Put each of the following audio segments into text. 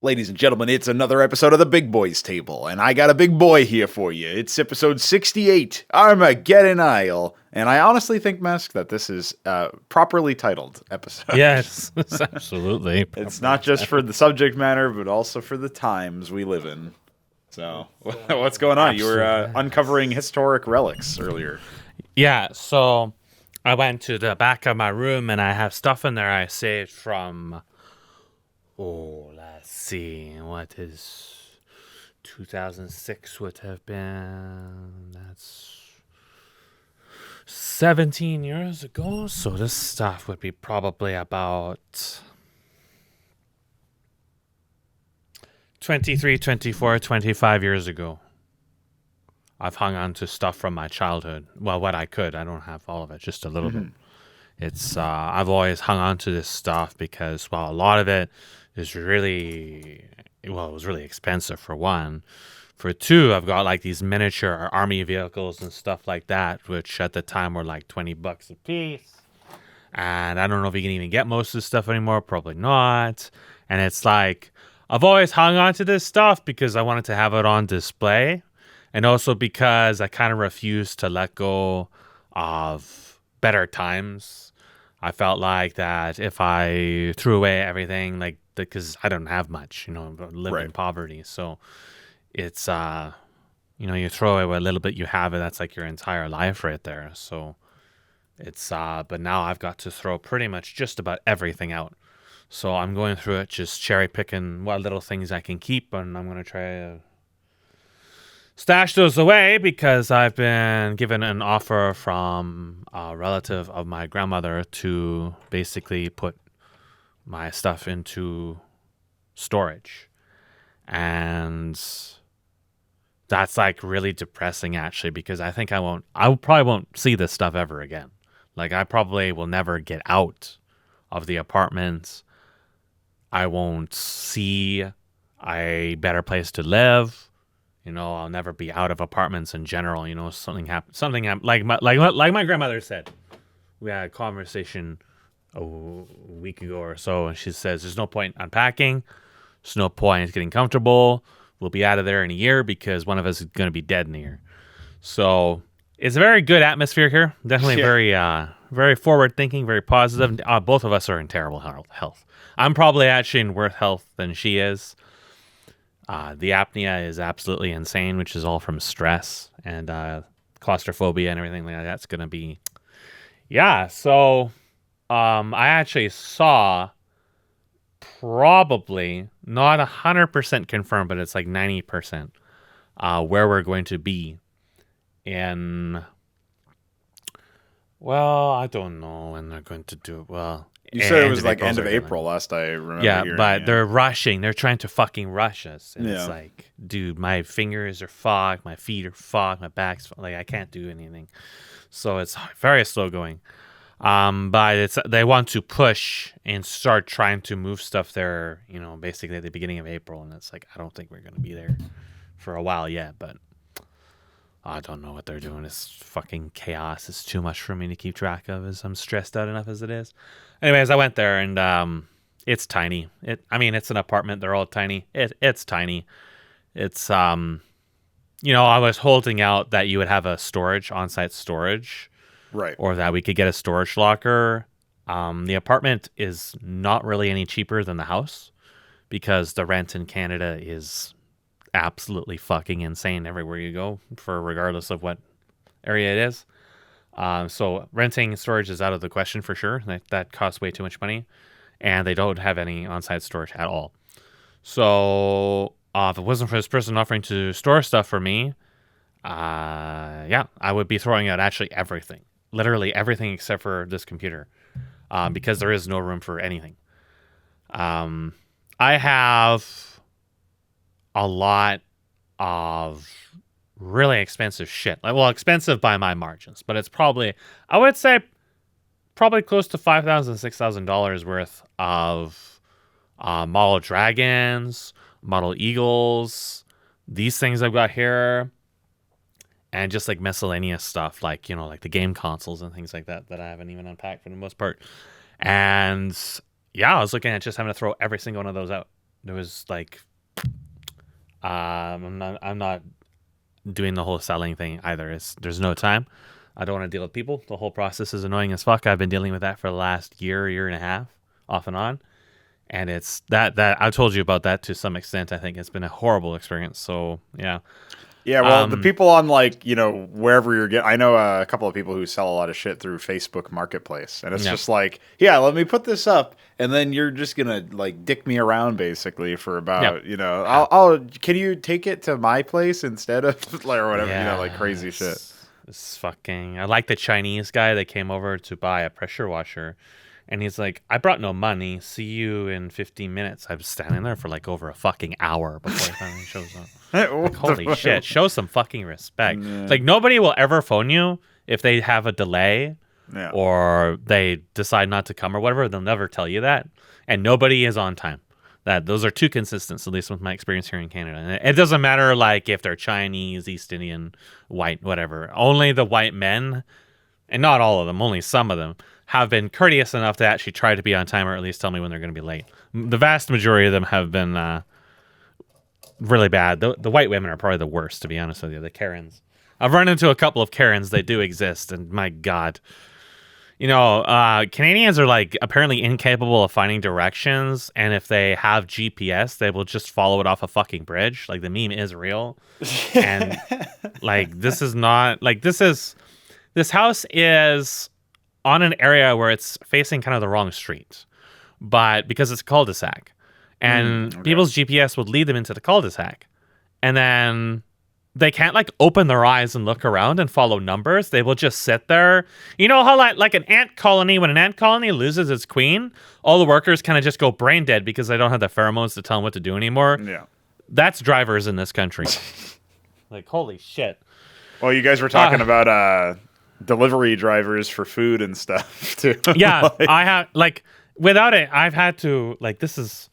Ladies and gentlemen, it's another episode of the Big Boys Table, and I got a big boy here for you. It's episode 68, Armageddon Isle, and I honestly think, Mesk, that this is a properly titled episode. Yes, absolutely. It's not just for the subject matter, but also for the times we live in. So, what's going on? You were uncovering historic relics earlier. Yeah, so I went to the back of my room, and I have stuff in there I saved from... Oh, let's see. What is 2006 would have been? That's 17 years ago. So this stuff would be probably about 23, 24, 25 years ago. I've hung on to stuff from my childhood. Well, what I could. I don't have all of it, just a little bit. It's I've always hung on to this stuff because, well, a lot of it is really, well, it was really expensive for one. For two, I've got like these miniature army vehicles and stuff like that, which at the time were like $20 a piece. And I don't know if you can even get most of this stuff anymore. Probably not. And it's like, I've always hung on to this stuff because I wanted to have it on display. And also because I kind of refused to let go of better times. I felt like that if I threw away everything, like, because I don't have much, I live in poverty. So it's, you throw away what little bit you have, and that's like your entire life right there. So it's, but now I've got to throw pretty much just about everything out. So I'm going through it, just cherry picking what little things I can keep, and I'm going to try to stash those away because I've been given an offer from a relative of my grandmother to basically put my stuff into storage. And that's like really depressing actually, because I think I probably won't see this stuff ever again. Like I probably will never get out of the apartment. I won't see a better place to live. I'll never be out of apartments in general. Something happened. Like my grandmother said. We had a conversation a week ago or so, and she says there's no point unpacking. There's no point getting comfortable. We'll be out of there in a year because one of us is going to be dead in a year. So it's a very good atmosphere here. Definitely very forward thinking, very positive. Both of us are in terrible health. I'm probably actually in worse health than she is. The apnea is absolutely insane, which is all from stress and claustrophobia and everything like that. That's going to be... Yeah, so I actually saw probably, not 100% confirmed, but it's like 90% where we're going to be in... Well, I don't know when they're going to do it. Well... You said it was like end of April last I remember. Yeah, hearing, but they're rushing. They're trying to fucking rush us. And Yeah. It's like, dude, my fingers are fogged, my feet are fogged, my back's like I can't do anything. So it's very slow going. But they want to push and start trying to move stuff there, basically at the beginning of April. And it's like, I don't think we're going to be there for a while yet, but I don't know what they're doing. It's fucking chaos. It's too much for me to keep track of as I'm stressed out enough as it is. Anyways, I went there and it's tiny. It's an apartment. They're all tiny. It's tiny. It's, I was holding out that you would have a on-site storage. Right. Or that we could get a storage locker. The apartment is not really any cheaper than the house because the rent in Canada is absolutely fucking insane everywhere you go, regardless of what area it is. So renting storage is out of the question for sure. That costs way too much money, and they don't have any on-site storage at all. So if it wasn't for this person offering to store stuff for me, I would be throwing out actually everything, literally everything except for this computer, because there is no room for anything. I have a lot of really expensive shit. Well, expensive by my margins, but it's probably, I would say, probably close to $5,000, $6,000 worth of model dragons, model eagles, these things I've got here, and just like miscellaneous stuff, like like the game consoles and things like that I haven't even unpacked for the most part. And yeah, I was looking at just having to throw every single one of those out There was like, I'm not doing the whole selling thing either. There's no time. I don't want to deal with people. The whole process is annoying as fuck. I've been dealing with that for the last year and a half, off and on. And it's that I told you about that to some extent. I think it's been a horrible experience. So yeah. Yeah, well, the people on like, wherever you're getting, I know a couple of people who sell a lot of shit through Facebook Marketplace, and it's just like, yeah, let me put this up, and then you're just gonna like dick me around basically for about, I'll can you take it to my place instead of like or whatever, like crazy shit. It's fucking. I like the Chinese guy that came over to buy a pressure washer. And he's like, I brought no money. See you in 15 minutes. I was standing there for like over a fucking hour before he finally shows up. Like, holy shit. Show some fucking respect. Yeah. Like, nobody will ever phone you if they have a delay or they decide not to come or whatever. They'll never tell you that. And nobody is on time. Those are two consistents, at least with my experience here in Canada. And it doesn't matter like if they're Chinese, East Indian, white, whatever. Only the white men, and not all of them, only some of them, have been courteous enough to actually try to be on time or at least tell me when they're going to be late. The vast majority of them have been really bad. The white women are probably the worst, to be honest with you, the Karens. I've run into a couple of Karens. They do exist, and my God. Canadians are like apparently incapable of finding directions, and if they have GPS, they will just follow it off a fucking bridge. Like, the meme is real. And like, this house is on an area where it's facing kind of the wrong street, but because it's a cul-de-sac, and people's GPS would lead them into the cul-de-sac, and then they can't like open their eyes and look around and follow numbers. They will just sit there. You know how like an ant colony, when an ant colony loses its queen, all the workers kind of just go brain dead because they don't have the pheromones to tell them what to do anymore. Yeah, that's drivers in this country. Like, holy shit. Well, you guys were talking about delivery drivers for food and stuff too. Yeah, I have without it, I've had to this is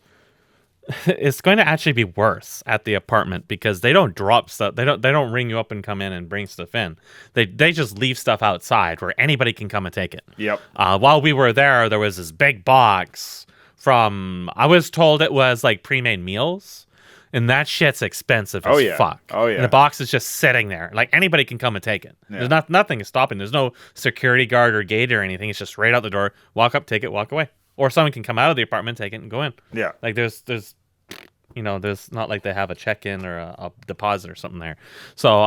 it's going to actually be worse at the apartment because they don't drop stuff. They don't ring you up and come in and bring stuff in. They just leave stuff outside where anybody can come and take it. Yep. While we were there was this big box from, I was told it was like pre-made meals. And that shit's expensive as fuck. Oh, yeah. And the box is just sitting there. Like, anybody can come and take it. Yeah. There's nothing is stopping. There's no security guard or gate or anything. It's just right out the door. Walk up, take it, walk away. Or someone can come out of the apartment, take it, and go in. Yeah. Like, there's not like they have a check-in or a deposit or something there. So,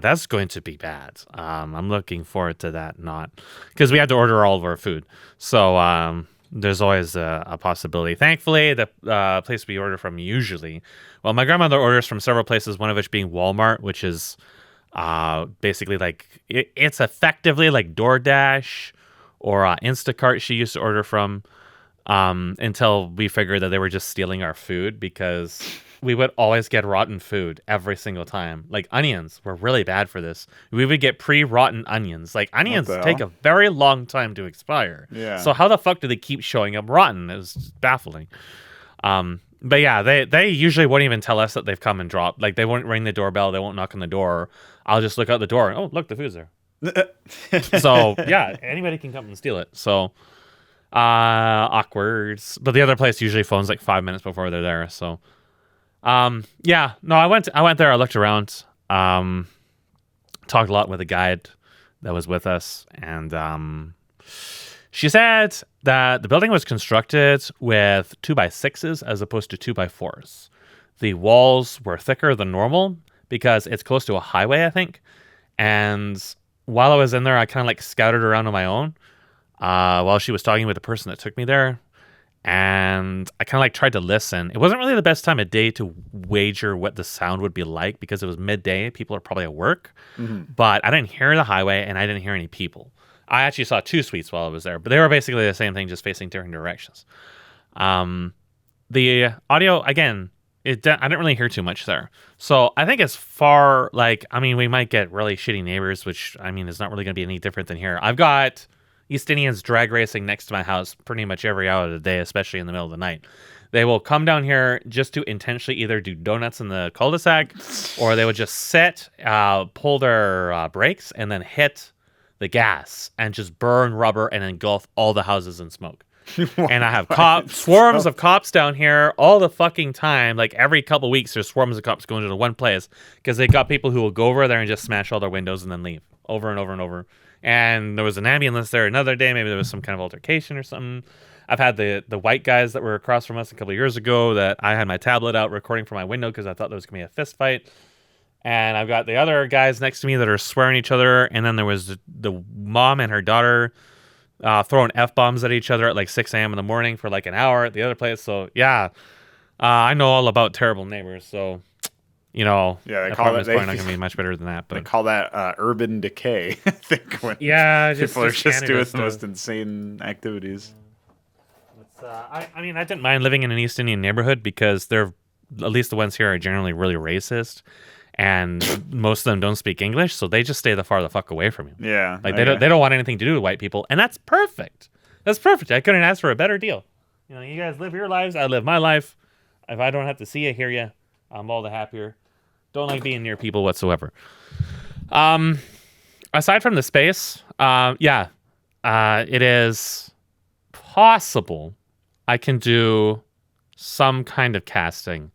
that's going to be bad. I'm looking forward to that. Not because we had to order all of our food. So, there's always a possibility. Thankfully, the place we order from usually, well, my grandmother orders from several places, one of which being Walmart, which is basically like, it's effectively like DoorDash or Instacart she used to order from until we figured that they were just stealing our food because we would always get rotten food every single time. Like, onions were really bad for this. We would get pre-rotten onions. Like, onions take a very long time to expire. Yeah. So how the fuck do they keep showing up rotten? It was baffling. But yeah, they usually won't even tell us that they've come and dropped. Like, they won't ring the doorbell. They won't knock on the door. I'll just look out the door and, oh, look, the food's there. So yeah, anybody can come and steal it. So awkward. But the other place usually phones like 5 minutes before they're there. So I went there. I looked around, talked a lot with a guide that was with us. And, she said that the building was constructed with 2x6s as opposed to 2x4s. The walls were thicker than normal because it's close to a highway, I think. And while I was in there, I kind of like scouted around on my own, while she was talking with the person that took me there. And I kind of like tried to listen. It wasn't really the best time of day to wager what the sound would be like because it was midday. People are probably at work. Mm-hmm. But I didn't hear the highway and I didn't hear any people. I actually saw 2 suites while I was there, but they were basically the same thing, just facing different directions. The audio, again, I didn't really hear too much there. So I think as far, we might get really shitty neighbors, which, is not really going to be any different than here. I've got East Indians drag racing next to my house pretty much every hour of the day, especially in the middle of the night. They will come down here just to intentionally either do donuts in the cul-de-sac, or they would just sit, pull their brakes, and then hit the gas and just burn rubber and engulf all the houses in smoke. And I have swarms of cops down here all the fucking time. Like every couple weeks, there's swarms of cops going to one place because they got people who will go over there and just smash all their windows and then leave over and over and over. And there was an ambulance there another day. Maybe there was some kind of altercation or something. I've had the white guys that were across from us a couple of years ago that I had my tablet out recording from my window because I thought there was going to be a fist fight. And I've got the other guys next to me that are swearing at each other. And then there was the mom and her daughter throwing F-bombs at each other at like 6 a.m. in the morning for like an hour at the other place. So, yeah, I know all about terrible neighbors. So, you know, they call it, probably not going to be much better than that. But they call that urban decay, I think, when people are just doing the most insane activities. I mean, I didn't mind living in an East Indian neighborhood because they're, at least the ones here, are generally really racist. And most of them don't speak English, so they just stay the fuck away from you. Yeah, like they don't want anything to do with white people, and that's perfect. That's perfect. I couldn't ask for a better deal. You know, you guys live your lives, I live my life. If I don't have to see you, hear you, I'm all the happier. Don't like being near people whatsoever. Aside from the space, it is possible I can do some kind of casting.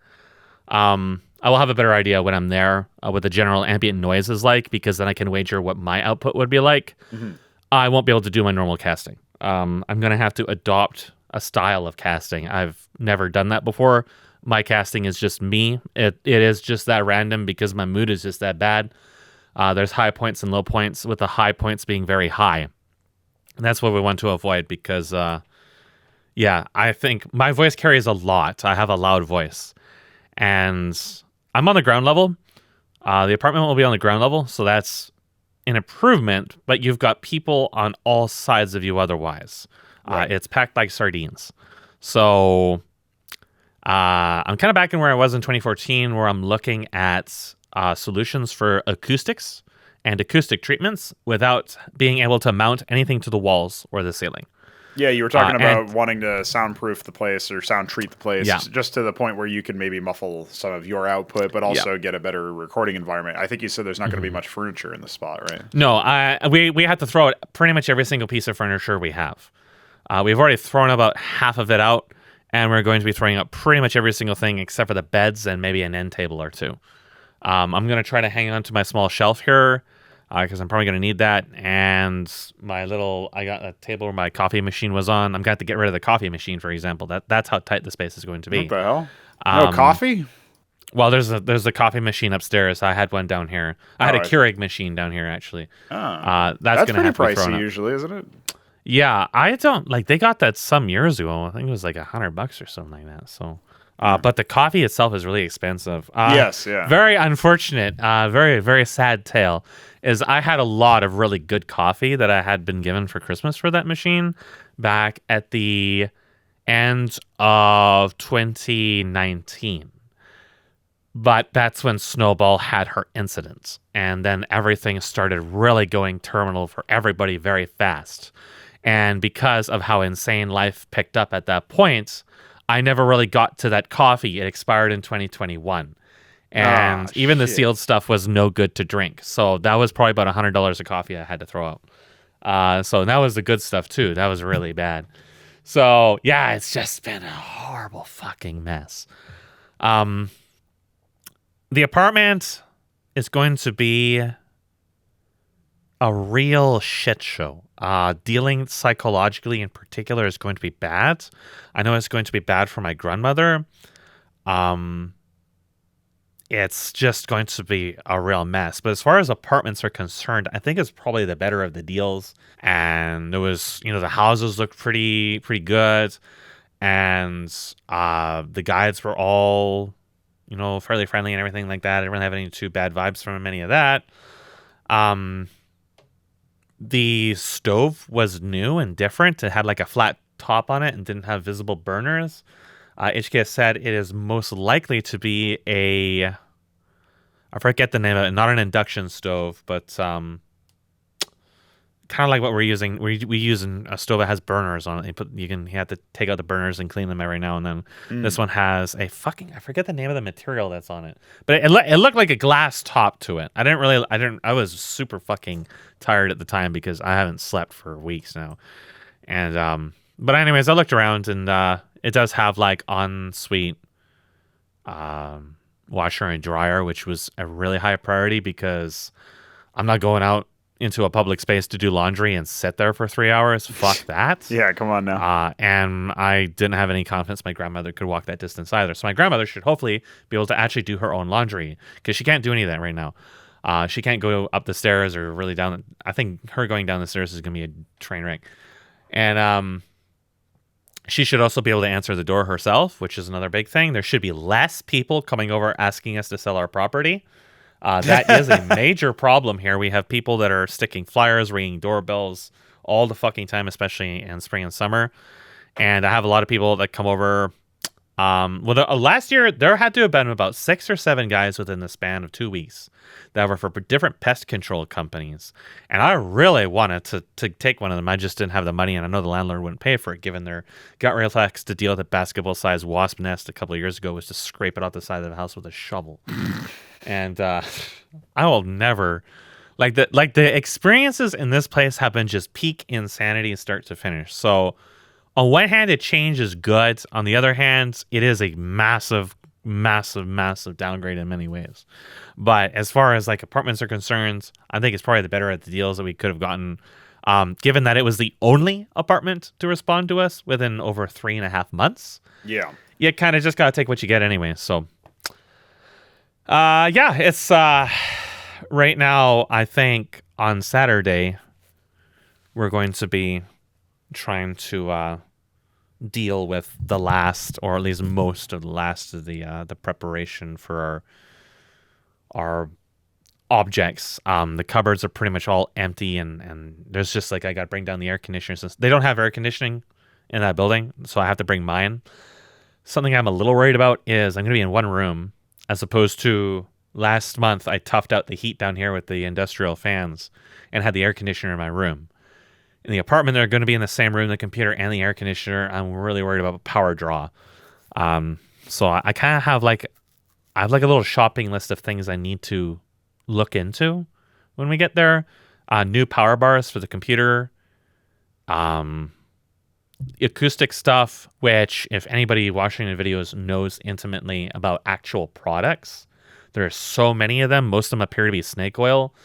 I will have a better idea when I'm there what the general ambient noise is like, because then I can wager what my output would be like. Mm-hmm. I won't be able to do my normal casting. I'm going to have to adopt a style of casting. I've never done that before. My casting is just me. It is just that random because my mood is just that bad. There's high points and low points, with the high points being very high. And that's what we want to avoid because, I think my voice carries a lot. I have a loud voice. And I'm on the ground level. The apartment will be on the ground level, so that's an improvement, but you've got people on all sides of you otherwise. Right. It's packed like sardines. So I'm kind of back in where I was in 2014, where I'm looking at solutions for acoustics and acoustic treatments without being able to mount anything to the walls or the ceiling. Yeah, you were talking about wanting to soundproof the place or sound treat the place, just to the point where you can maybe muffle some of your output, but also get a better recording environment. I think you said there's not going to be much furniture in the spot, right? No, we had to throw out pretty much every single piece of furniture we have. We've already thrown about half of it out, and we're going to be throwing out pretty much every single thing except for the beds and maybe an end table or two. I'm going to try to hang on to my small shelf here, because I'm probably going to need that. And I got a table where my coffee machine was on. I'm going to have to get rid of the coffee machine, for example. That's how tight the space is going to be. What the hell? No coffee? Well, there's a coffee machine upstairs. I had one down here. I had a Keurig machine down here, actually. That's going to have to pretty be thrown pricey up. usually, isn't it? Yeah, I don't like. They got that some years ago. I think it was like $100 or something like that. So, but the coffee itself is really expensive. Yes, yeah. Very unfortunate. Very, very sad tale is I had a lot of really good coffee that I had been given for Christmas for that machine back at the end of 2019. But that's when Snowball had her incident, and then everything started really going terminal for everybody very fast. And because of how insane life picked up at that point, I never really got to that coffee. It expired in 2021. And even the sealed stuff was no good to drink. So that was probably about $100 of coffee I had to throw out. So that was the good stuff, too. That was really bad. So, yeah, it's just been a horrible fucking mess. The apartment is going to be a real shit show. Dealing psychologically in particular is going to be bad. I know it's going to be bad for my grandmother. It's just going to be a real mess. But as far as apartments are concerned, I think it's probably the better of the deals. And it was, the houses looked pretty good. And the guides were all, fairly friendly and everything like that. I didn't really have any too bad vibes from any of that. The stove was new and different. It had like a flat top on it and didn't have visible burners. HKS said it is most likely to be I forget the name of it, not an induction stove, but kind of like what we're using. We use a stove that has burners on it. You have to take out the burners and clean them every now and then. This one has I forget the name of the material that's on it, but it looked like a glass top to it. I was super fucking tired at the time because I haven't slept for weeks now, and But anyways, I looked around and it does have like ensuite washer and dryer, which was a really high priority because I'm not going out into a public space to do laundry and sit there for 3 hours. Fuck that. Yeah, come on now. And I didn't have any confidence my grandmother could walk that distance either. So my grandmother should hopefully be able to actually do her own laundry because she can't do any of that right now. She can't go up the stairs or really down. I think her going down the stairs is going to be a train wreck. And she should also be able to answer the door herself, which is another big thing. There should be less people coming over asking us to sell our property. That is a major problem here. We have people that are sticking flyers, ringing doorbells all the fucking time, especially in spring and summer. And I have a lot of people that come over. Last year, there had to have been about 6 or 7 guys within the span of 2 weeks that were for different pest control companies. And I really wanted to take one of them. I just didn't have the money, and I know the landlord wouldn't pay for it, given their gut reflex to deal with a basketball-sized wasp nest a couple of years ago was to scrape it off the side of the house with a shovel. And I will never the experiences in this place have been just peak insanity start to finish. So on one hand, the change is good. On the other hand, it is a massive, massive, massive downgrade in many ways. But as far as like apartments are concerned, I think it's probably the better at the deals that we could have gotten. Given that it was the only apartment to respond to us within over 3.5 months. Yeah. You kind of just got to take what you get anyway. So it's right now, I think on Saturday, we're going to be trying to deal with the last, or at least most of the last of the preparation for our objects. The cupboards are pretty much all empty, and there's just like I got to bring down the air conditioner since they don't have air conditioning in that building, so I have to bring mine. Something I'm a little worried about is I'm going to be in one room. As opposed to last month, I toughed out the heat down here with the industrial fans and had the air conditioner in my room. In the apartment, they're going to be in the same room, the computer and the air conditioner. I'm really worried about power draw. So I kind of have a little shopping list of things I need to look into when we get there. New power bars for the computer. Acoustic stuff, which if anybody watching the videos knows intimately about actual products, there are so many of them. Most of them appear to be snake oil,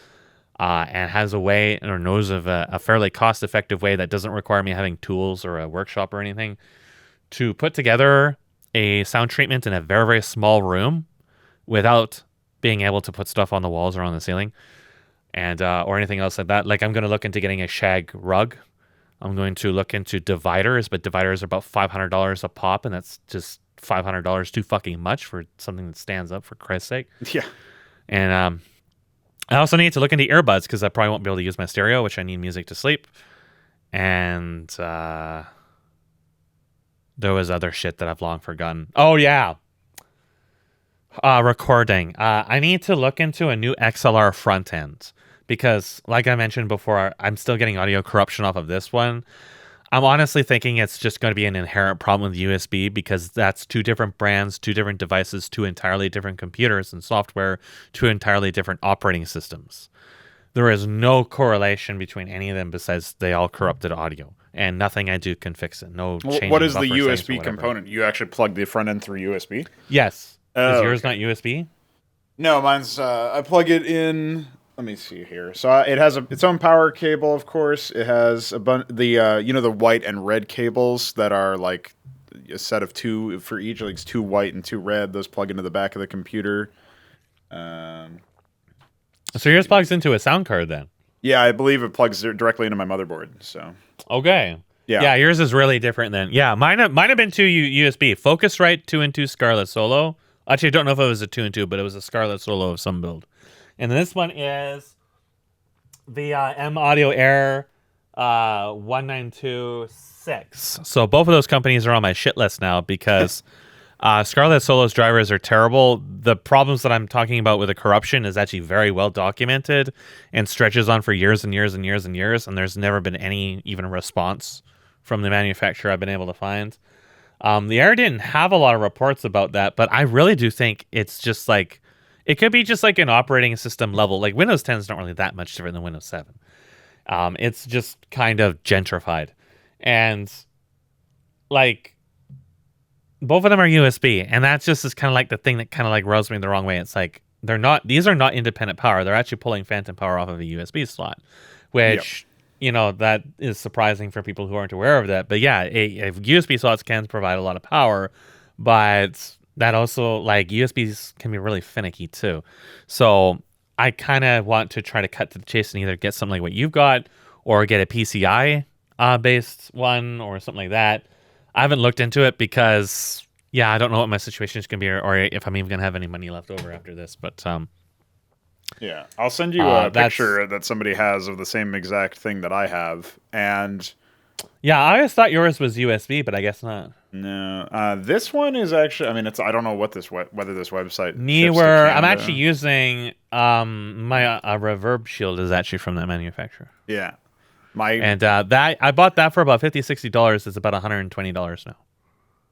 and has a way or knows of a fairly cost-effective way that doesn't require me having tools or a workshop or anything to put together a sound treatment in a very, very small room without being able to put stuff on the walls or on the ceiling and or anything else like that. Like I'm going to look into getting a shag rug. I'm going to look into dividers, but dividers are about $500 a pop, and that's just $500 too fucking much for something that stands up, for Christ's sake. Yeah. And I also need to look into earbuds because I probably won't be able to use my stereo, which I need music to sleep. And there was other shit that I've long forgotten. Oh, yeah. Recording. I need to look into a new XLR front end. Because, like I mentioned before, I'm still getting audio corruption off of this one. I'm honestly thinking it's just going to be an inherent problem with USB because that's 2 different brands, 2 different devices, 2 entirely different computers and software, 2 entirely different operating systems. There is no correlation between any of them besides they all corrupted audio. And nothing I do can fix it. No changing what is the buffer settings or USB whatever. component? You actually plug the front end through USB? Yes. Oh, is yours okay. not USB? No, mine's I plug it in. Let me see here. So it has its own power cable, of course. It has the the white and red cables that are like a set of 2 for each. Like it's 2 white and 2 red. Those plug into the back of the computer. So yours plugs into a sound card then? Yeah, I believe it plugs directly into my motherboard. So okay. Yeah, yours is really different then. Yeah, mine have been 2 USB. Focusrite 2 and 2 Scarlett Solo. Actually, I don't know if it was a 2 and 2, but it was a Scarlett Solo of some build. And this one is the M Audio Air 1926. So both of those companies are on my shit list now because Scarlett Solo's drivers are terrible. The problems that I'm talking about with the corruption is actually very well documented and stretches on for years and years and years and years, and there's never been any even response from the manufacturer I've been able to find. The Air didn't have a lot of reports about that, but I really do think it's just like it could be just like an operating system level. Like Windows 10 is not really that much different than Windows 7. It's just kind of gentrified. And like both of them are USB, and that's just is kind of like the thing that kind of like rubs me the wrong way. It's like these are not independent power. They're actually pulling phantom power off of a USB slot, which that is surprising for people who aren't aware of that. But yeah, a USB slots can provide a lot of power, but that also like USBs can be really finicky too. So I kind of want to try to cut to the chase and either get something like what you've got or get a PCI based one or something like that. I haven't looked into it because I don't know what my situation is going to be or if I'm even going to have any money left over after this. But yeah, I'll send you a picture that somebody has of the same exact thing that I have. And yeah, I always thought yours was USB, but I guess not. No, this one is actually. I mean, I don't know what whether this website. Neither. I'm actually using my reverb shield is actually from that manufacturer. Yeah, that I bought that for about $50-$60. It's about $120 now.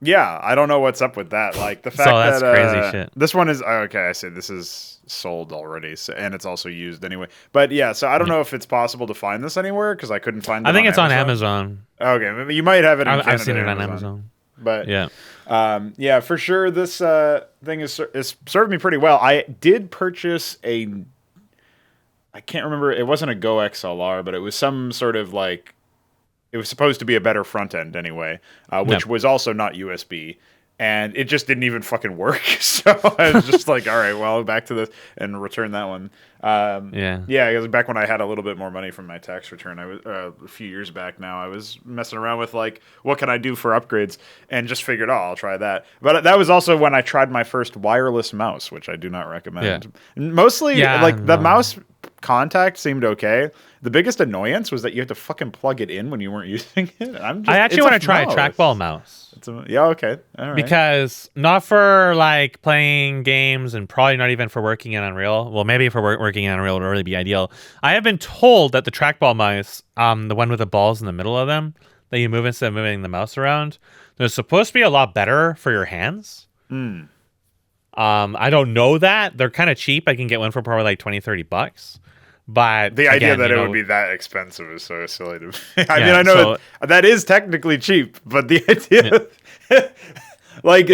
Yeah, I don't know what's up with that. Like the fact that's crazy shit. This one is okay. I see this is sold already, and it's also used anyway. But yeah, so I don't know if it's possible to find this anywhere because I couldn't find it. I think it's on Amazon. Okay, you might have it. I've seen it on Amazon. But yeah, for sure. This thing is served me pretty well. I did purchase I can't remember. It wasn't a Go XLR, but it was some sort of like. It was supposed to be a better front end anyway, which was also not USB, and it just didn't even fucking work. So I was just like, all right, well, back to this and return that one. Because back when I had a little bit more money from my tax return, I was a few years back now. I was messing around with like, what can I do for upgrades, and just figured, I'll try that. But that was also when I tried my first wireless mouse, which I do not recommend. Yeah. Mostly, the mouse contact seemed okay. The biggest annoyance was that you had to fucking plug it in when you weren't using it. I actually want to try a trackball mouse. Okay. All right. Because not for like playing games and probably not even for working in Unreal. Well, maybe for working in Unreal would really be ideal. I have been told that the trackball mouse, the one with the balls in the middle of them, that you move instead of moving the mouse around, they're supposed to be a lot better for your hands. I don't know that. They're kind of cheap. I can get one for probably like $20-$30. But the idea that it would be that expensive is so silly to me. I know that is technically cheap, but the idea, it's like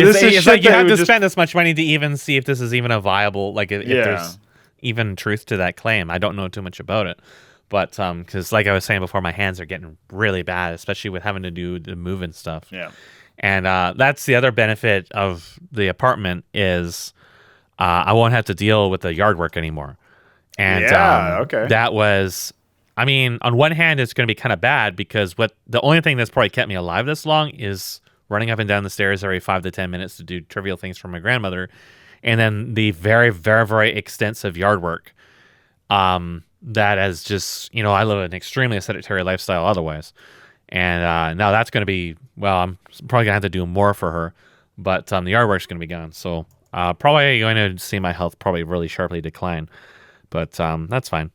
you have to spend this much money to even see if this is even a viable, like if there's even truth to that claim. I don't know too much about it, but because like I was saying before, my hands are getting really bad, especially with having to do the move and stuff. Yeah, and that's the other benefit of the apartment is I won't have to deal with the yard work anymore. And that was, I mean, on one hand, it's going to be kind of bad because the only thing that's probably kept me alive this long is running up and down the stairs every 5 to 10 minutes to do trivial things for my grandmother. And then the very, very, very extensive yard work that has just, I live an extremely sedentary lifestyle otherwise. And now that's going to be, I'm probably going to have to do more for her. But the yard work's going to be gone. So probably going to see my health probably really sharply decline. But that's fine.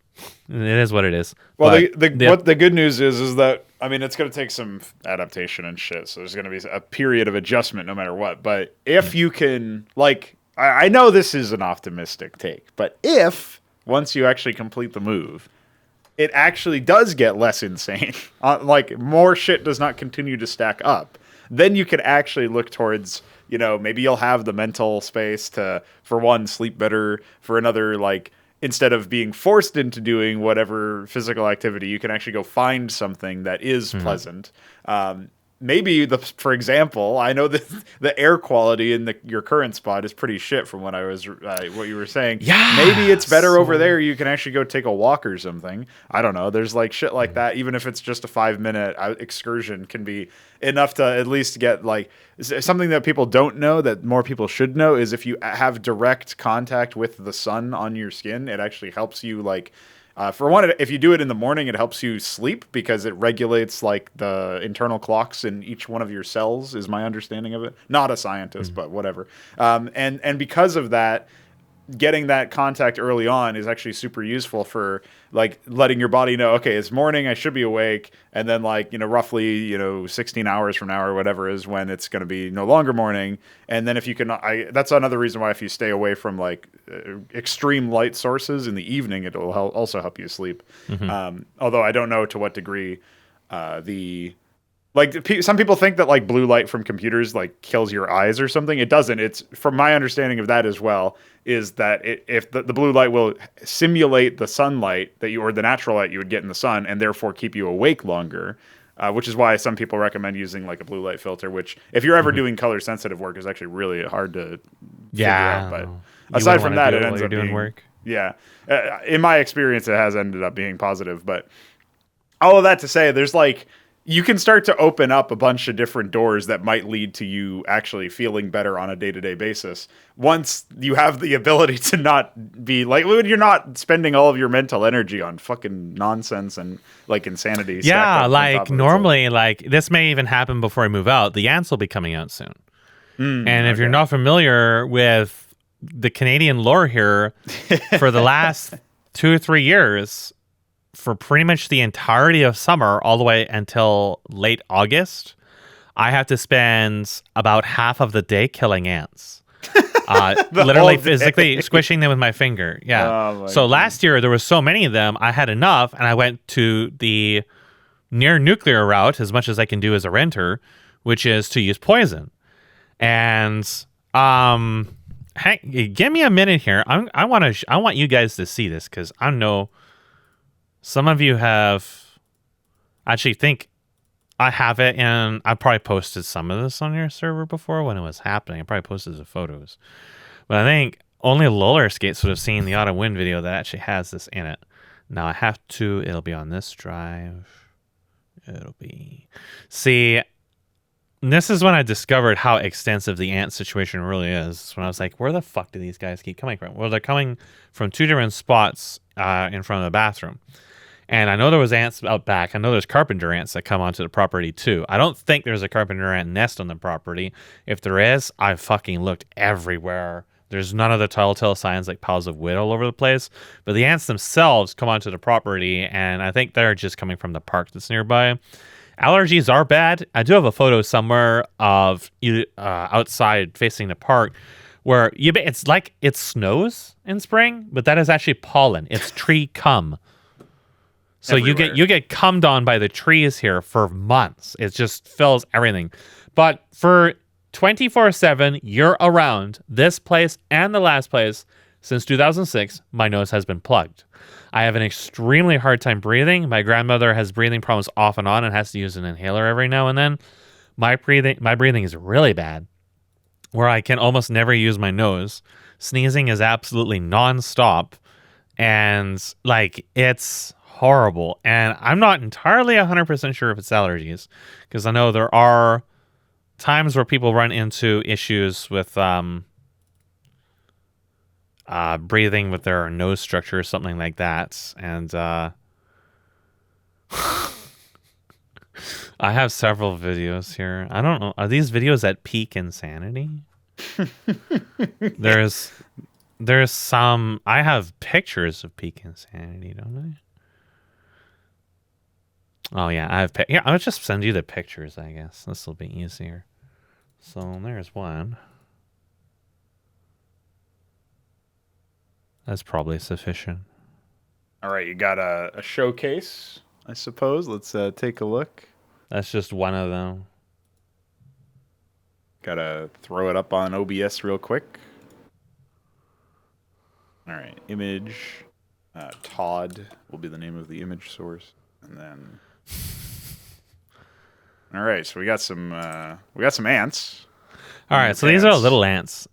It is what it is. Well, the good news is that, I mean, it's going to take some adaptation and shit. So there's going to be a period of adjustment no matter what. But if you can, like, I know this is an optimistic take, but if once you actually complete the move, it actually does get less insane, like more shit does not continue to stack up, then you could actually look towards, maybe you'll have the mental space to, for one, sleep better, for another, like, instead of being forced into doing whatever physical activity, you can actually go find something that is pleasant. Maybe, for example, I know that the air quality in your current spot is pretty shit from what what you were saying. Yeah. Maybe it's better over there. You can actually go take a walk or something. I don't know. There's like shit like that. Even if it's just a 5-minute excursion can be enough to at least get like something that people don't know that more people should know is if you have direct contact with the sun on your skin, it actually helps you like, for one, if you do it in the morning, it helps you sleep because it regulates like the internal clocks in each one of your cells, is my understanding of it. Not a scientist, but whatever. And because of that, getting that contact early on is actually super useful for like letting your body know, okay, it's morning, I should be awake. And then like, roughly, 16 hours from now or whatever is when it's going to be no longer morning. And then if you can, that's another reason why if you stay away from like extreme light sources in the evening, it will also help you sleep. Although I don't know to what degree the Like some people think that like blue light from computers like kills your eyes or something. It doesn't. It's from my understanding of that as well is that if the blue light will simulate the sunlight that you or the natural light you would get in the sun and therefore keep you awake longer. Which is why some people recommend using like a blue light filter, which if you're ever doing color sensitive work is actually really hard to figure out. But aside from that, it ends up being work. Yeah. In my experience, it has ended up being positive. But all of that to say, there's like, you can start to open up a bunch of different doors that might lead to you actually feeling better on a day-to-day basis. Once you have the ability to not be like, when you're not spending all of your mental energy on fucking nonsense and like insanity. Yeah, like normally, like this may even happen before I move out. The ants will be coming out soon. And if you're not familiar with the Canadian lore here, for the last 2 or 3 years, for pretty much the entirety of summer, all the way until late August, I have to spend about half of the day killing ants. Literally physically squishing them with my finger. Yeah. Oh so last year, there was so many of them, I had enough, and I went to the near nuclear route, as much as I can do as a renter, which is to use poison. And hey, give me a minute here. I want you guys to see this, because I know some of you have actually think I have it, and I probably posted some of this on your server before when it was happening. I probably posted the photos. But I think only Roller Skates would have seen the Autumn Wind video that actually has this in it. Now I have to, it'll be on this drive. It'll be... See, this is when I discovered how extensive the ant situation really is. When I was like, where the fuck do these guys keep coming from? Well, they're coming from 2 different spots in front of the bathroom. And I know there was ants out back. I know there's carpenter ants that come onto the property too. I don't think there's a carpenter ant nest on the property. If there is, I fucking looked everywhere. There's none of the telltale signs like piles of wood all over the place. But the ants themselves come onto the property, and I think they're just coming from the park that's nearby. Allergies are bad. I do have a photo somewhere of you outside facing the park where it's like it snows in spring, but that is actually pollen. It's tree cum. So everywhere. you get cummed on by the trees here for months. It just fills everything. But for 24/7 year around, this place and the last place since 2006, my nose has been plugged. I have an extremely hard time breathing. My grandmother has breathing problems off and on and has to use an inhaler every now and then. My breathing is really bad, where I can almost never use my nose. Sneezing is absolutely nonstop, and like it's horrible. And I'm not entirely 100% sure if it's allergies, because I know there are times where people run into issues with breathing with their nose structure or something like that. And I have several videos here. I don't know. Are these videos at peak insanity? There's some. I have pictures of peak insanity, don't I? Oh yeah, I have. Yeah, I'll just send you the pictures. I guess this will be easier. So there's one. That's probably sufficient. All right, you got a showcase, I suppose. Let's take a look. That's just one of them. Gotta throw it up on OBS real quick. All right, image. Todd will be the name of the image source, and then. All right, so we got some ants. All right, so these are little ants.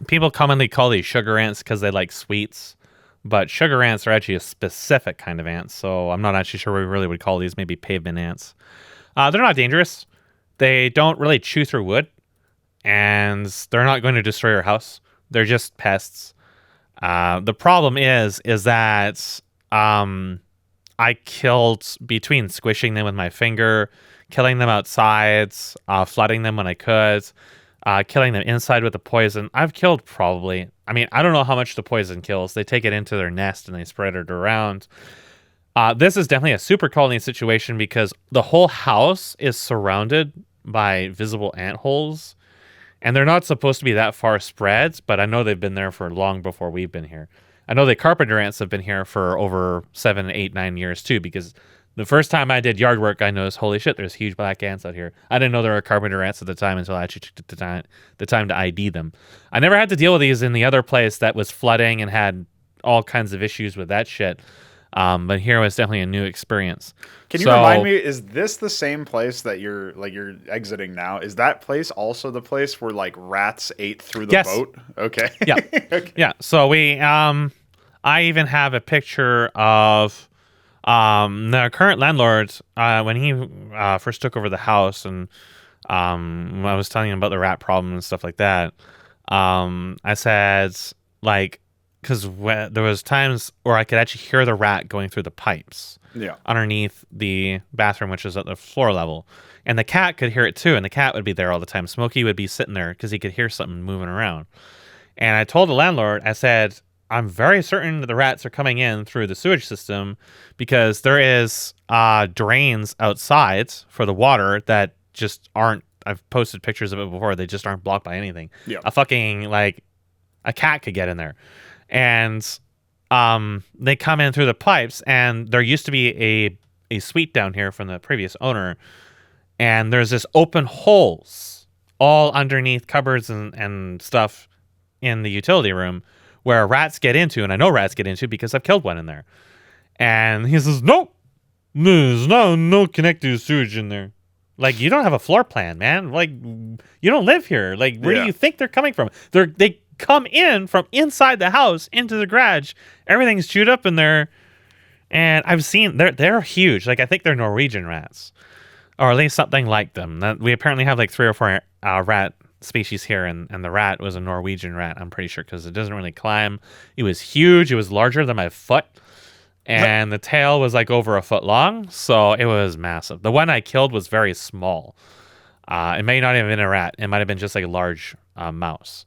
People commonly call these sugar ants because they like sweets, but sugar ants are actually a specific kind of ant, so I'm not actually sure what we really would call these, maybe pavement ants. They're not dangerous. They don't really chew through wood, and they're not going to destroy your house. They're just pests. The problem is that I killed, between squishing them with my finger, killing them outside, flooding them when I could, killing them inside with the poison. I've killed probably, I don't know how much the poison kills. They take it into their nest and they spread it around. This is definitely a super colony situation because the whole house is surrounded by visible ant holes. And they're not supposed to be that far spread, but I know they've been there for long before we've been here. I know the carpenter ants have been here for over 7, 8, 9 years too, because The first time I did yard work, I noticed, holy shit, there's huge black ants out here. I didn't know there were carpenter ants at the time until I actually took the time to ID them. I never had to deal with these in the other place that was flooding and had all kinds of issues with that shit. But here was definitely a new experience. Can you remind me, is this the same place that you're exiting now? Is that place also the place where like rats ate through the boat? Okay. Yeah. Okay. Yeah. So I even have a picture of the current landlord when he first took over the house, and when I was telling him about the rat problem and stuff like that. I said, like, because there was times where I could actually hear the rat going through the pipes underneath the bathroom, which is at the floor level. And the cat could hear it too, and the cat would be there all the time. Smokey would be sitting there because he could hear something moving around. And I told the landlord, I said, I'm very certain that the rats are coming in through the sewage system because there is drains outside for the water that just aren't, I've posted pictures of it before, they just aren't blocked by anything. Yeah. A cat could get in there. And they come in through the pipes, and there used to be a suite down here from the previous owner, and there's this open holes all underneath cupboards and stuff in the utility room where rats get into, and I know rats get into because I've killed one in there. And he says, nope, there's no connected sewage in there. Like, you don't have a floor plan, man. Like, you don't live here. Like, where do you think they're coming from? They come in from inside the house into the garage. Everything's chewed up in there. And I've seen, they're huge. Like, I think they're Norwegian rats, or at least something like them. We apparently have like 3 or 4 rat species here, and the rat was a Norwegian rat, I'm pretty sure, because it doesn't really climb. It was huge. It was larger than my foot. And the tail was like over a foot long, so it was massive. The one I killed was very small. It may not have been a rat. It might have been just like a large mouse.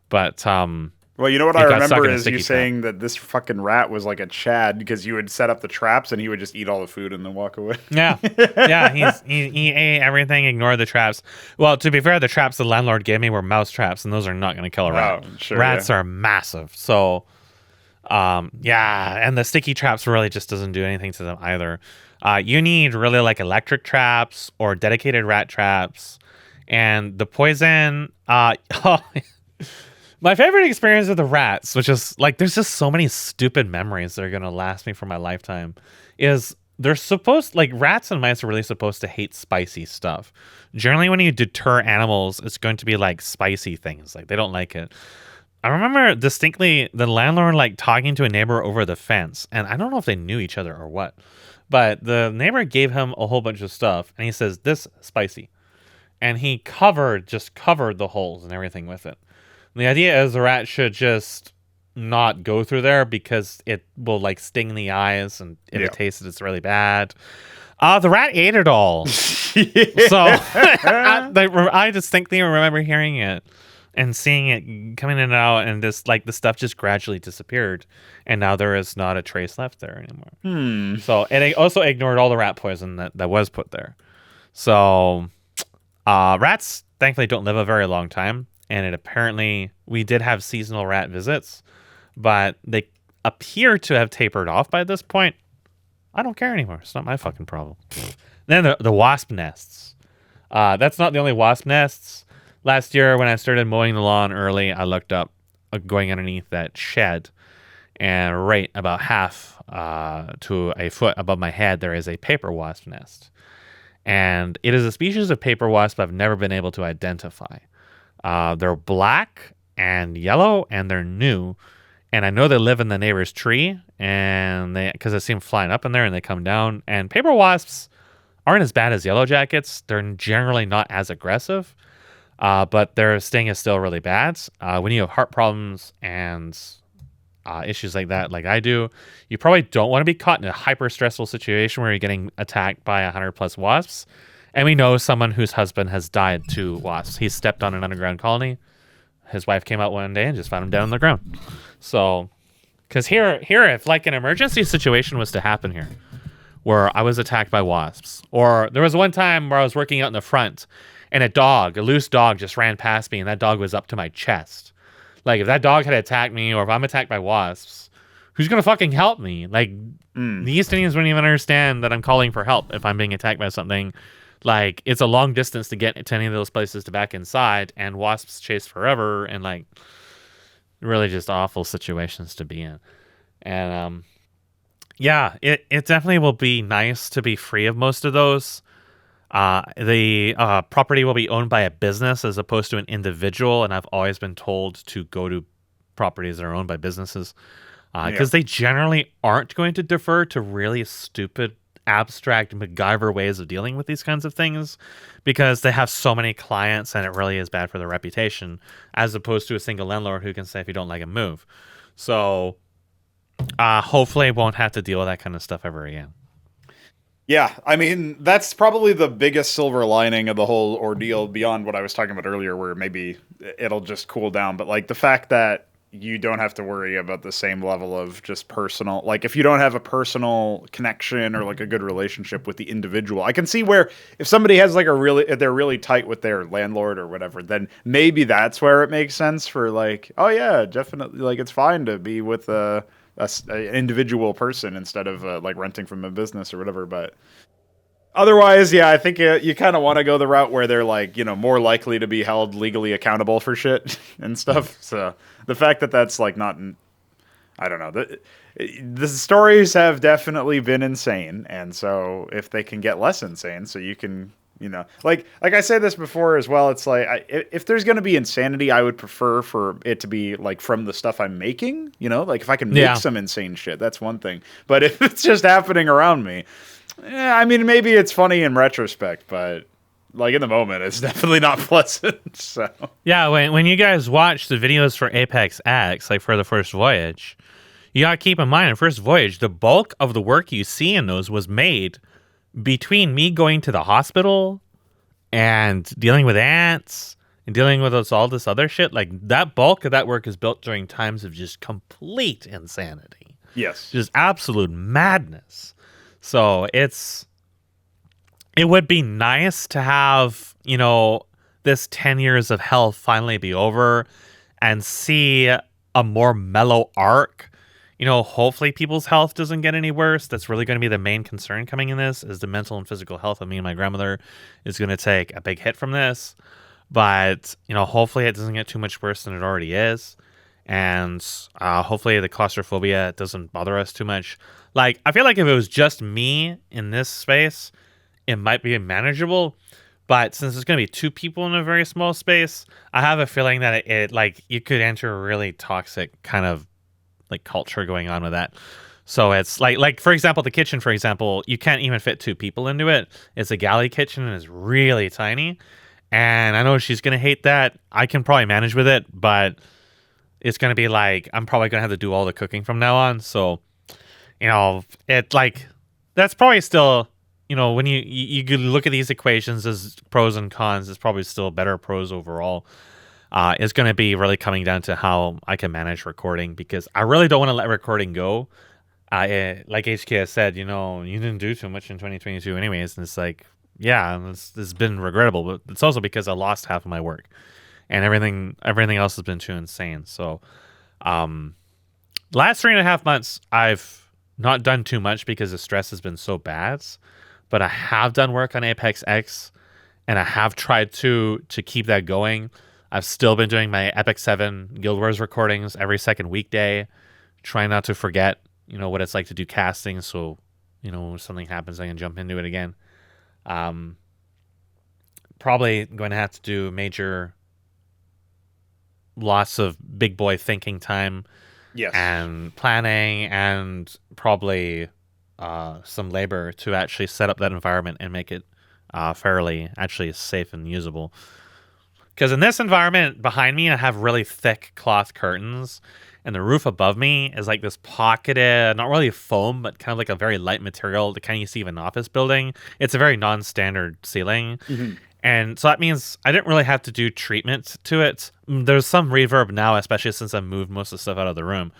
But well, you know what I remember is you saying that this fucking rat was like a Chad because you would set up the traps and he would just eat all the food and then walk away. Yeah, he ate everything, ignored the traps. Well, to be fair, the traps the landlord gave me were mouse traps, and those are not going to kill a rat. Sure, Rats are massive, so and the sticky traps really just doesn't do anything to them either. You need really like electric traps or dedicated rat traps, and the poison. My favorite experience with the rats, which is like, there's just so many stupid memories that are going to last me for my lifetime, is they're supposed, like, rats and mice are really supposed to hate spicy stuff. Generally, when you deter animals, it's going to be like spicy things. Like, they don't like it. I remember distinctly the landlord like talking to a neighbor over the fence, and I don't know if they knew each other or what, but the neighbor gave him a whole bunch of stuff, and he says, this spicy. And he covered the holes and everything with it. The idea is the rat should just not go through there because it will like sting the eyes, and if it tastes it, it's really bad. The rat ate it all. So I distinctly remember hearing it and seeing it coming in and out, and this like the stuff just gradually disappeared, and now there is not a trace left there anymore. So it also ignored all the rat poison that was put there. So rats thankfully don't live a very long time. And it apparently, we did have seasonal rat visits, but they appear to have tapered off by this point. I don't care anymore. It's not my fucking problem. Then the wasp nests. That's not the only wasp nests. Last year, when I started mowing the lawn early, I looked up going underneath that shed, and right about half to a foot above my head, there is a paper wasp nest. And it is a species of paper wasp I've never been able to identify. They're black and yellow, and they're new. And I know they live in the neighbor's tree, and because I see them flying up in there, and they come down. And paper wasps aren't as bad as yellow jackets. They're generally not as aggressive, but their sting is still really bad. When you have heart problems and issues like that, like I do, you probably don't want to be caught in a hyper stressful situation where you're getting attacked by 100+ wasps. And we know someone whose husband has died to wasps. He stepped on an underground colony. His wife came out one day and just found him down on the ground. So, because here, if like an emergency situation was to happen here, where I was attacked by wasps, or there was one time where I was working out in the front, and a loose dog just ran past me, and that dog was up to my chest. Like, if that dog had attacked me, or if I'm attacked by wasps, who's gonna fucking help me? Like, Mm. the East Indians wouldn't even understand that I'm calling for help if I'm being attacked by something. Like, it's a long distance to get to any of those places to back inside, and wasps chase forever, and like, really just awful situations to be in. And yeah, it definitely will be nice to be free of most of those. The property will be owned by a business as opposed to an individual, and I've always been told to go to properties that are owned by businesses because they generally aren't going to defer to really stupid, abstract MacGyver ways of dealing with these kinds of things because they have so many clients and it really is bad for their reputation, as opposed to a single landlord who can say if you don't like it, move. So hopefully I won't have to deal with that kind of stuff ever again. Yeah, I mean, that's probably the biggest silver lining of the whole ordeal beyond what I was talking about earlier, where maybe it'll just cool down. But like the fact that you don't have to worry about the same level of just personal, like if you don't have a personal connection or like a good relationship with the individual, I can see where if somebody has like if they're really tight with their landlord or whatever, then maybe that's where it makes sense for like, oh yeah, definitely, like it's fine to be with a individual person instead of like renting from a business or whatever. But otherwise, yeah, I think you kind of want to go the route where they're like, more likely to be held legally accountable for shit and stuff. So the fact that that's like not, I don't know, the stories have definitely been insane. And so if they can get less insane, so you can, like I say this before as well, it's like if there's going to be insanity, I would prefer for it to be like from the stuff I'm making, like if I can make some insane shit, that's one thing. But if it's just happening around me, I mean, maybe it's funny in retrospect, but like in the moment, it's definitely not pleasant. So yeah, when you guys watch the videos for Apex X, like for the first voyage, you gotta keep in mind, in first voyage, the bulk of the work you see in those was made between me going to the hospital and dealing with ants and dealing with all this other shit. Like that bulk of that work is built during times of just complete insanity. Yes, just absolute madness. So it would be nice to have, this 10 years of hell finally be over and see a more mellow arc. Hopefully people's health doesn't get any worse. That's really going to be the main concern coming in this, is the mental and physical health of me and my grandmother is going to take a big hit from this. But, hopefully it doesn't get too much worse than it already is. And hopefully the claustrophobia doesn't bother us too much. Like, I feel like if it was just me in this space, it might be manageable. But since there's going to be two people in a very small space, I have a feeling that it like, you could enter a really toxic kind of like culture going on with that. So it's like for example, the kitchen, for example, you can't even fit two people into it. It's a galley kitchen and it's really tiny. And I know she's going to hate that. I can probably manage with it, but it's going to be like, I'm probably going to have to do all the cooking from now on. So, it like, that's probably still, when you look at these equations as pros and cons, it's probably still better pros overall. It's going to be really coming down to how I can manage recording, because I really don't want to let recording go. Like HK has said, you didn't do too much in 2022 anyways. And it's like, yeah, it's been regrettable, but it's also because I lost half of my work and everything else has been too insane. So, last 3.5 months, I've not done too much because the stress has been so bad, but I have done work on Apex X and I have tried to keep that going. I've still been doing my Epic 7 Guild Wars recordings every second weekday, trying not to forget, what it's like to do casting. So, when something happens, I can jump into it again. Probably going to have to do major lots of big boy thinking time. Yes. And planning, and probably some labor to actually set up that environment and make it fairly actually safe and usable. Because in this environment behind me, I have really thick cloth curtains, and the roof above me is like this pocketed, not really foam, but kind of like a very light material, the kind you see in an office building. It's a very non-standard ceiling. Mm-hmm. And so that means I didn't really have to do treatment to it. There's some reverb now, especially since I moved most of the stuff out of the room.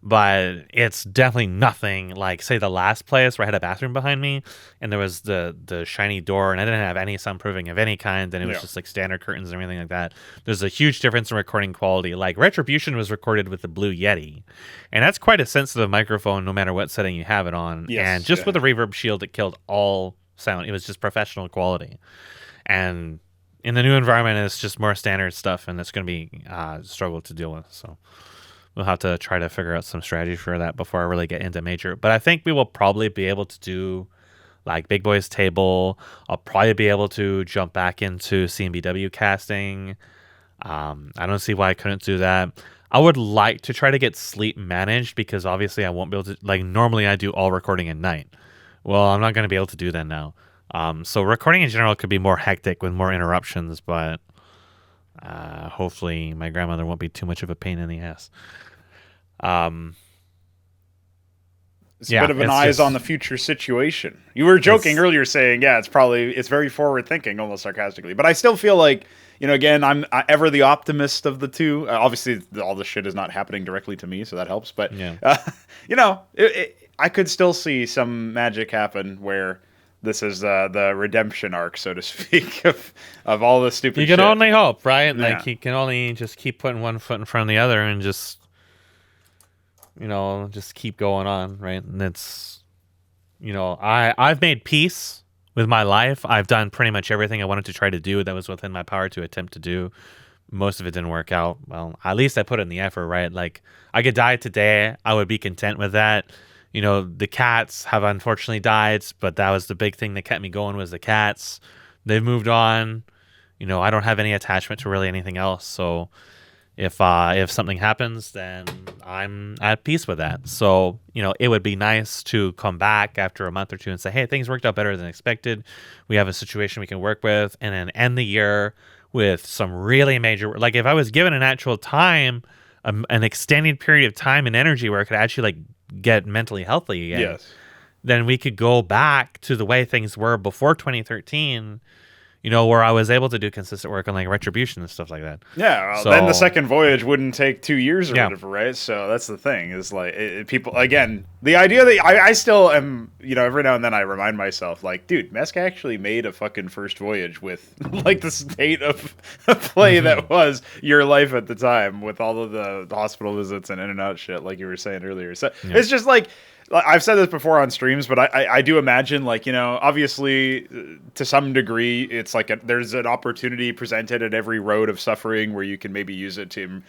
but it's definitely nothing like, say, the last place where I had a bathroom behind me and there was the shiny door and I didn't have any soundproofing of any kind, and it was just like standard curtains and everything like that. There's a huge difference in recording quality. Like Retribution was recorded with the Blue Yeti, and that's quite a sensitive microphone no matter what setting you have it on. Yes, and just with a reverb shield, it killed all sound. It was just professional quality. And in the new environment, it's just more standard stuff, and it's going to be struggle to deal with. So we'll have to try to figure out some strategy for that before I really get into major. But I think we will probably be able to do like Big Boys Table. I'll probably be able to jump back into CMBW casting. I don't see why I couldn't do that. I would like to try to get sleep managed, because obviously I won't be able to, like, normally I do all recording at night. Well, I'm not going to be able to do that now. So recording in general could be more hectic with more interruptions, but hopefully my grandmother won't be too much of a pain in the ass. It's a bit of an eyes on the future situation. You were joking earlier saying, it's very forward thinking, almost sarcastically. But I still feel like, again, I'm ever the optimist of the two. Obviously, all this shit is not happening directly to me, so that helps. But, I could still see some magic happen where this is the redemption arc, so to speak, of all the stupid shit. You can only hope, right? Yeah. Like, you can only just keep putting one foot in front of the other and just keep going on, right? And it's, I've made peace with my life. I've done pretty much everything I wanted to try to do that was within my power to attempt to do. Most of it didn't work out. Well, at least I put in the effort, right? Like, I could die today. I would be content with that. The cats have unfortunately died, but that was the big thing that kept me going, was the cats. They've moved on. I don't have any attachment to really anything else. So if something happens, then I'm at peace with that. So, it would be nice to come back after a month or two and say, hey, things worked out better than expected. We have a situation we can work with, and then end the year with some really major, like, if I was given an actual time, an extended period of time and energy where I could actually, like, get mentally healthy again, then we could go back to the way things were before 2013, where I was able to do consistent work on, like, Retribution and stuff like that. Yeah, well, then the second voyage wouldn't take 2 years or whatever, right? So that's the thing, is like, people, again, the idea that I still am, every now and then I remind myself, like, dude, Mesk actually made a fucking first voyage with, like, the state of play that was your life at the time, with all of the hospital visits and in and out shit, like you were saying earlier. So it's just like, I've said this before on streams, but I do imagine, like, obviously to some degree, it's like there's an opportunity presented at every road of suffering where you can maybe use it to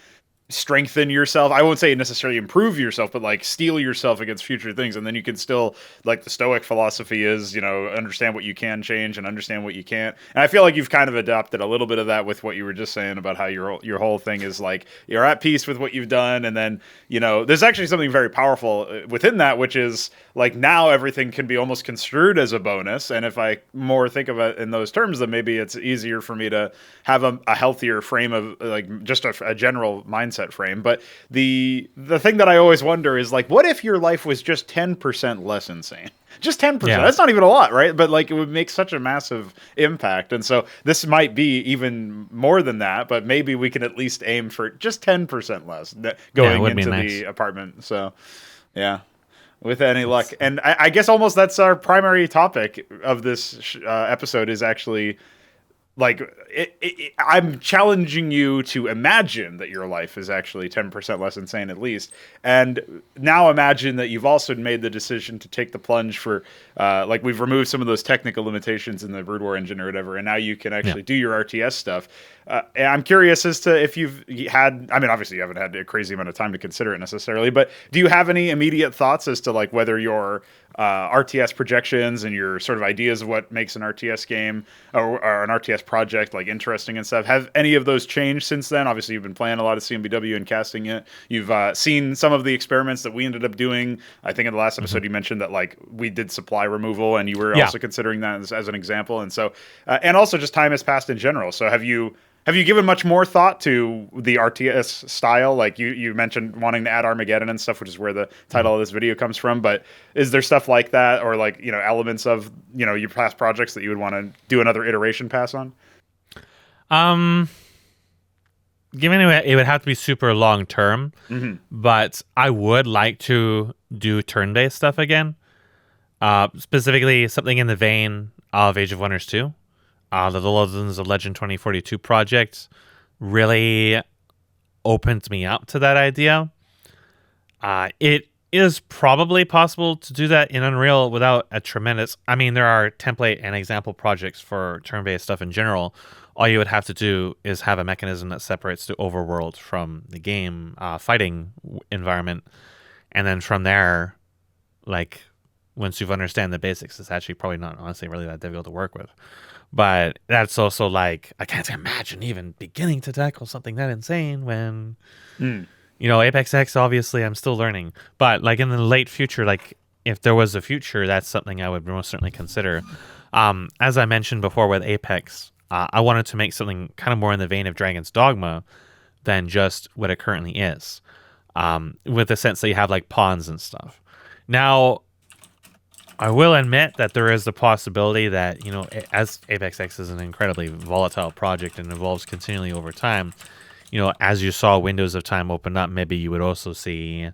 strengthen yourself. I won't say necessarily improve yourself, but like steel yourself against future things. And then you can still, like the Stoic philosophy is, understand what you can change and understand what you can't. And I feel like you've kind of adopted a little bit of that with what you were just saying about how your whole thing is like, you're at peace with what you've done. And then, there's actually something very powerful within that, which is like, now everything can be almost construed as a bonus. And if I more think of it in those terms, then maybe it's easier for me to have a healthier frame of, like, just a general mindset frame. But the thing that I always wonder is, like, what if your life was just 10% less insane? Just 10%. Yeah. That's not even a lot, right? But, like, it would make such a massive impact. And so this might be even more than that, but maybe we can at least aim for just 10% less going into the apartment. So, yeah. With any luck. And I guess almost that's our primary topic of this episode, is actually, like, I'm challenging you to imagine that your life is actually 10% less insane, at least. And now imagine that you've also made the decision to take the plunge for, like, we've removed some of those technical limitations in the Brood War engine or whatever, and now you can actually do your RTS stuff. And I'm curious as to if you've had, I mean, obviously you haven't had a crazy amount of time to consider it necessarily, but do you have any immediate thoughts as to, like, whether your RTS projections and your sort of ideas of what makes an RTS game or an RTS project, like, interesting and stuff, have any of those changed since then? Obviously you've been playing a lot of CMBW and casting it. You've seen some of the experiments that we ended up doing. I think in the last episode you mentioned that, like, we did supply removal, and you were also considering that as an example. And so and also just time has passed in general. So have you given much more thought to the RTS style? Like, you mentioned wanting to add Armageddon and stuff, which is where the title of this video comes from. But is there stuff like that, or, like, elements of, your past projects that you would want to do another iteration pass on? given it would have to be super long term, Mm-hmm. but I would like to do turn-based stuff again. Specifically, something in the vein of Age of Wonders 2. The Legends of Legend 2042 project really opened me up to that idea. It is probably possible to do that in Unreal without a tremendous... I mean, there are template and example projects for turn-based stuff in general. All you would have to do is have a mechanism that separates the overworld from the game fighting environment. And then from there, like, once you've understand the basics, it's actually probably not honestly really that difficult to work with. But that's also like, I can't imagine even beginning to tackle something that insane when... Apex X, obviously, I'm still learning. But, like, in the late future, like, if there was a future, that's something I would most certainly consider. As I mentioned before with Apex, I wanted to make something kind of more in the vein of Dragon's Dogma than just what it currently is. With the sense that you have, like, pawns and stuff. Now, I will admit that there is the possibility that, as Apex X is an incredibly volatile project and evolves continually over time, as you saw windows of time open up, maybe you would also see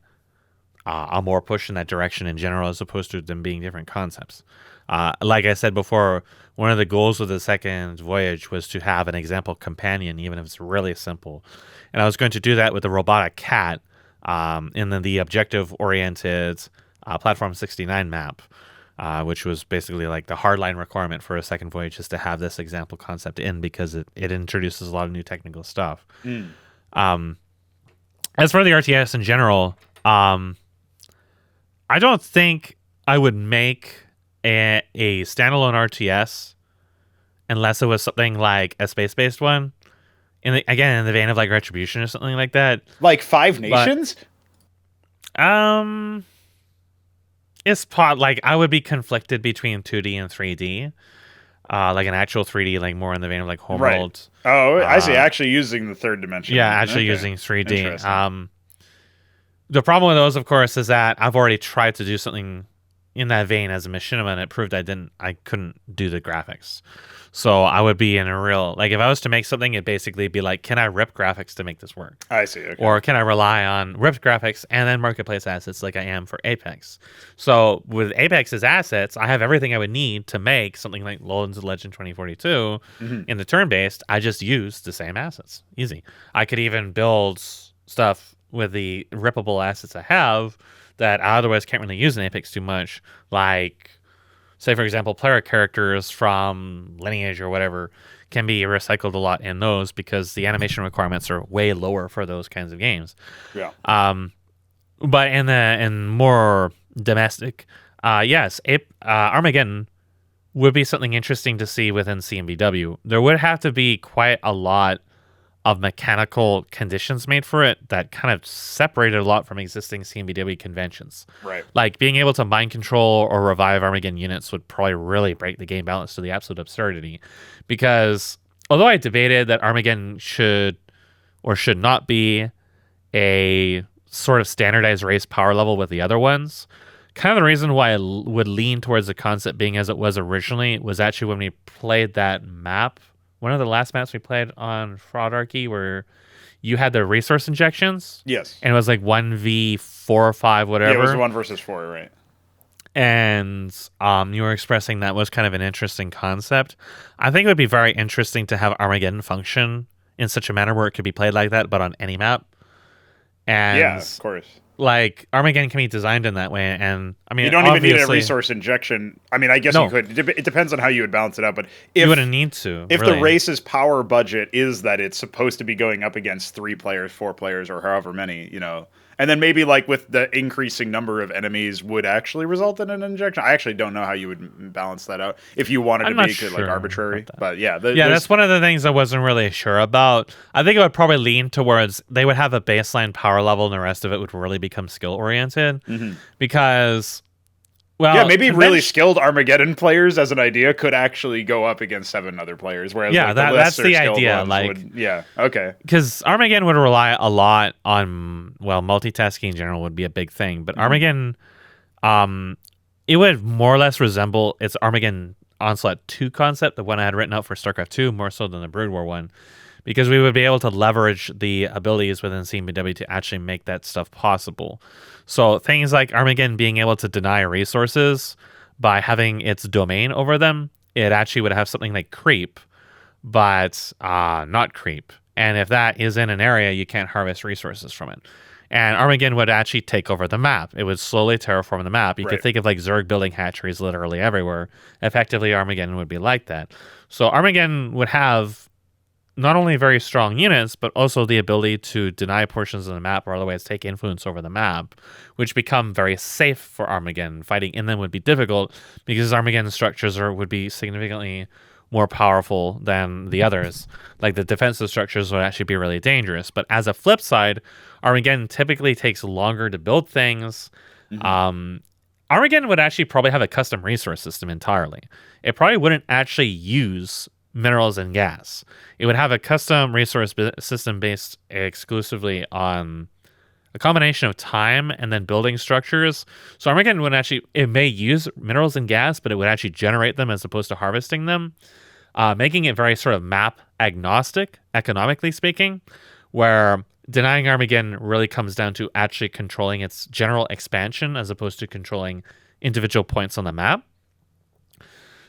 a more push in that direction in general, as opposed to them being different concepts. Like I said before, one of the goals of the second voyage was to have an example companion, even if it's really simple. And I was going to do that with the robotic cat in the objective-oriented Platform 69 map, which was basically like the hardline requirement for a second voyage is to have this example concept in, because it introduces a lot of new technical stuff. As for the RTS in general, I don't think I would make a standalone RTS unless it was something like a space-based one. Again, in the vein of like Retribution or something like that. Like Five Nations? It's like I would be conflicted between 2D and 3D. Like an actual 3D, like more in the vein of like Homeworld. Right. Oh, I see. Actually using the third dimension. Yeah, actually using 3D. The problem with those, of course, is that I've already tried to do something in that vein as a machinima, and it proved I couldn't do the graphics. So I would be in a real, like, if I was to make something, it'd basically be like, can I rip graphics to make this work? I see. Okay. Or can I rely on ripped graphics and then marketplace assets like I am for Apex? So with Apex's assets, I have everything I would need to make something like Legends of Legend 2042 in the turn-based. I just use the same assets. Easy. I could even build stuff with the rippable assets I have that I otherwise can't really use in Apex too much, like, say, for example, player characters from Lineage or whatever can be recycled a lot in those because the animation requirements are way lower for those kinds of games. Yeah. But in more domestic, yes, Armageddon would be something interesting to see within CMBW. There would have to be quite a lot of mechanical conditions made for it that kind of separated a lot from existing CMBW conventions. Right. Like being able to mind control or revive Armageddon units would probably really break the game balance to the absolute absurdity. Because although I debated that Armageddon should or should not be a sort of standardized race power level with the other ones, kind of the reason why I would lean towards the concept being as it was originally was actually when we played that map. One of the last maps we played on Fraudarchy where you had the resource injections. Yes. And it was like 1v4 or 5, whatever. Yeah, it was 1 versus 4, right. And you were expressing that was kind of an interesting concept. I think it would be very interesting to have Armageddon function in such a manner where it could be played like that, but on any map. And yeah, of course. Like, Armageddon can be designed in that way, and I mean, you don't even need a resource injection. I mean, I guess you could. It depends on how you would balance it out, but if you wouldn't need to. If really. the race's power budget is that it's supposed to be going up against 3 players, 4 players, or however many, and then maybe like with the increasing number of enemies would actually result in an injection. I actually don't know how you would balance that out if you wanted to make it like arbitrary. But yeah, that's one of the things I wasn't really sure about. I think it would probably lean towards they would have a baseline power level, and the rest of it would really become skill oriented because. Well, yeah, maybe really skilled Armageddon players as an idea could actually go up against 7 other players. Whereas that's the idea. Okay. Because Armageddon would rely a lot on multitasking in general would be a big thing. But Armageddon, it would more or less resemble its Armageddon Onslaught 2 concept, the one I had written out for StarCraft 2, more so than the Brood War one. because we would be able to leverage the abilities within CMBW to actually make that stuff possible. So things like Armageddon being able to deny resources by having its domain over them, it actually would have something like creep, but not creep. And if that is in an area, you can't harvest resources from it. And Armageddon would actually take over the map. It would slowly terraform the map. You could think of like Zerg building hatcheries literally everywhere. Effectively, Armageddon would be like that. So Armageddon would have not only very strong units, but also the ability to deny portions of the map or otherwise take influence over the map, which become very safe for Armageddon. Fighting in them would be difficult because Armageddon structures would be significantly more powerful than the others. Like the defensive structures would actually be really dangerous. But as a flip side, Armageddon typically takes longer to build things. Armageddon would actually probably have a custom resource system entirely. It probably wouldn't actually use minerals and gas. It would have a custom resource system based exclusively on a combination of time and then building structures. So Armageddon would actually, it may use minerals and gas, but it would actually generate them as opposed to harvesting them, making it very sort of map agnostic, economically speaking, where denying Armageddon really comes down to actually controlling its general expansion as opposed to controlling individual points on the map.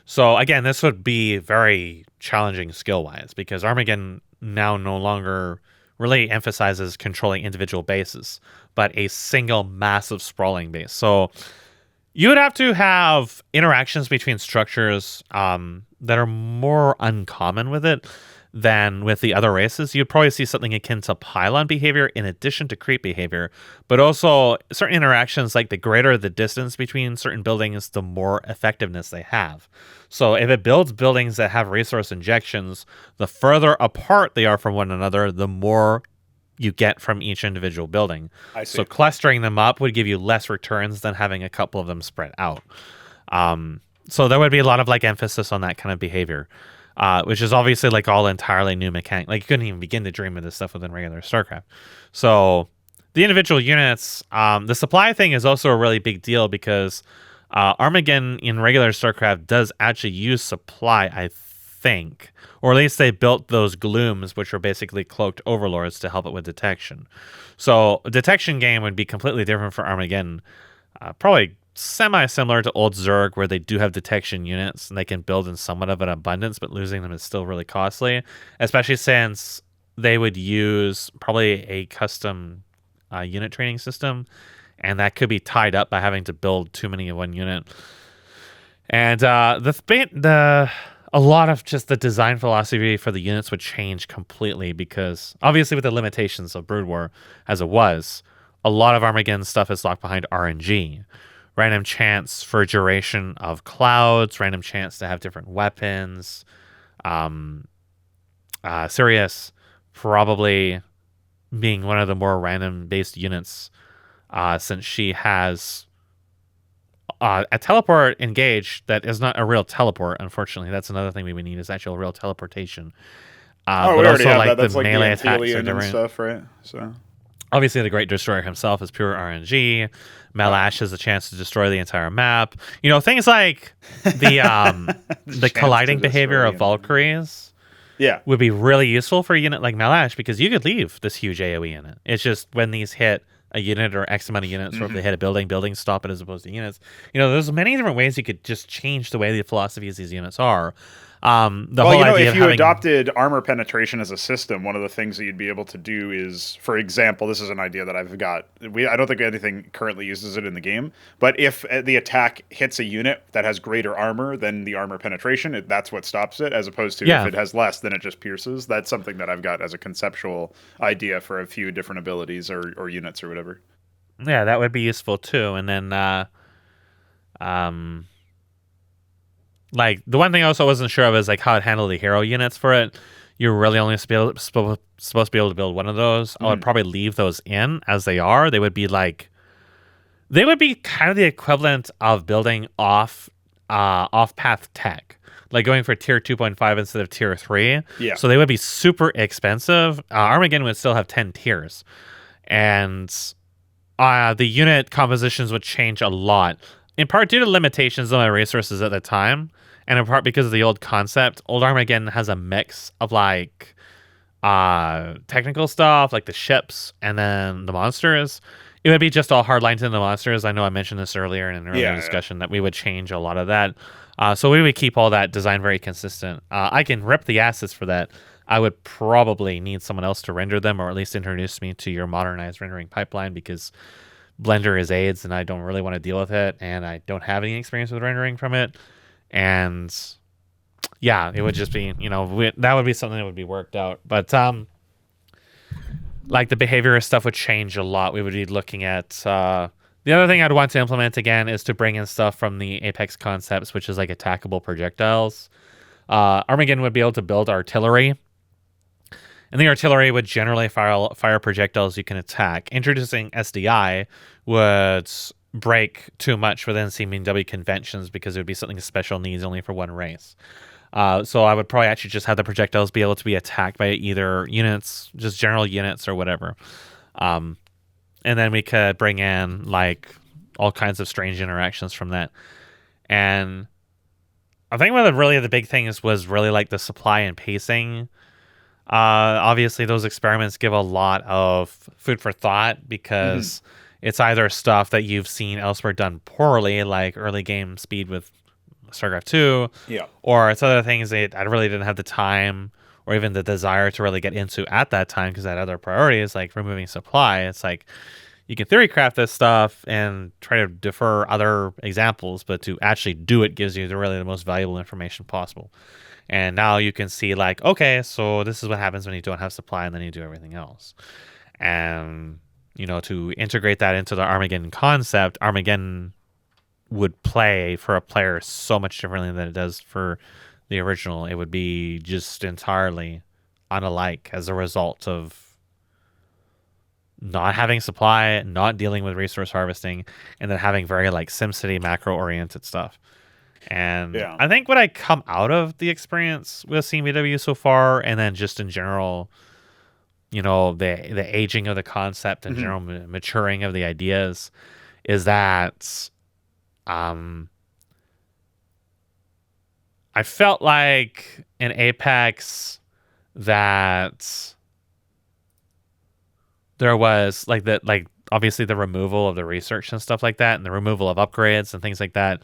So again, this would be very challenging skill-wise because Armageddon now no longer really emphasizes controlling individual bases, but a single massive sprawling base. So you would have to have interactions between structures that are more uncommon with it than with the other races. You'd probably see something akin to pylon behavior in addition to creep behavior, but also certain interactions like the greater the distance between certain buildings, the more effectiveness they have. So if it builds buildings that have resource injections, the further apart they are from one another, the more you get from each individual building. I see. So clustering them up would give you less returns than having a couple of them spread out. So there would be a lot of like emphasis on that kind of behavior. Which is obviously like all entirely new mechanic. Like you couldn't even begin to dream of this stuff within regular StarCraft. So the individual units, the supply thing is also a really big deal because Armageddon in regular StarCraft does actually use supply, I think. Or at least they built those glooms, which were basically cloaked overlords to help it with detection. So a detection game would be completely different for Armageddon. Probably semi-similar to old Zerg, where they do have detection units and they can build in somewhat of an abundance, but losing them is still really costly, especially since they would use probably a custom unit training system, and that could be tied up by having to build too many of one unit. And a lot of just the design philosophy for the units would change completely because obviously with the limitations of Brood War as it was, a lot of Armageddon stuff is locked behind RNG. Random chance for duration of clouds, random chance to have different weapons. Sirius probably being one of the more random based units since she has a teleport engaged that is not a real teleport. Unfortunately, that's another thing we would need is actual real teleportation. But we also have like that. That's the like melee the attacks are Aphelion and different stuff, right? So obviously the Great Destroyer himself is pure RNG. Malash has a chance to destroy the entire map. You know, things like the colliding behavior of Valkyries would be really useful for a unit like Malash because you could leave this huge AoE in it. It's just when these hit a unit or X amount of units, or if they hit a building, buildings stop it as opposed to units. You know, there's many different ways you could just change the way the philosophies of these units are. If you adopted armor penetration as a system, one of the things that you'd be able to do is, for example, this is an idea that I've got. I don't think anything currently uses it in the game, but if the attack hits a unit that has greater armor than the armor penetration, that's what stops it, as opposed to if it has less, then it just pierces. That's something that I've got as a conceptual idea for a few different abilities or units or whatever. Yeah, that would be useful too. And then like the one thing I also wasn't sure of is like how it handled the hero units for it. You're really only supposed to be able to build one of those. I would probably leave those in as they are. They would be kind of the equivalent of building off path tech, like going for tier 2.5 instead of tier 3. Yeah. So they would be super expensive. Armageddon would still have 10 tiers, and the unit compositions would change a lot. In part due to limitations on my resources at the time, and in part because of the old concept. Old Armageddon has a mix of like technical stuff like the ships and then the monsters, it would be just all hard lines in the monsters. I know I mentioned this earlier in an earlier discussion that we would change a lot of that. So we would keep all that design very consistent. I can rip the assets for that. I would probably need someone else to render them, or at least introduce me to your modernized rendering pipeline, because Blender is AIDS and I don't really want to deal with it, and I don't have any experience with rendering from it. And yeah, it would just be, that would be something that would be worked out. But like the behavior stuff would change a lot. We would be looking at the other thing I'd want to implement again is to bring in stuff from the Apex concepts, which is like attackable projectiles. Armageddon would be able to build artillery, and the artillery would generally fire projectiles you can attack. Introducing SDI would break too much within CMBW conventions because it would be something special needs only for one race. So I would probably actually just have the projectiles be able to be attacked by either units, just general units or whatever. And then we could bring in like all kinds of strange interactions from that. And I think one of the big things was really like the supply and pacing. Obviously, those experiments give a lot of food for thought because it's either stuff that you've seen elsewhere done poorly, like early game speed with StarCraft 2, or it's other things that I really didn't have the time or even the desire to really get into at that time because I had other priorities, like removing supply. It's like you can theory craft this stuff and try to defer other examples, but to actually do it gives you the most valuable information possible. And now you can see like, okay, so this is what happens when you don't have supply and then you do everything else. And, to integrate that into the Armageddon concept, Armageddon would play for a player so much differently than it does for the original. It would be just entirely unalike as a result of not having supply, not dealing with resource harvesting, and then having very like SimCity macro oriented stuff. And I think what I come out of the experience with CMBW so far, and then just in general, the aging of the concept and general maturing of the ideas, is that I felt like in Apex that there was obviously the removal of the research and stuff like that, and the removal of upgrades and things like that.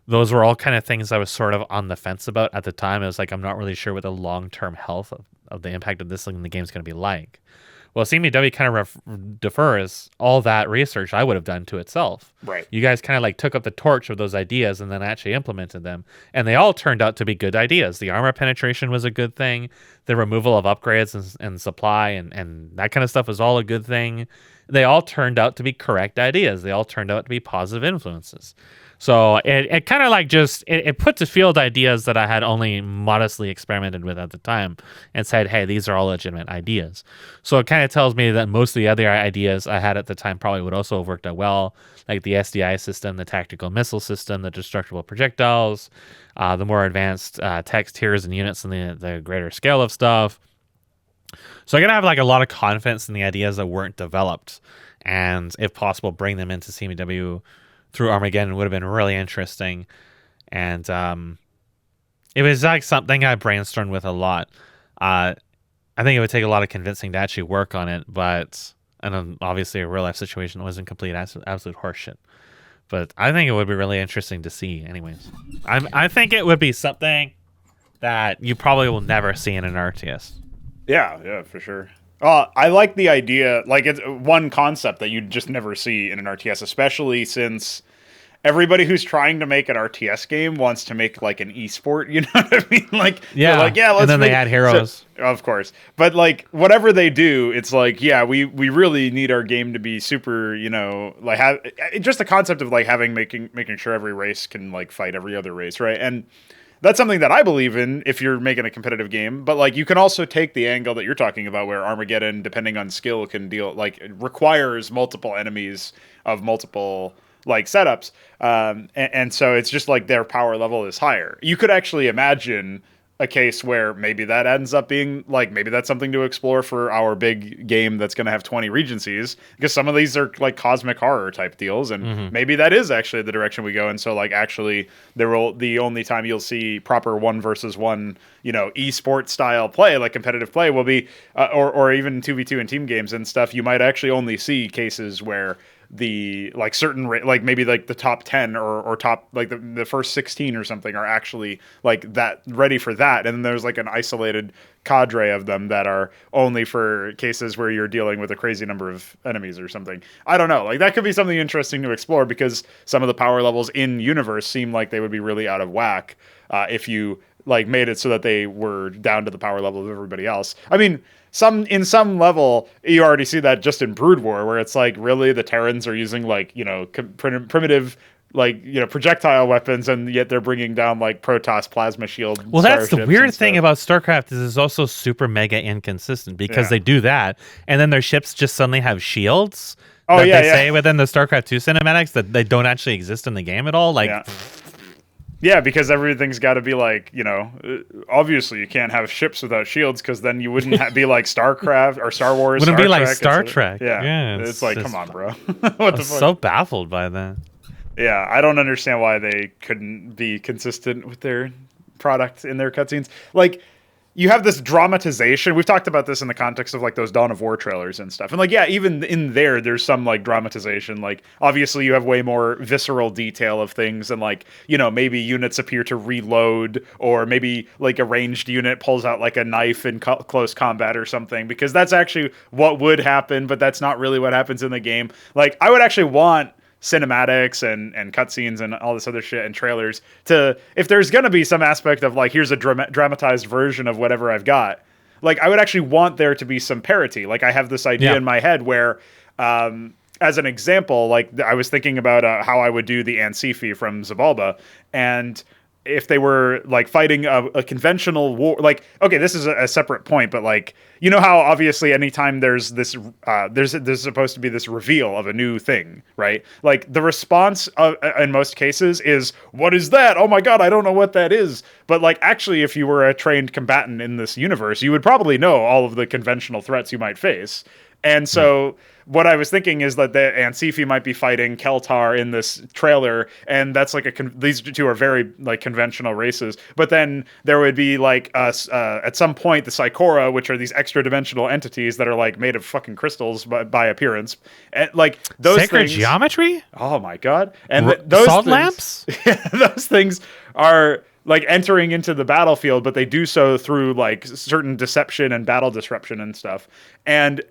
Those were all kind of things I was sort of on the fence about at the time. It was like, I'm not really sure what the long-term health of the impact of this thing in the game is going to be like. Well, CMBW kind of defers all that research I would have done to itself. Right. You guys kind of like took up the torch of those ideas and then actually implemented them. And they all turned out to be good ideas. The armor penetration was a good thing. The removal of upgrades and supply and that kind of stuff was all a good thing. They all turned out to be correct ideas. They all turned out to be positive influences. So it kind of like it put to field ideas that I had only modestly experimented with at the time and said, hey, these are all legitimate ideas. So it kind of tells me that most of the other ideas I had at the time probably would also have worked out well, like the SDI system, the tactical missile system, the destructible projectiles, the more advanced text tiers and units, and the greater scale of stuff. So I'm going to have like a lot of confidence in the ideas that weren't developed, and if possible, bring them into CMBW through Armageddon would have been really interesting. And it was like something I brainstormed with a lot. I think it would take a lot of convincing to actually work on it, but obviously a real life situation wasn't complete absolute horseshit. But I think it would be really interesting to see anyways. I think it would be something that you probably will never see in an RTS. Yeah, for sure. I like the idea, like it's one concept that you just never see in an RTS, especially since everybody who's trying to make an RTS game wants to make like an esport, you know what I mean? Like, let's and then they add heroes. So, of course. But like whatever they do, it's like, we really need our game to be super, like just the concept of like making sure every race can like fight every other race, right? And that's something that I believe in if you're making a competitive game. But like you can also take the angle that you're talking about where Armageddon, depending on skill, can deal like it requires multiple enemies of multiple like setups. And so it's just like their power level is higher. You could actually imagine a case where maybe that ends up being like, maybe that's something to explore for our big game that's going to have 20 regencies, because some of these are like cosmic horror type deals, and maybe that is actually the direction we go. And so like actually the only time you'll see proper 1v1, esports style play, like competitive play, will be or even 2v2 and team games and stuff. You might actually only see cases where the like certain like maybe like the top 10 or top like the first 16 or something are actually like that ready for that, and then there's like an isolated cadre of them that are only for cases where you're dealing with a crazy number of enemies or something. I don't know, like that could be something interesting to explore, because some of the power levels in universe seem like they would be really out of whack if you like made it so that they were down to the power level of everybody else. I mean, in some level, you already see that just in Brood War, where it's like really the Terrans are using like, primitive, like, projectile weapons, and yet they're bringing down like Protoss plasma shield. Well, that's the weird thing about StarCraft, is it's also super mega inconsistent, because they do that, and then their ships just suddenly have shields. They say within the StarCraft 2 cinematics that they don't actually exist in the game at all. Like. Yeah, because everything's got to be like, obviously you can't have ships without shields, because then you wouldn't be like StarCraft or Star Wars. Wouldn't Star be like Trek. Star Trek. Yeah. It's like, come on, bro. What the fuck? So baffled by that. Yeah, I don't understand why they couldn't be consistent with their product in their cutscenes. Like, you have this dramatization. We've talked about this in the context of like those Dawn of War trailers and stuff. And like, yeah, even in there's some like dramatization. Like, obviously you have way more visceral detail of things, and like, maybe units appear to reload, or maybe like a ranged unit pulls out like a knife in close combat or something, because that's actually what would happen, but that's not really what happens in the game. Like, I would actually want cinematics and cutscenes and all this other shit and trailers to, if there's going to be some aspect of like, here's a dramatized version of whatever I've got, like I would actually want there to be some parity. Like, I have this idea in my head where, as an example, like I was thinking about how I would do the Ansifi from Zabalba, and if they were like fighting a conventional war, like, okay, this is a separate point, but like, how obviously anytime there's this, there's supposed to be this reveal of a new thing, right? Like the response in most cases is, what is that? Oh my God, I don't know what that is. But like, actually, if you were a trained combatant in this universe, you would probably know all of the conventional threats you might face. And so what I was thinking is that the Ansifi might be fighting Keltar in this trailer, and that's like these two are very like conventional races. But then there would be like at some point the Psychora, which are these extra dimensional entities that are like made of fucking crystals by appearance, and like those sacred things, geometry. Oh my God! And those salt things, lamps. Those things are like entering into the battlefield, but they do so through like certain deception and battle disruption and stuff. And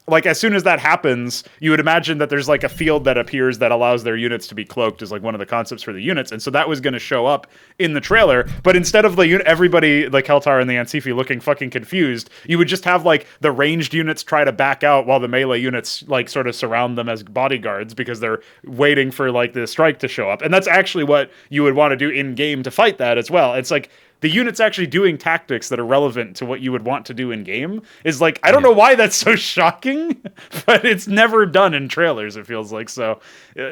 like, as soon as that happens, you would imagine that there's like a field that appears that allows their units to be cloaked, is like one of the concepts for the units. And so that was going to show up in the trailer. But instead of everybody, like Keltar and the Ansifi, looking fucking confused, you would just have like the ranged units try to back out while the melee units like sort of surround them as bodyguards, because they're waiting for like the strike to show up. And that's actually what you would want to do in game to fight that as well. It's like, the unit's actually doing tactics that are relevant to what you would want to do in game. Is like, I don't know why that's so shocking, but it's never done in trailers, it feels like. So,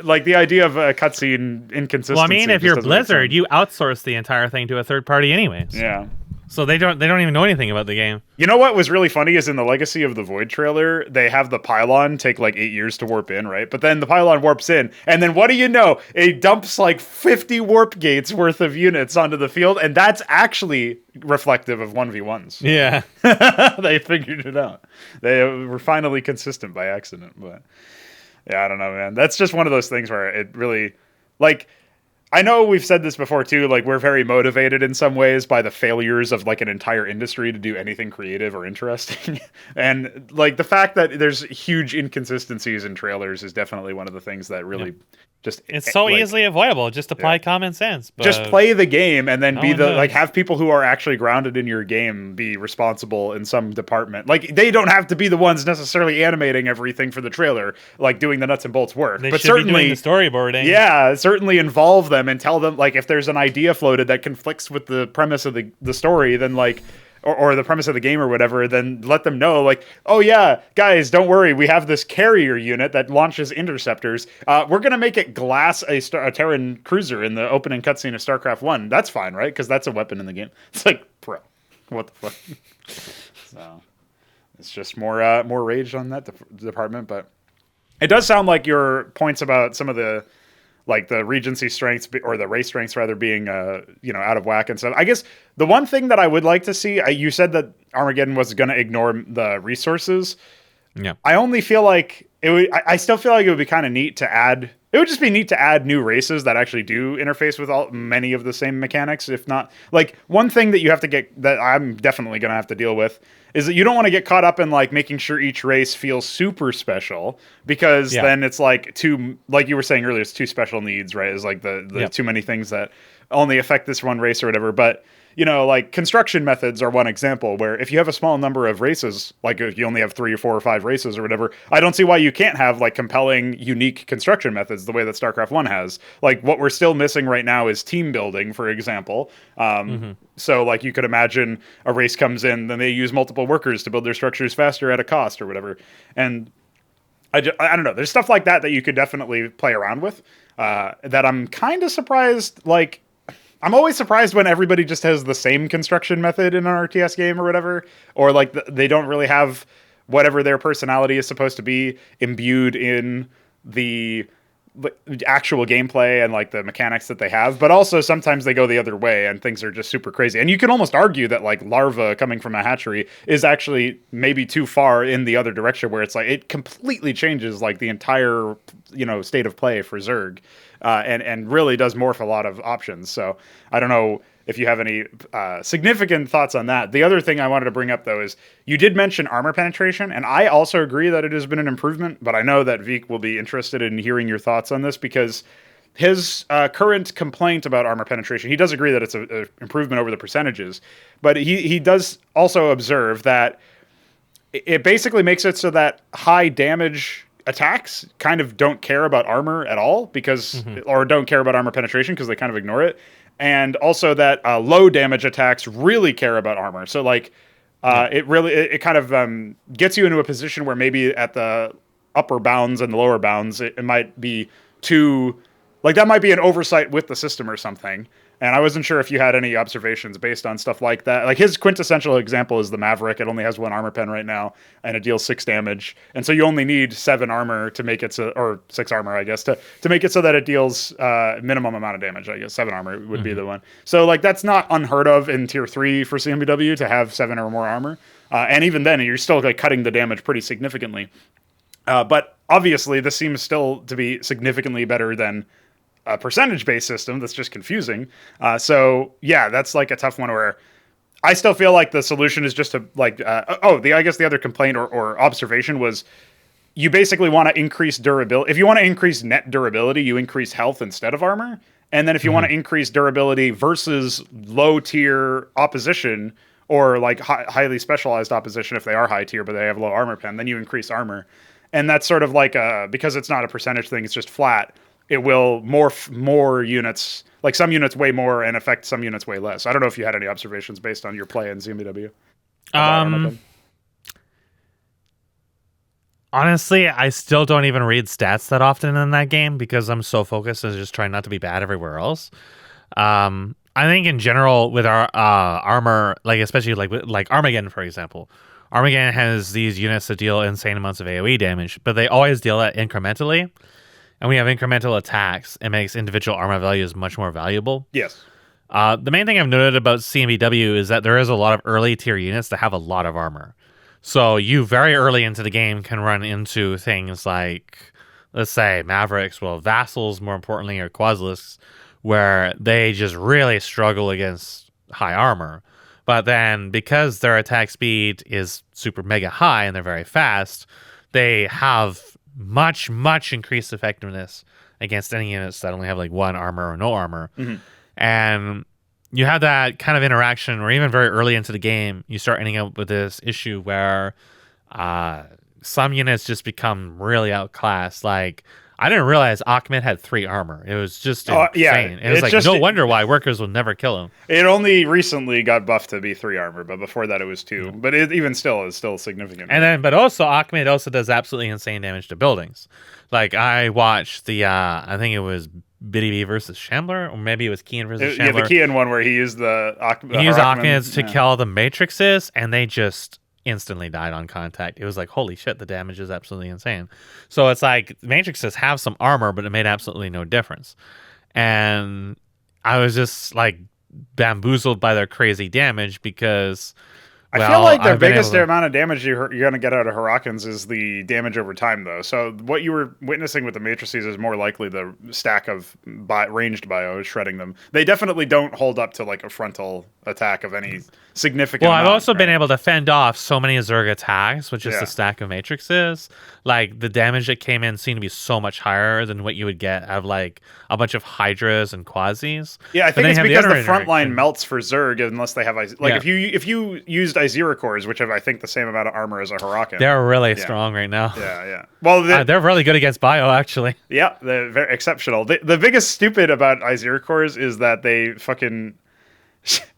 like, the idea of a cutscene inconsistency. Well, I mean, if you're Blizzard, you outsource the entire thing to a third party anyways. Yeah. So they don't even know anything about the game. You know what was really funny is in the Legacy of the Void trailer, they have the pylon take like 8 years to warp in, right? But then the pylon warps in, and then what do you know? It dumps like 50 warp gates worth of units onto the field, and that's actually reflective of 1v1s. Yeah. They figured it out. They were finally consistent by accident, but yeah, I don't know, man. That's just one of those things where it really, like, I know we've said this before too, like we're very motivated in some ways by the failures of like an entire industry to do anything creative or interesting. And like the fact that there's huge inconsistencies in trailers is definitely one of the things that really just... It's so like, easily avoidable. Just apply common sense. But just play the game and then like have people who are actually grounded in your game be responsible in some department. Like they don't have to be the ones necessarily animating everything for the trailer, like doing the nuts and bolts work. They but should certainly be doing the storyboarding. Yeah, certainly involve them and tell them, like, if there's an idea floated that conflicts with the premise of the story, then like or the premise of the game or whatever, then let them know, like, oh yeah, guys, don't worry, we have this carrier unit that launches interceptors. We're gonna make it glass a Terran cruiser in the opening cutscene of StarCraft 1. That's fine, right? Because that's a weapon in the game. It's like, bro, what the fuck? So it's just more rage on that department, but it does sound like your points about some of the Regency strengths or the race strengths rather being out of whack and stuff. I guess the one thing that I would like to see, you said that Armageddon was going to ignore the resources. Yeah. I only feel like it would. I still feel like it would be kind of neat to add. It would just be neat to add new races that actually do interface with many of the same mechanics. If not, like, one thing that you have to get, that I'm definitely going to have to deal with, is that you don't want to get caught up in like making sure each race feels super special, because then it's like like you were saying earlier, it's too special needs, right? It's like the too many things that only affect this one race or whatever. But like construction methods are one example where if you have a small number of races, like if you only have 3 or 4 or 5 races or whatever, I don't see why you can't have like compelling, unique construction methods the way that StarCraft 1 has. Like, what we're still missing right now is team building, for example. So like you could imagine a race comes in, then they use multiple workers to build their structures faster at a cost or whatever. And I don't know. There's stuff like that you could definitely play around with, that I'm kind of surprised. Like, I'm always surprised when everybody just has the same construction method in an RTS game or whatever, or like they don't really have whatever their personality is supposed to be imbued in the actual gameplay and like the mechanics that they have. But also sometimes they go the other way and things are just super crazy. And you can almost argue that like larva coming from a hatchery is actually maybe too far in the other direction, where it's like it completely changes like the entire state of play for Zerg. And really does morph a lot of options. So I don't know if you have any significant thoughts on that. The other thing I wanted to bring up, though, is you did mention armor penetration, and I also agree that it has been an improvement, but I know that Veek will be interested in hearing your thoughts on this, because his current complaint about armor penetration, he does agree that it's an improvement over the percentages, but he does also observe that it basically makes it so that high damage attacks kind of don't care about armor at all, because or don't care about armor penetration because they kind of ignore it, and also that low damage attacks really care about armor. So like it kind of gets you into a position where maybe at the upper bounds and the lower bounds it might be too, like, that might be an oversight with the system or something. And I wasn't sure if you had any observations based on stuff like that. Like, his quintessential example is the Maverick. It only has 1 armor pen right now, and it deals 6 damage. And so you only need 7 armor to make it so, or 6 armor, I guess, to make it so that it deals minimum amount of damage, I guess. 7 armor would be the one. So, like, that's not unheard of in Tier 3 for CMBW to have 7 or more armor. And even then, you're still, like, cutting the damage pretty significantly. But obviously, this seems still to be significantly better than a percentage-based system that's just confusing. So yeah, that's like a tough one where I still feel like the solution is just to like, I guess the other complaint or observation was you basically want to increase durability. If you want to increase net durability, you increase health instead of armor. And then if you want to increase durability versus low tier opposition, or like highly specialized opposition, if they are high tier, but they have low armor pen, then you increase armor. And that's sort of like because it's not a percentage thing, it's just flat. It will morph more units, like some units way more and affect some units way less. I don't know if you had any observations based on your play in CMBW. Honestly, I still don't even read stats that often in that game because I'm so focused on just trying not to be bad everywhere else. I think in general with our armor, like especially like Armageddon, for example, Armageddon has these units that deal insane amounts of AoE damage, but they always deal that incrementally. And we have incremental attacks. It makes individual armor values much more valuable. Yes. The main thing I've noted about CMBW is that there is a lot of early tier units that have a lot of armor. So you very early into the game can run into things like, let's say, Mavericks, Vassals, more importantly, or Quasilisks, where they just really struggle against high armor. But then because their attack speed is super mega high and they're very fast, they have much increased effectiveness against any units that only have like 1 armor or no armor. And you have that kind of interaction where even very early into the game you start ending up with this issue where some units just become really outclassed. Like I didn't realize Ahmed had 3 armor. It was just insane. Yeah, It was like, just, no wonder why workers will never kill him. It only recently got buffed to be 3 armor, but before that it was 2. But it even still is still significant. And then, but also Ahmed also does absolutely insane damage to buildings. Like I watched the, I think it was Biddy B versus Shambler, or maybe it was Kean versus Shambler. Yeah, the Kean one where he used the he used Ahmeds to kill the matrices, and they just instantly died on contact. It was like, holy shit, the damage is absolutely insane. So it's like matrices have some armor, but it made absolutely no difference. And I was just like bamboozled by their crazy damage because I feel like the biggest amount of damage you're going to get out of Hurricanes is the damage over time, though. So what you were witnessing with the Matrices is more likely the stack of ranged bios shredding them. They definitely don't hold up to like a frontal attack of any significant I've also been able to fend off so many Zerg attacks with just the stack of Matrices. Like, the damage that came in seemed to be so much higher than what you would get out of, like, a bunch of Hydras and Quasis. Yeah, I think it's because the front line melts for Zerg unless they have... Like, if you used Izira cores, which have, I think, the same amount of armor as a Huracan. They're really strong right now. Yeah. Well, they're really good against bio, actually. Yeah, they're very exceptional. The biggest stupid about Izira cores is that they fucking...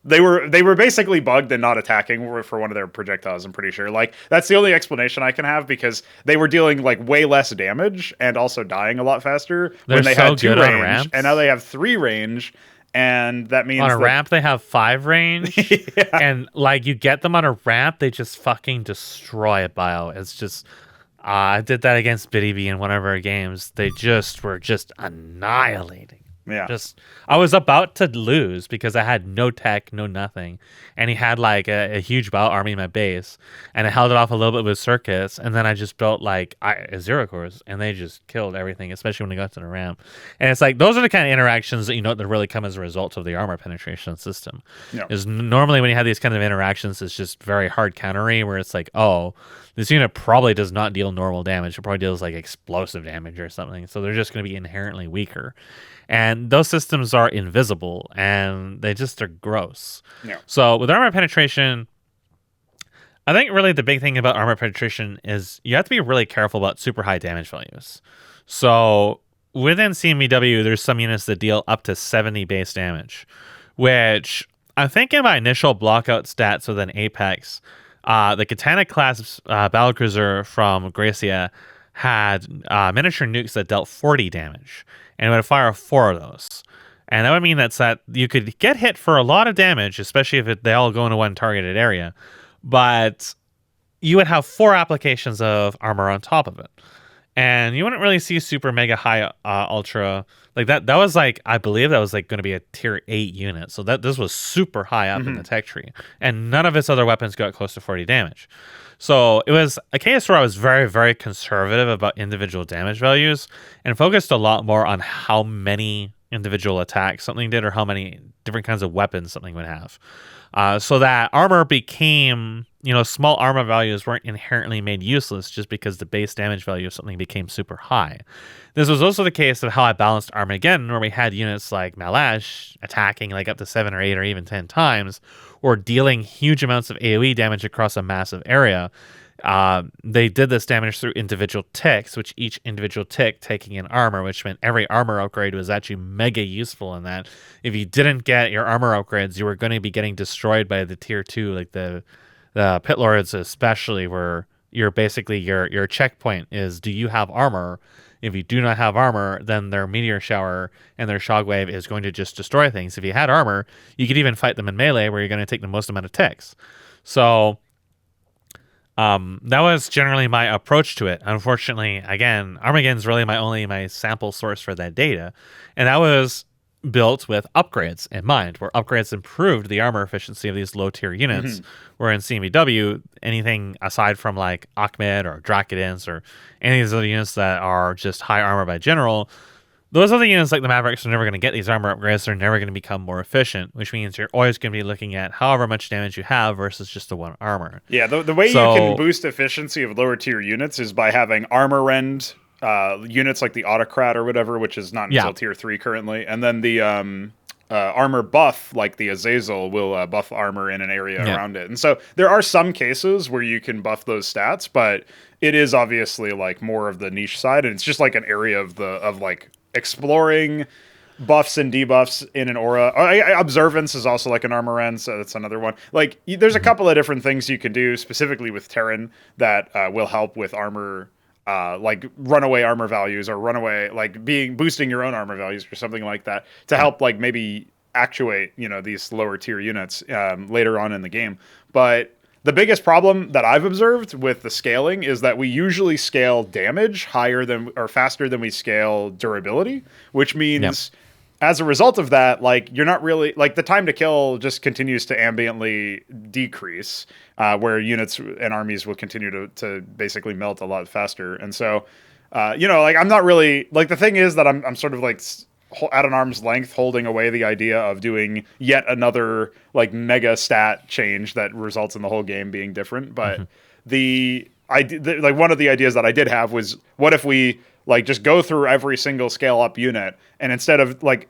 They were basically bugged and not attacking for one of their projectiles, I'm pretty sure. Like, that's the only explanation I can have, because they were dealing like way less damage and also dying a lot faster when they had 2 range, and now they have 3 range, and that means on a ramp they have 5 range. And like, you get them on a ramp, they just fucking destroy a bio. It's just I did that against Biddy B in one of our games. They just were just annihilating. Yeah. I was about to lose because I had no tech, no nothing. And he had like a huge bout army in my base. And I held it off a little bit with circuits. And then I just built like Zero cores. And they just killed everything, especially when they got to the ramp. And it's like, those are the kind of interactions that that really come as a result of the armor penetration system. Yeah. Is normally when you have these kind of interactions, it's just very hard countery, where it's like, oh, this unit probably does not deal normal damage. It probably deals like explosive damage or something. So they're just going to be inherently weaker. And those systems are invisible, and they just are gross. Yeah. So with armor penetration, I think really the big thing about armor penetration is you have to be really careful about super high damage values. So within CMBW, there's some units that deal up to 70 base damage, which I think in my initial blockout stats within Apex, the Katana class battlecruiser from Gracia had miniature nukes that dealt 40 damage. And it would fire 4 of those. And that would mean that you could get hit for a lot of damage, especially if they all go into one targeted area. But you would have 4 applications of armor on top of it. And you wouldn't really see super mega high ultra. Like that was like, I believe that was like going to be a tier 8 unit. So this was super high up in the tech tree. And none of its other weapons got close to 40 damage. So it was a case where I was very, very conservative about individual damage values and focused a lot more on how many individual attacks something did, or how many different kinds of weapons something would have. So that armor became, small armor values weren't inherently made useless just because the base damage value of something became super high. This was also the case of how I balanced Armageddon, where we had units like Malash attacking like up to 7 or 8 or even 10 times, or dealing huge amounts of AoE damage across a massive area. They did this damage through individual ticks, which each individual tick taking in armor, which meant every armor upgrade was actually mega useful in that. If you didn't get your armor upgrades, you were going to be getting destroyed by the tier 2, like the pit lords especially, where you're basically your checkpoint is, do you have armor? If you do not have armor, then their meteor shower and their shockwave is going to just destroy things. If you had armor, you could even fight them in melee, where you're going to take the most amount of ticks. So that was generally my approach to it. Unfortunately, again, Armageddon's really my sample source for that data. And that was built with upgrades in mind, where upgrades improved the armor efficiency of these low tier units. Where in CMBW, anything aside from like Ahmed or Drakidins or any of these other units that are just high armor by general, those other units like the Mavericks are never going to get these armor upgrades. They're never going to become more efficient, which means you're always going to be looking at however much damage you have versus just the one armor. Yeah, the way you can boost efficiency of lower tier units is by having armor rend units like the Autocrat or whatever, which is not until tier 3 currently, and then the armor buff, like the Azazel will buff armor in an area Yeah. around it. And so there are some cases where you can buff those stats, but it is obviously like more of the niche side, and it's just like an area of like exploring buffs and debuffs in an aura. Observance is also like an armor end, so that's another one. Like there's a couple of different things you can do specifically with Terran that will help with armor, like runaway armor values or runaway like boosting your own armor values or something like that to help like maybe actuate these lower tier units later on in the game. But the biggest problem that I've observed with the scaling is that we usually scale damage higher than or faster than we scale durability, which means as a result of that, like you're not really like the time to kill just continues to ambiently decrease, where units and armies will continue to basically melt a lot faster. And so, like I'm not really like the thing is that I'm sort of like at an arm's length holding away the idea of doing yet another like mega stat change that results in the whole game being different. But like one of the ideas that I did have was, what if we like just go through every single scale up unit and instead of like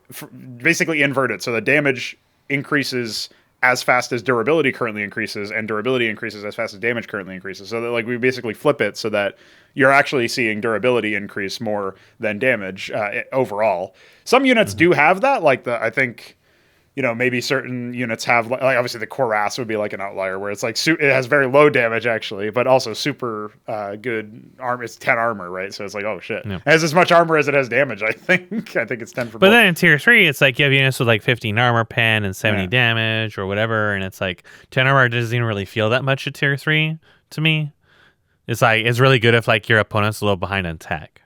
basically invert it so the damage increases as fast as durability currently increases and durability increases as fast as damage currently increases, so that like we basically flip it so that you're actually seeing durability increase more than damage overall. Some units do have that, like I think maybe certain units have like obviously the Korath would be like an outlier where it's like it has very low damage actually, but also super good armor. It's 10 armor, right? So it's like, oh shit, it has as much armor as it has damage. I think it's 10 for. But both. then in tier 3, it's like you have units with like 15 armor pen and 70 damage or whatever, and it's like 10 armor doesn't even really feel that much at tier 3 to me. It's like it's really good if like your opponent's a little behind on tech.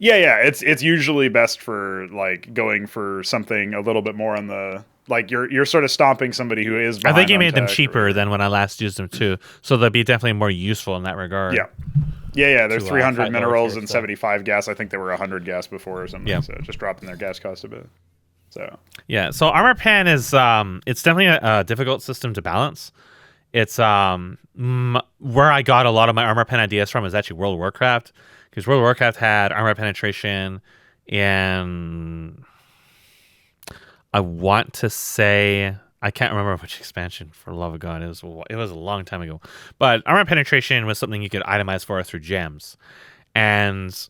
Yeah, it's usually best for like going for something a little bit more on the like you're sort of stomping somebody who is. I think you made them cheaper than when I last used them too, so they'll be definitely more useful in that regard. Yeah. They're 300 minerals and 75 gas. I think they were 100 gas before or something. So just dropping their gas cost a bit. So armor pen is it's definitely a difficult system to balance. It's where I got a lot of my armor pen ideas from is actually World of Warcraft. Because World of Warcraft had armor penetration, and I want to say I can't remember which expansion. For the love of God, it was a long time ago. But armor penetration was something you could itemize for through gems, and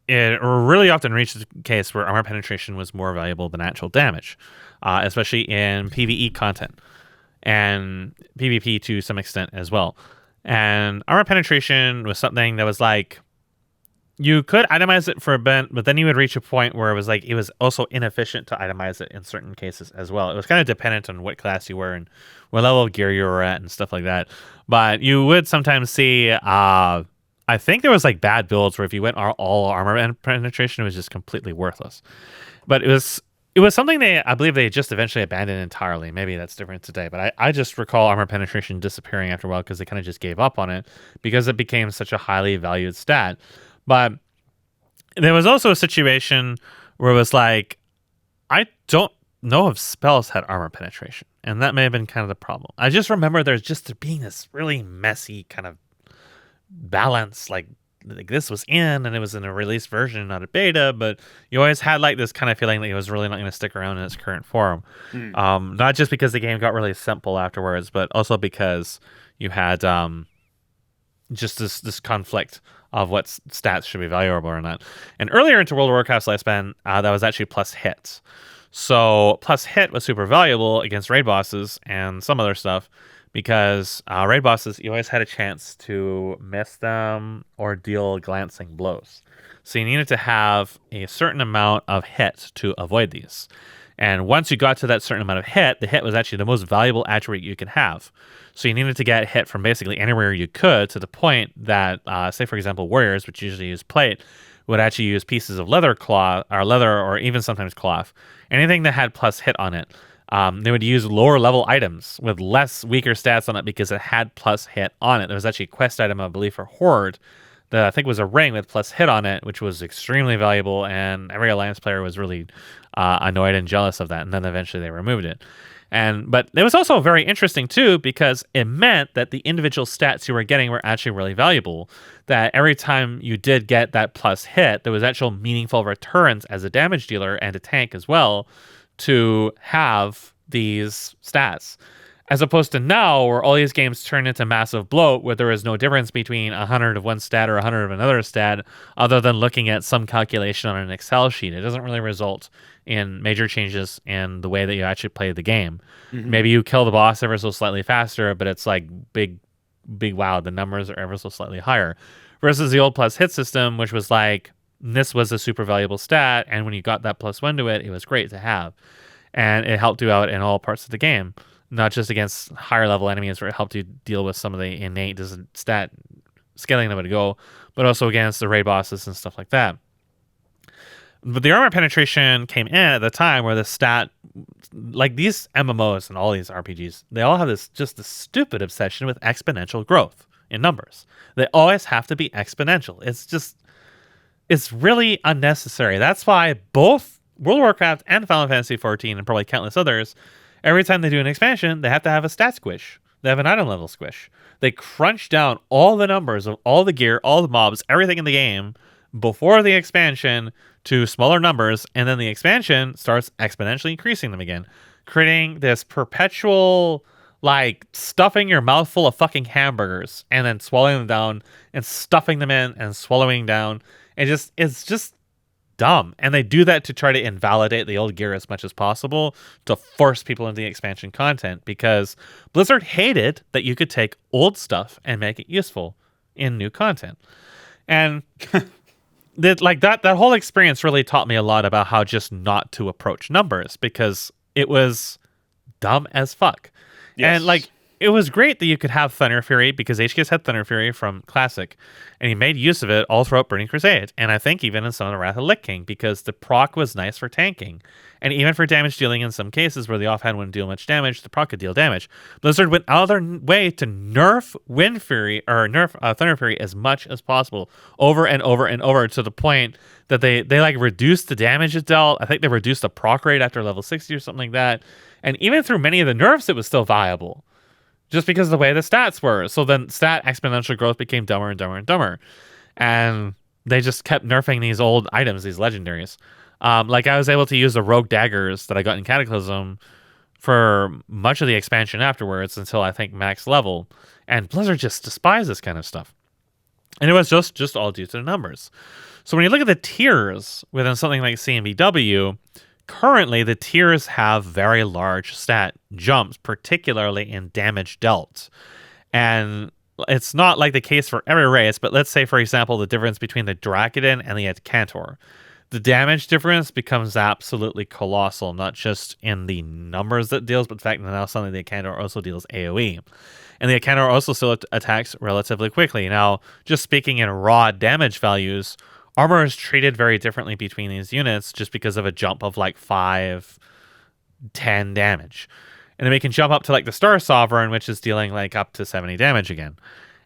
it really often reached the case where armor penetration was more valuable than actual damage, especially in PvE content and PvP to some extent as well. And armor penetration was something that was like, you could itemize it for a bit, but then you would reach a point where it was also inefficient to itemize it in certain cases as well. It was kind of dependent on what class you were and what level of gear you were at and stuff like that. But you would sometimes see, I think there was like bad builds where if you went all armor penetration, it was just completely worthless. But it was something I believe they just eventually abandoned entirely. Maybe that's different today, but I just recall armor penetration disappearing after a while because they kind of just gave up on it because it became such a highly valued stat. But there was also a situation where it was like, I don't know if spells had armor penetration, and that may have been kind of the problem. I just remember there being this really messy kind of balance, like this was in, and it was in a released version, not a beta, but you always had like this kind of feeling that it was really not going to stick around in its current form. Not just because the game got really simple afterwards, but also because you had just this conflict of what stats should be valuable or not. And earlier into World of Warcraft's lifespan, that was actually plus hit. So plus hit was super valuable against raid bosses and some other stuff because raid bosses, you always had a chance to miss them or deal glancing blows. So you needed to have a certain amount of hit to avoid these. And once you got to that certain amount of hit, the hit was actually the most valuable attribute you could have. So you needed to get hit from basically anywhere you could, to the point that, say for example, warriors, which usually use plate, would actually use pieces of leather or even sometimes cloth. Anything that had plus hit on it. They would use lower level items with weaker stats on it because it had plus hit on it. There was actually a quest item, I believe, for Horde that I think was a ring with plus hit on it, which was extremely valuable, and every Alliance player was really annoyed and jealous of that, and then eventually they removed it. But it was also very interesting too, because it meant that the individual stats you were getting were actually really valuable. That every time you did get that plus hit, there was actual meaningful returns as a damage dealer and a tank as well to have these stats. As opposed to now, where all these games turn into massive bloat, where there is no difference between 100 of one stat or 100 of another stat, other than looking at some calculation on an Excel sheet. It doesn't really result in major changes in the way that you actually play the game. Maybe you kill the boss ever so slightly faster, but it's like big wow, the numbers are ever so slightly higher. Versus the old plus hit system, which was like, this was a super valuable stat, and when you got that +1 to it, it was great to have. And it helped you out in all parts of the game. Not just against higher level enemies where it helped you deal with some of the innate stat scaling that would go, but also against the raid bosses and stuff like that. But the armor penetration came in at the time where the stat, like these MMOs and all these RPGs, they all have this stupid obsession with exponential growth in numbers. They always have to be exponential. It's really unnecessary. That's why both World of Warcraft and Final Fantasy XIV and probably countless others, every time they do an expansion, they have to have a stat squish. They have an item level squish. They crunch down all the numbers of all the gear, all the mobs, everything in the game before the expansion to smaller numbers, and then the expansion starts exponentially increasing them again, creating this perpetual, like, stuffing your mouth full of fucking hamburgers and then swallowing them down and stuffing them in and swallowing down. It's just dumb, and they do that to try to invalidate the old gear as much as possible to force people into the expansion content, because Blizzard hated that you could take old stuff and make it useful in new content. And that whole experience really taught me a lot about how just not to approach numbers, because it was dumb as fuck. Yes. And like, it was great that you could have Thunder Fury, because HKS had Thunder Fury from Classic, and he made use of it all throughout Burning Crusade, and I think even in some of the Wrath of Lich King, because the proc was nice for tanking, and even for damage dealing in some cases where the offhand wouldn't deal much damage, the proc could deal damage. Blizzard went out of their way to nerf Wind Fury, or nerf Thunder Fury as much as possible, over and over and over, to the point that they like reduced the damage it dealt. I think they reduced the proc rate after level 60 or something like that, and even through many of the nerfs, it was still viable, just because of the way the stats were. So then stat exponential growth became dumber and dumber and dumber. And they just kept nerfing these old items, these legendaries. Like, I was able to use the rogue daggers that I got in Cataclysm for much of the expansion afterwards until I think max level. And Blizzard just despised this kind of stuff. And it was just all due to the numbers. So when you look at the tiers within something like CMBW, currently, the tiers have very large stat jumps, particularly in damage dealt. And it's not like the case for every race, but let's say, for example, the difference between the Dracoden and the Incantor. The damage difference becomes absolutely colossal, not just in the numbers that it deals, but the fact that now suddenly the Incantor also deals AoE. And the Incantor also still attacks relatively quickly. Now, just speaking in raw damage values, armor is treated very differently between these units just because of a jump of like 5, 10 damage. And then we can jump up to like the Star Sovereign, which is dealing like up to 70 damage again.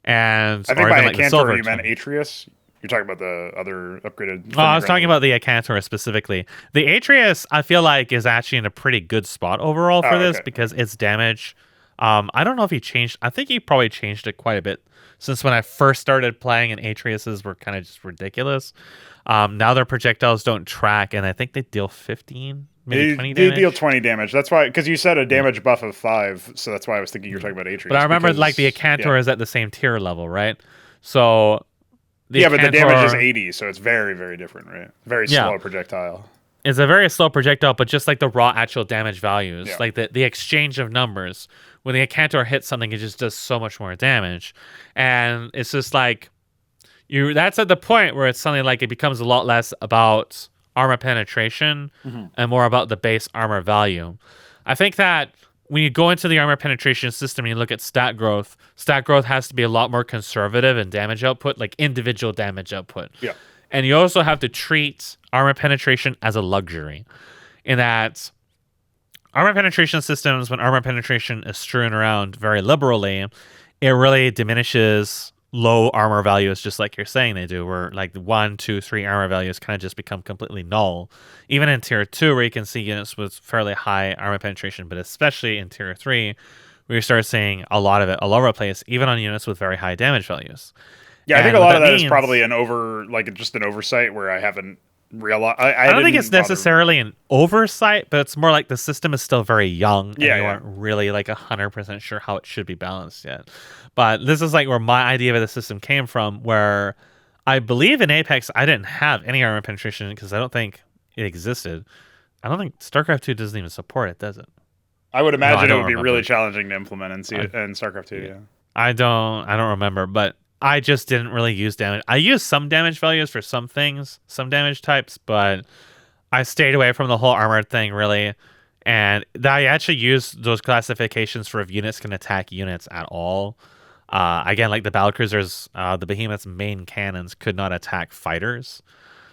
And I think by Incantor you meant Atreus. You're talking about the other upgraded... Oh, I was talking about the Incantor specifically. The Atreus, I feel like, is actually in a pretty good spot overall for this, because its damage... I don't know if he changed... I think he probably changed it quite a bit since when I first started playing, and Atreuses were kind of just ridiculous. Now their projectiles don't track, and I think they deal 15, maybe 20 damage. They deal 20 damage. That's why, because you said a damage buff of 5, so that's why I was thinking you were talking about Atreus. But I remember, like, the Incantor is at the same tier level, right? So... but the damage is 80, so it's very, very different, right? Very slow projectile. It's a very slow projectile, but just like the raw actual damage values, like the exchange of numbers, when the Incantor hits something, it just does so much more damage. And it's just like, that's at the point where it's something like it becomes a lot less about armor penetration and more about the base armor value. I think that when you go into the armor penetration system and you look at stat growth has to be a lot more conservative in damage output, like individual damage output. Yeah. And you also have to treat armor penetration as a luxury, in that armor penetration systems, when armor penetration is strewn around very liberally, it really diminishes low armor values, just like you're saying they do, where like 1, 2, 3 armor values kind of just become completely null. Even in tier 2, where you can see units with fairly high armor penetration, but especially in tier 3, where you start seeing a lot of it all over the place, even on units with very high damage values. Yeah, I think a lot of that is probably an oversight where I haven't realized. I don't think it's necessarily an oversight, but it's more like the system is still very young, and you aren't really like 100% sure how it should be balanced yet. But this is like where my idea of the system came from, where I believe in Apex I didn't have any armor penetration because I don't think it existed. I don't think StarCraft 2 doesn't even support it, does it? I would imagine it would be really challenging to implement in StarCraft 2. Yeah, I don't remember, but I just didn't really use damage. I used some damage values for some things, some damage types, but I stayed away from the whole armored thing really. And I actually used those classifications for if units can attack units at all. Again, like the battlecruisers, the behemoth's main cannons could not attack fighters.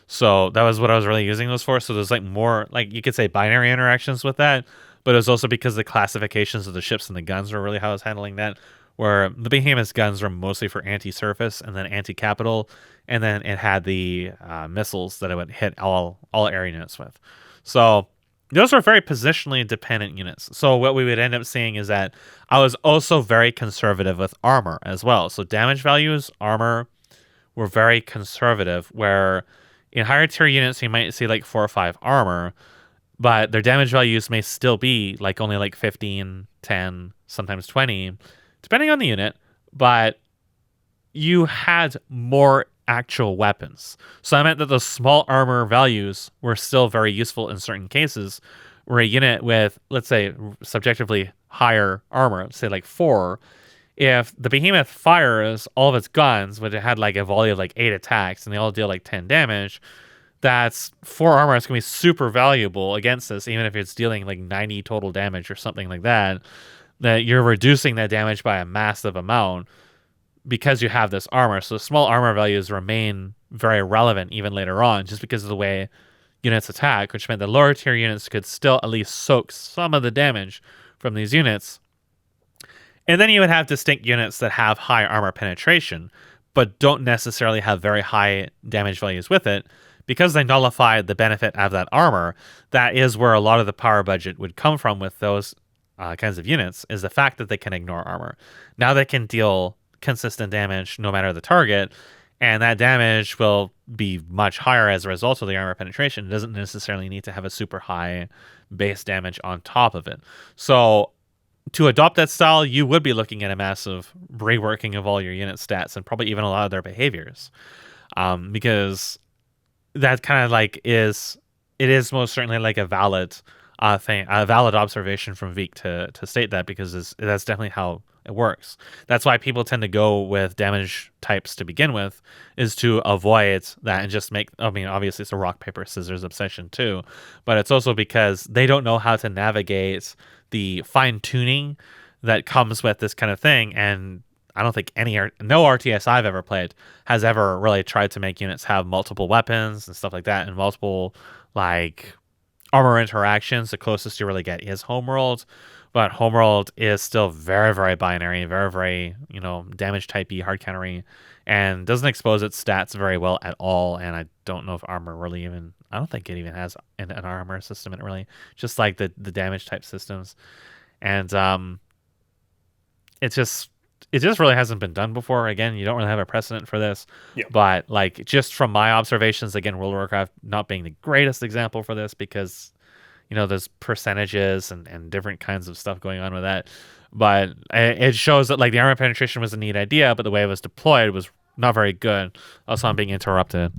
So that was what I was really using those for. So there's like more, like you could say binary interactions with that. But it was also because the classifications of the ships and the guns were really how I was handling that, where the behemoth's guns were mostly for anti-surface and then anti-capital, and then it had the missiles that it would hit all area units with. So those were very positionally dependent units. So what we would end up seeing is that I was also very conservative with armor as well. So damage values, armor were very conservative, where in higher tier units you might see like 4 or 5 armor, but their damage values may still be like only like 15, 10, sometimes 20, depending on the unit, but you had more actual weapons. So I meant that those small armor values were still very useful in certain cases, where a unit with, let's say, subjectively higher armor, say like 4, if the behemoth fires all of its guns, which it had like a volley of like 8 attacks, and they all deal like 10 damage, that's 4 armor is going to be super valuable against this, even if it's dealing like 90 total damage or something like that, that you're reducing that damage by a massive amount because you have this armor. So small armor values remain very relevant even later on, just because of the way units attack, which meant the lower tier units could still at least soak some of the damage from these units. And then you would have distinct units that have high armor penetration, but don't necessarily have very high damage values with it, because they nullify the benefit of that armor. That is where a lot of the power budget would come from with those kinds of units, is the fact that they can ignore armor. Now they can deal consistent damage no matter the target, and that damage will be much higher as a result of the armor penetration. It doesn't necessarily need to have a super high base damage on top of it. So to adopt that style, you would be looking at a massive reworking of all your unit stats and probably even a lot of their behaviors, because that kind of like it is most certainly like a valid thing, a valid observation from Veek to state that, because that's definitely how it works. That's why people tend to go with damage types to begin with, is to avoid that and just make, I mean, obviously it's a rock, paper, scissors obsession too, but it's also because they don't know how to navigate the fine tuning that comes with this kind of thing. And I don't think no RTS I've ever played has ever really tried to make units have multiple weapons and stuff like that, and multiple like armor interactions. The closest you really get is Homeworld, but Homeworld is still very, very binary, very, very, damage typey, hard countery, and doesn't expose its stats very well at all. And I don't know if armor really even, I don't think it even has an armor system in it really, just like the damage type systems. And it just really hasn't been done before. Again, you don't really have a precedent for this. Yeah. But like just from my observations, again, World of Warcraft not being the greatest example for this, because there's percentages and different kinds of stuff going on with that. But it shows that like the armor penetration was a neat idea, but the way it was deployed was not very good. Also, I'm being interrupted.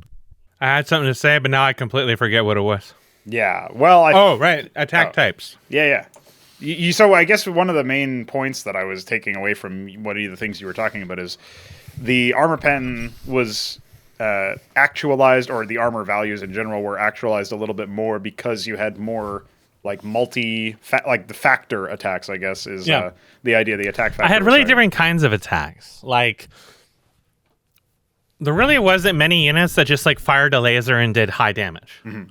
I had something to say, but now I completely forget what it was. Yeah. Well, right. Attack types. Yeah. So I guess one of the main points that I was taking away from one of the things you were talking about is the armor pen was actualized, or the armor values in general were actualized a little bit more because you had more like like the factor attacks, I guess, is the idea of the attack factor. I had really different kinds of attacks. Like, there really wasn't many units that just like fired a laser and did high damage. Mm-hmm.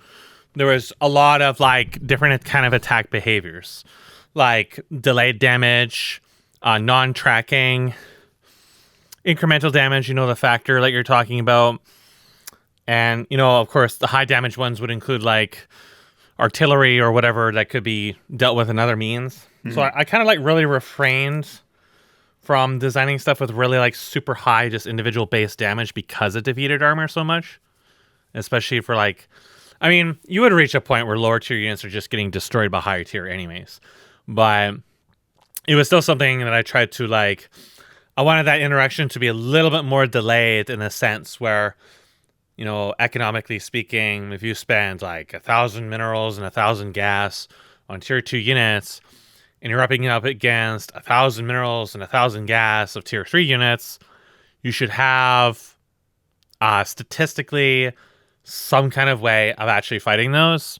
There was a lot of like different kind of attack behaviors, like delayed damage, non-tracking. incremental damage, the factor that you're talking about. And, of course, the high damage ones would include like artillery or whatever that could be dealt with in other means. Mm-hmm. So I kind of like really refrained from designing stuff with really like super high just individual base damage because it defeated armor so much. Especially for like, I mean, you would reach a point where lower tier units are just getting destroyed by higher tier anyways. But it was still something that I tried to like, I wanted that interaction to be a little bit more delayed in a sense where, economically speaking, if you spend like 1,000 minerals and 1,000 gas on tier 2 units, and you're upping up against 1,000 minerals and 1,000 gas of tier 3 units, you should have statistically some kind of way of actually fighting those.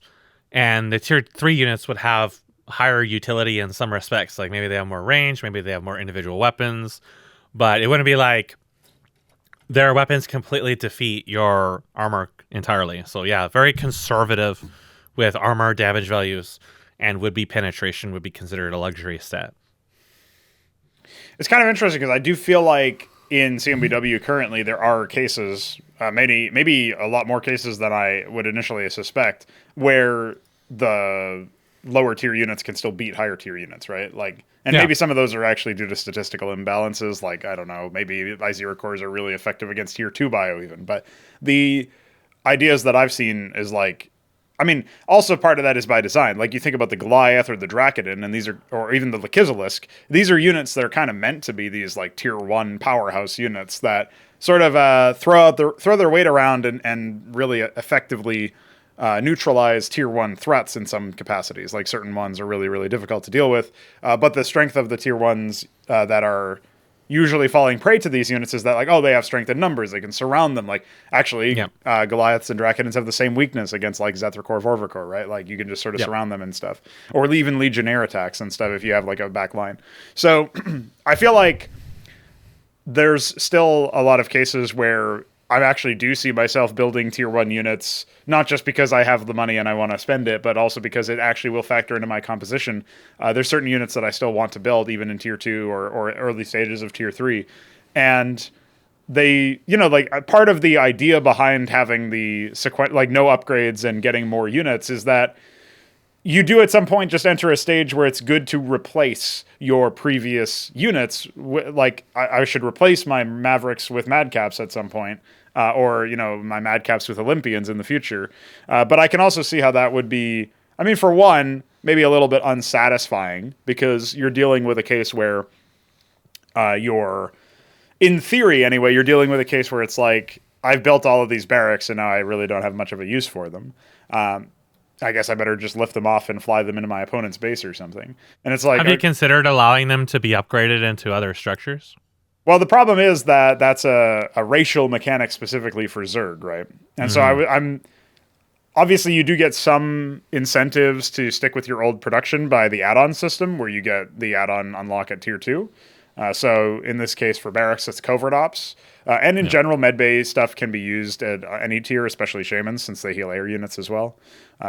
And the tier 3 units would have higher utility in some respects. Like maybe they have more range, maybe they have more individual weapons, but it wouldn't be like their weapons completely defeat your armor entirely. So yeah, very conservative with armor damage values, and would-be penetration would be considered a luxury stat. It's kind of interesting because I do feel like in CMBW currently there are cases, maybe a lot more cases than I would initially suspect, where the lower tier units can still beat higher tier units, right? Like, and maybe some of those are actually due to statistical imbalances. Like, I don't know, maybe I0 cores are really effective against tier 2 bio even. But the ideas that I've seen is like, I mean, also part of that is by design. Like you think about the Goliath or the Drakodin, and these are, or even the Lakizalisk, these are units that are kind of meant to be these like tier 1 powerhouse units that sort of throw their weight around and really effectively neutralize tier 1 threats in some capacities. Like certain ones are really, really difficult to deal with. But the strength of the tier 1s that are usually falling prey to these units is that like, oh, they have strength in numbers, they can surround them. Like actually Goliaths and Drakodins have the same weakness against like Zethrakor, Vorvikor, right? Like you can just sort of surround them and stuff, or even Legionnaire attacks and stuff if you have like a back line. So I feel like there's still a lot of cases where I actually do see myself building tier 1 units, not just because I have the money and I want to spend it, but also because it actually will factor into my composition. There's certain units that I still want to build, even in tier 2 or early stages of tier 3. And they, like part of the idea behind having the like no upgrades and getting more units is that you do at some point just enter a stage where it's good to replace your previous units. Like I should replace my Mavericks with Madcaps at some point, or my Madcaps with Olympians in the future. But I can also see how that would be, I mean, for one, maybe a little bit unsatisfying because you're dealing with a case where in theory anyway, you're dealing with a case where it's like, I've built all of these barracks and now I really don't have much of a use for them. I guess I better just lift them off and fly them into my opponent's base or something. And it's like, have you considered allowing them to be upgraded into other structures? Well, the problem is that that's a racial mechanic specifically for Zerg, right? And so I'm obviously you do get some incentives to stick with your old production by the add-on system, where you get the add-on unlock at tier 2. So in this case for barracks, it's covert ops. And in general, medbay stuff can be used at any tier, especially shamans, since they heal air units as well.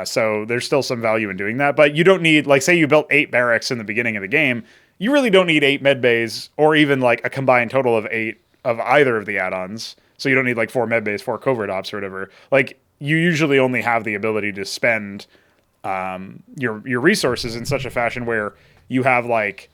So there's still some value in doing that. But you don't need, like, say you built 8 barracks in the beginning of the game, you really don't need 8 medbays, or even like a combined total of 8 of either of the add-ons. So you don't need like 4 medbays, 4 covert ops or whatever. Like, you usually only have the ability to spend your resources in such a fashion where you have like,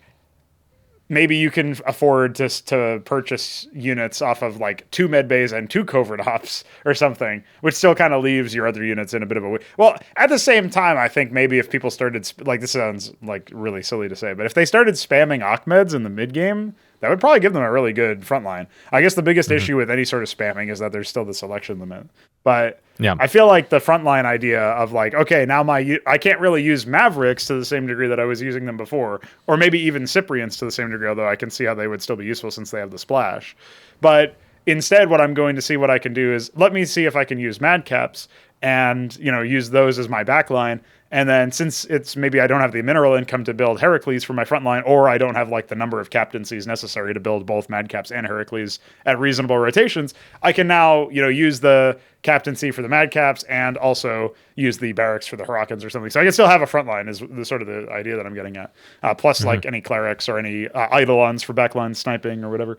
maybe you can afford to purchase units off of like 2 medbays and 2 covert ops or something, which still kind of leaves your other units in a bit of a way. Well, at the same time, I think maybe if people started, like, this sounds like really silly to say, but if they started spamming Achmeds in the mid game, that would probably give them a really good front line. I guess the biggest issue with any sort of spamming is that there's still the selection limit. But I feel like the frontline idea of like, okay, now I can't really use Mavericks to the same degree that I was using them before, or maybe even Cyprians to the same degree, although I can see how they would still be useful since they have the splash. But instead, what I'm going to see what I can do is let me see if I can use Madcaps and use those as my backline. And then since it's maybe I don't have the mineral income to build Heracles for my front line, or I don't have like the number of captaincies necessary to build both Madcaps and Heracles at reasonable rotations, I can now use the captaincy for the Madcaps and also use the barracks for the Hurricanes or something. So I can still have a front line is the sort of the idea that I'm getting at. Plus like any clerics or any eidolons for backline sniping or whatever.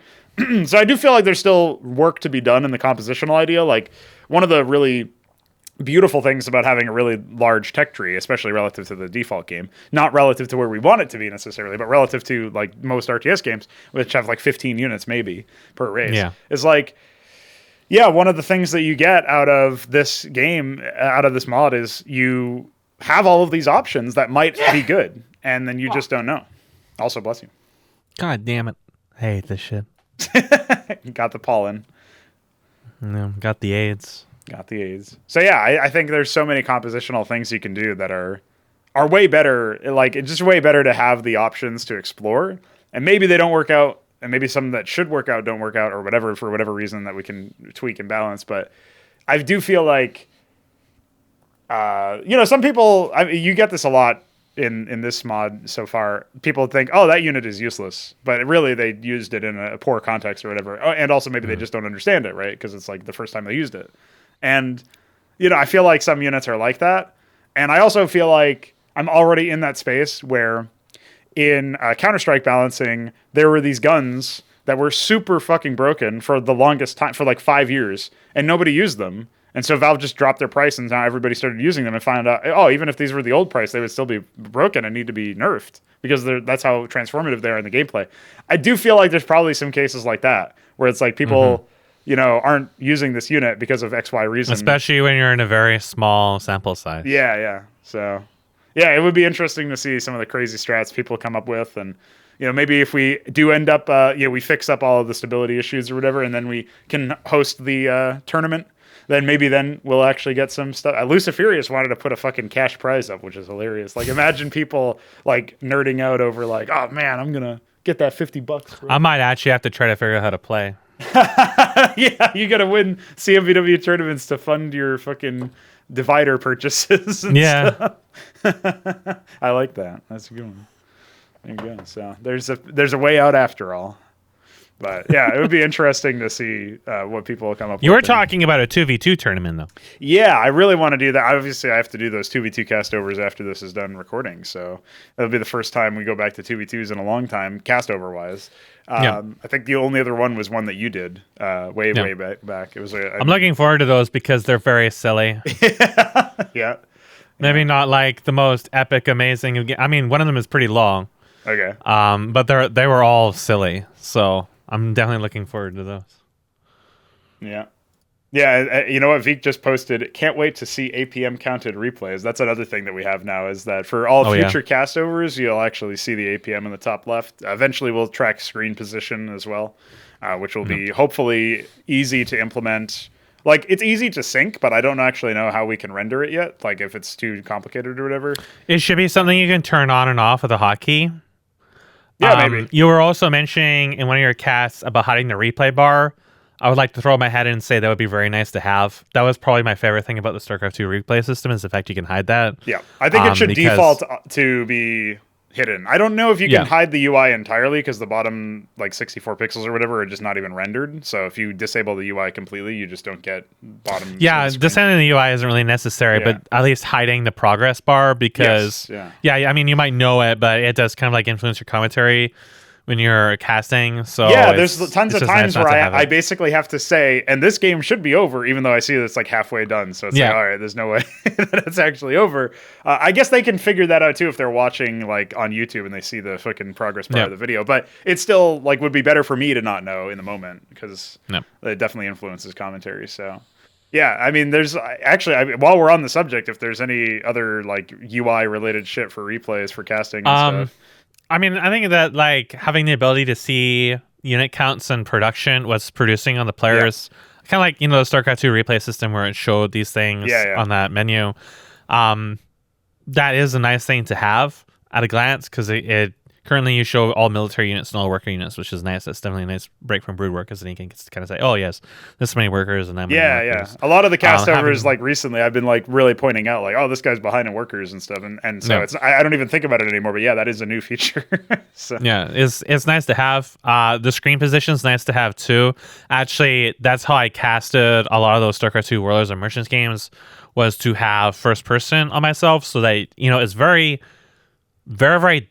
So I do feel like there's still work to be done in the compositional idea. Like one of the really beautiful things about having a really large tech tree, especially relative to the default game, not relative to where we want it to be necessarily, but relative to like most RTS games, which have like 15 units maybe per race, is like, yeah, one of the things that you get out of this game, out of this mod, is you have all of these options that might be good, and then you just don't know. Also, bless you. God damn it. I hate this shit. You got the pollen. No, got the AIDS. Got the A's. So yeah, I think there's so many compositional things you can do that are way better. Like it's just way better to have the options to explore. And maybe they don't work out, and maybe some that should work out don't work out, or whatever for whatever reason that we can tweak and balance. But I do feel like, some people. You get this a lot in this mod so far. People think, oh, that unit is useless, but really they used it in a poor context or whatever. Oh, and also maybe they just don't understand it, right? Because it's like the first time they used it. And, I feel like some units are like that. And I also feel like I'm already in that space where in Counter-Strike balancing, there were these guns that were super fucking broken for the longest time, for like 5 years, and nobody used them. And so Valve just dropped their price, and now everybody started using them and found out, oh, even if these were the old price, they would still be broken and need to be nerfed because that's how transformative they are in the gameplay. I do feel like there's probably some cases like that where it's like people... aren't using this unit because of XY reason. Especially when you're in a very small sample size. Yeah. So, yeah, it would be interesting to see some of the crazy strats people come up with. And, maybe if we do end up, we fix up all of the stability issues or whatever, and then we can host the tournament, then maybe then we'll actually get some stuff. Luciferius wanted to put a fucking cash prize up, which is hilarious. Like, imagine people, like, nerding out over, like, oh, man, I'm going to get that $50. Bro. I might actually have to try to figure out how to play. Yeah, you gotta win CMBW tournaments to fund your fucking divider purchases. Yeah, I like that. That's a good one. There you go. So there's a way out after all. But yeah, it would be interesting to see what people will come up with. You were talking about a 2v2 tournament, though. Yeah, I really want to do that. Obviously, I have to do those 2v2 castovers after this is done recording. So that'll be the first time we go back to 2v2s in a long time, castover-wise. I think the only other one was one that you did way back. It was. I'm looking forward to those because they're very silly. Yeah. Maybe not like the most epic, amazing. I mean, one of them is pretty long. Okay. But they were all silly, so I'm definitely looking forward to those. Yeah. Yeah, you know what? Veek just posted, can't wait to see APM counted replays. That's another thing that we have now is that for all future castovers, you'll actually see the APM in the top left. Eventually, we'll track screen position as well, which will be hopefully easy to implement. Like, it's easy to sync, but I don't actually know how we can render it yet, like if it's too complicated or whatever. It should be something you can turn on and off with a hotkey. Yeah, maybe. You were also mentioning in one of your casts about hiding the replay bar. I would like to throw my head in and say that would be very nice to have. That was probably my favorite thing about the StarCraft 2 replay system is the fact you can hide that. Yeah, I think it should default to be hidden. I don't know if you can hide the UI entirely because the bottom like 64 pixels or whatever are just not even rendered. So if you disable the UI completely, you just don't get bottom. Yeah, disabling the UI isn't really necessary, but at least hiding the progress bar because I mean you might know it, but it does kind of like influence your commentary when you're casting. So yeah, there's tons of times where I basically have to say, and this game should be over, even though I see that it's like halfway done. So it's like, all right, there's no way that it's actually over. I guess they can figure that out too if they're watching like on YouTube and they see the fucking progress bar of the video. But it still like would be better for me to not know in the moment because it definitely influences commentary. So yeah, I mean, there's actually while we're on the subject, if there's any other like UI related shit for replays for casting and stuff. I mean, I think that like having the ability to see unit counts and production, what's producing on the players, kind of like, the StarCraft 2 replay system where it showed these things on that menu. That is a nice thing to have at a glance because it currently you show all military units and all worker units, which is nice. That's definitely a nice break from brood work, because then you can kind of say, oh yes, this many workers and that many workers. A lot of the cast overs, like recently, I've been like really pointing out, like, oh, this guy's behind in workers and stuff, and so it's I don't even think about it anymore. But yeah, that is a new feature. So. Yeah, it's nice to have. The screen position's nice to have too. Actually, that's how I casted a lot of those StarCraft 2 Warlords and Merchants games, was to have first person on myself, so that it's very, very, very,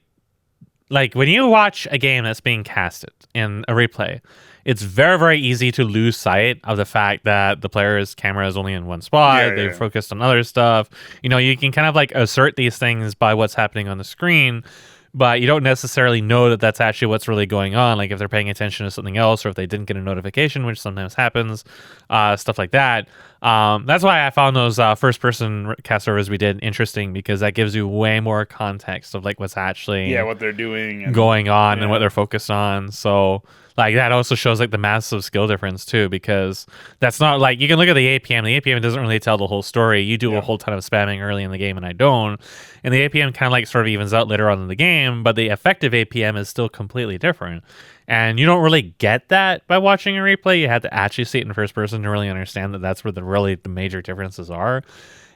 like when you watch a game that's being casted in a replay, it's very, very easy to lose sight of the fact that the player's camera is only in one spot. They're focused on other stuff. You can kind of like assert these things by what's happening on the screen, but you don't necessarily know that that's actually what's really going on. Like if they're paying attention to something else, or if they didn't get a notification, which sometimes happens, stuff like that. That's why I found those first-person cast servers we did interesting, because that gives you way more context of like what's actually what they're doing and, going on and what they're focused on. So like that also shows like the massive skill difference too, because that's not like you can look at the APM. The APM doesn't really tell the whole story. You do a whole ton of spamming early in the game, and I don't. And the APM kind of like sort of evens out later on in the game, but the effective APM is still completely different. And you don't really get that by watching a replay. You have to actually see it in first person to really understand that that's where the major differences are.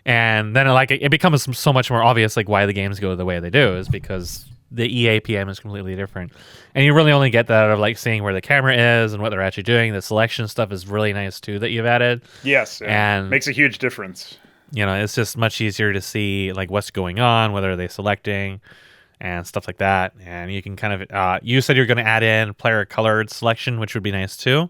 And then it becomes so much more obvious like why the games go the way they do, is because the EAPM is completely different. And you really only get that out of like seeing where the camera is and what they're actually doing. The selection stuff is really nice too that you've added. Yes, and makes a huge difference. It's just much easier to see like what's going on, whether they're selecting and stuff like that. And you can kind of you said you're going to add in player colored selection, which would be nice too.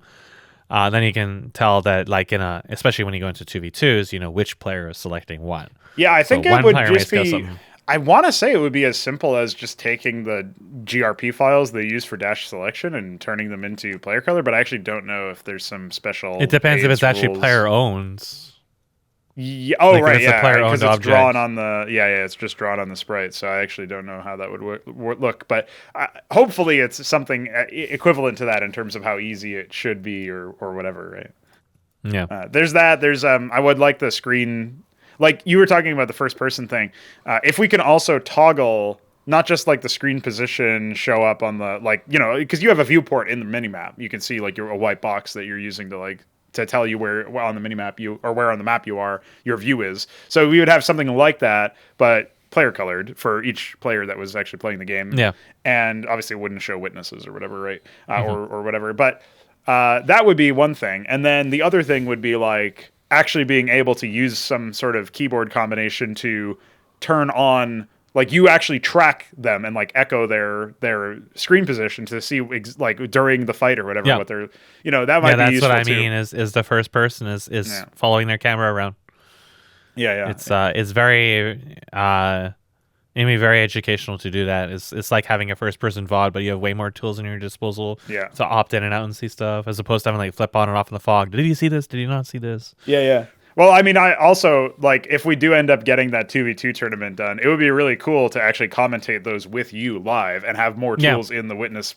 Then you can tell that like especially when you go into 2v2s, which player is selecting what. Yeah, I think it would just be, I want to say it would be as simple as just taking the GRP files they use for dash selection and turning them into player color, but I actually don't know if there's some special. It depends if it's actually player owns. Yeah, right, because it's drawn on the it's just drawn on the sprite, so I actually don't know how that would look, but hopefully it's something equivalent to that in terms of how easy it should be or whatever, right? Yeah. There's that. There's I would like the screen, like you were talking about the first person thing. If we can also toggle not just like the screen position show up on the because you have a viewport in the minimap, you can see like a white box that you're using to tell you where on the minimap where on the map you are, your view is. So we would have something like that, but player colored for each player that was actually playing the game. Yeah. And obviously it wouldn't show witnesses or whatever, right? Or whatever. But that would be one thing. And then the other thing would be like actually being able to use some sort of keyboard combination to turn on, like you actually track them and like echo their screen position to see like during the fight or whatever what they're that might be useful. That's what I mean is the first person is following their camera around. It's very very educational to do that. It's like having a first person VOD, but you have way more tools in your disposal to opt in and out and see stuff, as opposed to having like flip on and off in the fog. Did you see this? Did you not see this? Well, I mean, I also, like, if we do end up getting that 2v2 tournament done, it would be really cool to actually commentate those with you live and have more tools in the witness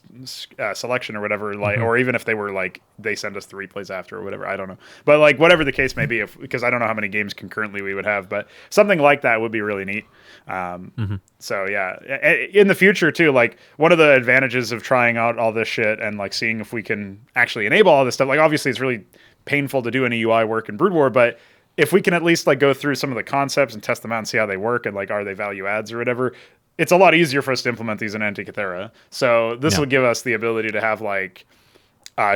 selection or whatever, like, or even if they were, like, they send us the replays after or whatever, I don't know. But, like, whatever the case may be, because I don't know how many games concurrently we would have, but something like that would be really neat. So, yeah. In the future, too, like, one of the advantages of trying out all this shit and, like, seeing if we can actually enable all this stuff, like, obviously it's really painful to do any UI work in Brood War, but if we can at least like go through some of the concepts and test them out and see how they work and like are they value adds or whatever, it's a lot easier for us to implement these in Antikythera. So this will give us the ability to have like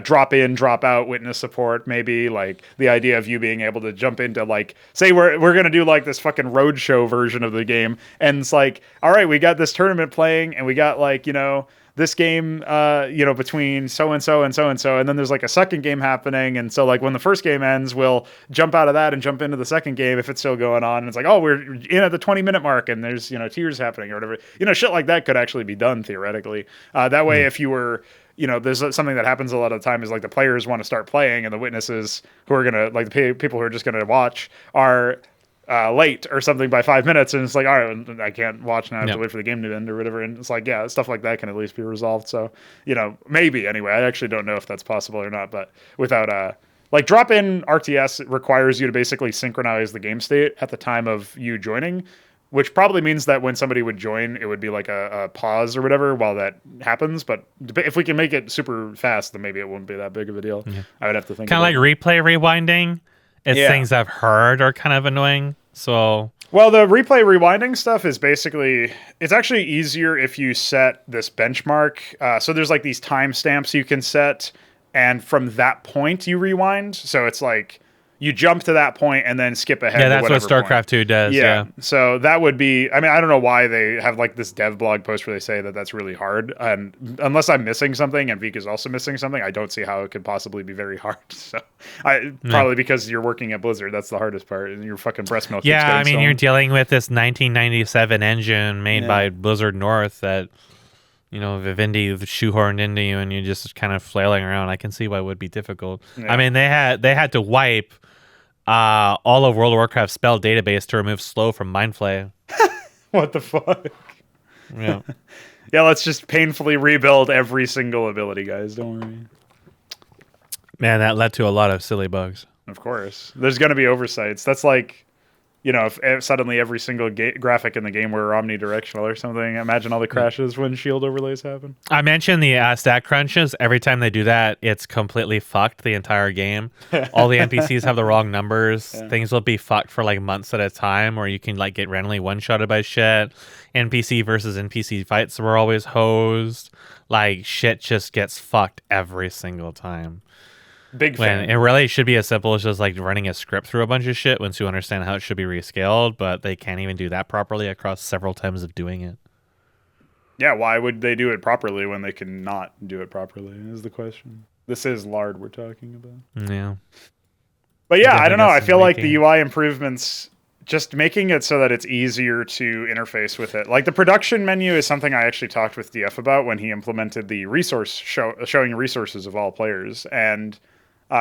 drop in, drop out witness support, maybe like the idea of you being able to jump into like, say we're gonna do like this fucking roadshow version of the game, and it's like, all right, we got this tournament playing and we got like this game, between so-and-so and so-and-so, and then there's like a second game happening, and so like when the first game ends, we'll jump out of that and jump into the second game if it's still going on, and it's like, oh, we're in at the 20-minute mark, and there's, tears happening or whatever. Shit like that could actually be done theoretically. That way, if you were, there's something that happens a lot of the time is like the players want to start playing, and the witnesses who are going to, like the people who are just going to watch are late or something by 5 minutes, and it's like, all right, I can't watch now, I have to wait for the game to end or whatever, and it's like, yeah, stuff like that can at least be resolved. So maybe anyway, I actually don't know if that's possible or not, but without like drop-in RTS requires you to basically synchronize the game state at the time of you joining, which probably means that when somebody would join, it would be like a pause or whatever while that happens. But if we can make it super fast, then maybe it wouldn't be that big of a deal. Yeah. I would have to think kind of like replay rewinding. It's things I've heard are kind of annoying. So, well, the replay rewinding stuff is basically, it's actually easier if you set this benchmark. So there's like these timestamps you can set, and from that point you rewind. So it's like you jump to that point and then skip ahead. Yeah, that's to what whatever StarCraft 2 does. Yeah. So that would be, I mean, I don't know why they have like this dev blog post where they say that that's really hard. And unless I'm missing something and Vik is also missing something, I don't see how it could possibly be very hard. So probably because you're working at Blizzard, that's the hardest part. And your fucking breast milk. Yeah, I mean, you're dealing with this 1997 engine made by Blizzard North that, you know, Vivendi shoehorned into you, and you're just kind of flailing around. I can see why it would be difficult. Yeah. I mean, they had to wipe all of World of Warcraft's spell database to remove slow from Mindflay. What the fuck? Yeah. Yeah, let's just painfully rebuild every single ability, guys. Don't worry. Man, that led to a lot of silly bugs. Of course. There's going to be oversights. That's like, you know, if suddenly every single graphic in the game were omnidirectional or something, imagine all the crashes when shield overlays happen. I mentioned the stat crunches. Every time they do that, it's completely fucked the entire game. All the NPCs have the wrong numbers. Yeah. Things will be fucked for like months at a time, or you can like get randomly one-shotted by shit. NPC versus NPC fights were always hosed. Like, shit just gets fucked every single time. Big fan. When it really should be as simple as just like running a script through a bunch of shit once you understand how it should be rescaled, but they can't even do that properly across several times of doing it. Yeah, why would they do it properly when they can not do it properly is the question. This is lard we're talking about. Yeah. But yeah, I don't know. I feel like the UI improvements, just making it so that it's easier to interface with it. Like the production menu is something I actually talked with DF about when he implemented the showing resources of all players. And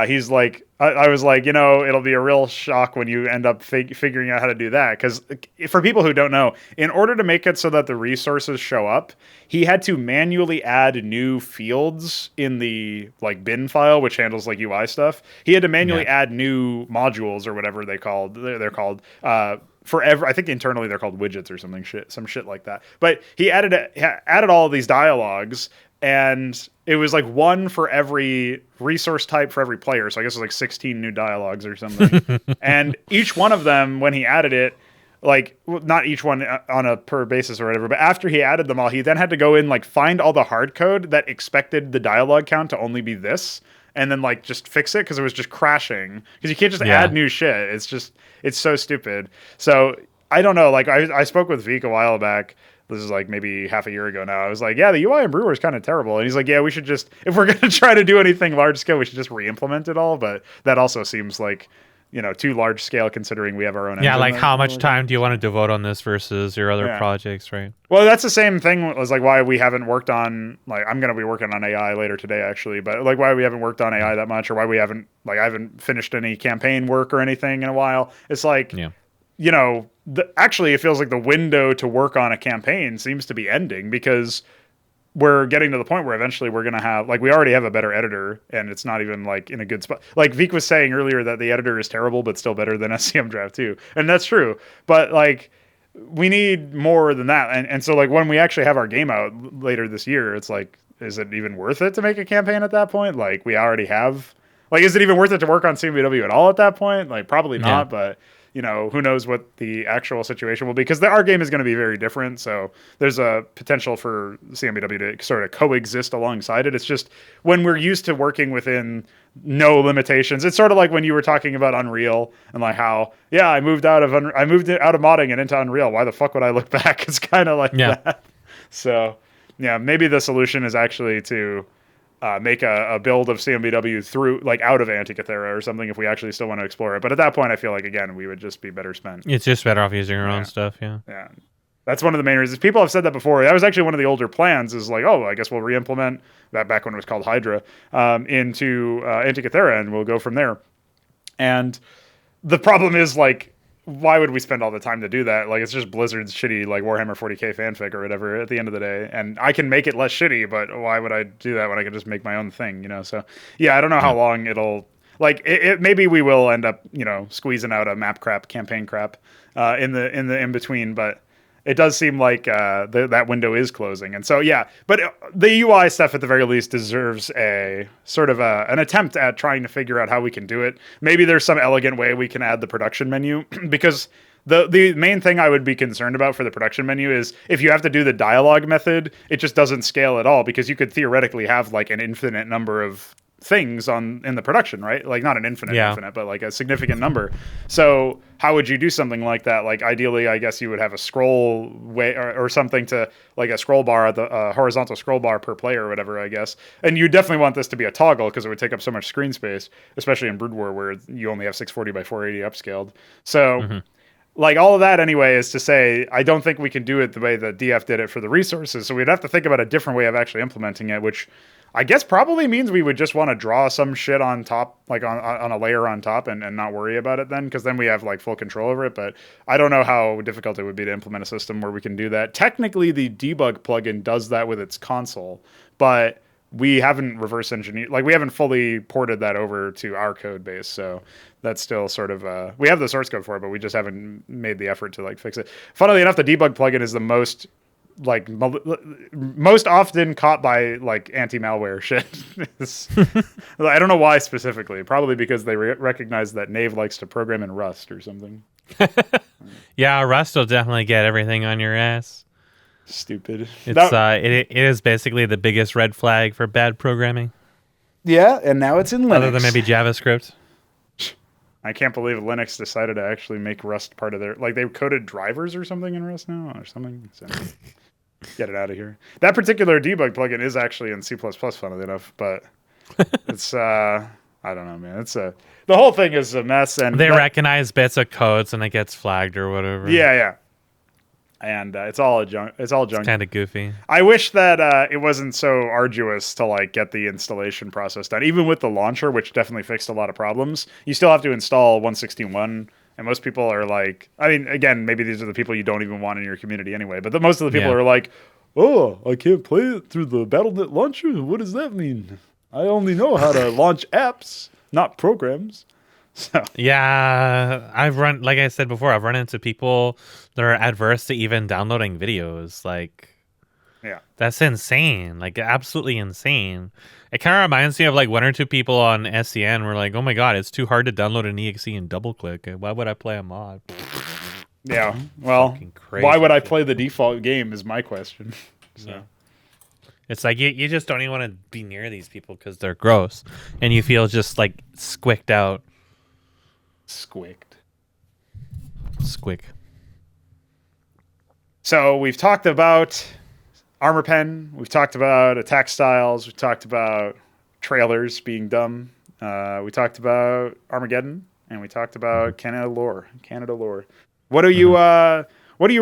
he's like, I was like, you know, it'll be a real shock when you end up figuring out how to do that. Because for people who don't know, in order to make it so that the resources show up, he had to manually add new fields in the like bin file, which handles like UI stuff. He had to manually add new modules or whatever they're called. I think internally they're called widgets or some shit like that. But he added all of these dialogues. And it was like one for every resource type for every player. So I guess it was like 16 new dialogues or something. And each one of them, when he added it, like, not each one on a per basis or whatever, but after he added them all, he then had to go in, like, find all the hard code that expected the dialogue count to only be this, and then, like, just fix it because it was just crashing. Because you can't just add new shit. It's so stupid. So I don't know. Like, I spoke with Vik a while back. This is like maybe half a year ago now. I was like, yeah, the UI in Brewer is kind of terrible. And he's like, yeah, we should just, if we're going to try to do anything large scale, we should just re-implement it all. But that also seems like, you know, too large scale considering we have our own engine. Yeah, like how much time do you want to devote on this versus your other projects, right? Well, that's the same thing as like why we haven't worked on, like, I'm going to be working on AI later today actually, but like why we haven't worked on AI that much, or why we haven't, like, I haven't finished any campaign work or anything in a while. It's like, you know, actually it feels like the window to work on a campaign seems to be ending, because we're getting to the point where eventually we're going to have, like, we already have a better editor and it's not even like in a good spot. Like Vik was saying earlier that the editor is terrible, but still better than SCM Draft 2. And that's true. But like, we need more than that. And so like when we actually have our game out later this year, it's like, is it even worth it to make a campaign at that point? Like we already have, like, is it even worth it to work on CMBW at all at that point? Like probably not, but you know, who knows what the actual situation will be, because our game is going to be very different. So there's a potential for CMBW to sort of coexist alongside it. It's just when we're used to working within no limitations, it's sort of like when you were talking about Unreal and like how, I moved out of modding and into Unreal. Why the fuck would I look back? It's kind of like that. So yeah, maybe the solution is actually to make a build of CMBW through, like, out of Antikythera or something if we actually still want to explore it. But at that point, I feel like, again, we would just be better spent. It's just better off using your own stuff, Yeah. That's one of the main reasons. People have said that before. That was actually one of the older plans, is like, I guess we'll re-implement that back when it was called Hydra into Antikythera, and we'll go from there. And the problem is, like, why would we spend all the time to do that? Like, it's just Blizzard's shitty, like, Warhammer 40k fanfic or whatever at the end of the day. And I can make it less shitty, but why would I do that when I can just make my own thing, you know? So, yeah, I don't know how long it'll... like maybe we will end up squeezing out a map crap campaign crap in the in between, but it does seem like that window is closing. And so, yeah, but the UI stuff at the very least deserves a sort of an attempt at trying to figure out how we can do it. Maybe there's some elegant way we can add the production menu because the main thing I would be concerned about for the production menu is if you have to do the dialogue method, it just doesn't scale at all because you could theoretically have like an infinite number of things in the production, right? Like not an infinite, but like a significant number. So how would you do something like that? Like ideally, I guess you would have a scroll way or something to like a scroll bar, the horizontal scroll bar per player or whatever, I guess. And you definitely want this to be a toggle because it would take up so much screen space, especially in Brood War where you only have 640 by 480 upscaled. So like all of that anyway is to say, I don't think we can do it the way the DF did it for the resources. So we'd have to think about a different way of actually implementing it, which I guess probably means we would just want to draw some shit on top, like on a layer on top and not worry about it then, because then we have like full control over it. But I don't know how difficult it would be to implement a system where we can do that. Technically, the debug plugin does that with its console, but we haven't reverse engineered, like we haven't fully ported that over to our code base. So that's still sort of, we have the source code for it, but we just haven't made the effort to like fix it. Funnily enough, the debug plugin is the most often caught by like anti-malware shit. I don't know why specifically. Probably because they recognize that Nave likes to program in Rust or something. Yeah, Rust will definitely get everything on your ass. Stupid. It is basically the biggest red flag for bad programming. Yeah, and now it's in Linux. Other than maybe JavaScript. I can't believe Linux decided to actually make Rust part of their... Like, they coded drivers or something in Rust now or something. So, get it out of here. That particular debug plugin is actually in C++, funnily enough, but it's... I don't know, man. It's the whole thing is a mess. And they recognize bits of codes and it gets flagged or whatever. Yeah. And it's all junk. It's all junk. It's kind of goofy. I wish that it wasn't so arduous to like get the installation process done. Even with the launcher, which definitely fixed a lot of problems, you still have to install 161. And most people are like, I mean, again, maybe these are the people you don't even want in your community anyway. But most of the people are like, oh, I can't play it through the BattleNet launcher. What does that mean? I only know how to launch apps, not programs. So. Yeah, like I said before, I've run into people that are adverse to even downloading videos. Like, yeah, that's insane. Like, absolutely insane. It kind of reminds me of like one or two people on SCN were like, oh my God, it's too hard to download an EXE and double click. Why would I play a mod? Yeah, well, why would I play the default game is my question. So. Yeah. It's like you just don't even want to be near these people because they're gross. And you feel just like squicked out. Squick. So we've talked about Armor Pen, we've talked about attack styles, we've talked about trailers being dumb, we talked about Armageddon, and we talked about Canada lore. What do you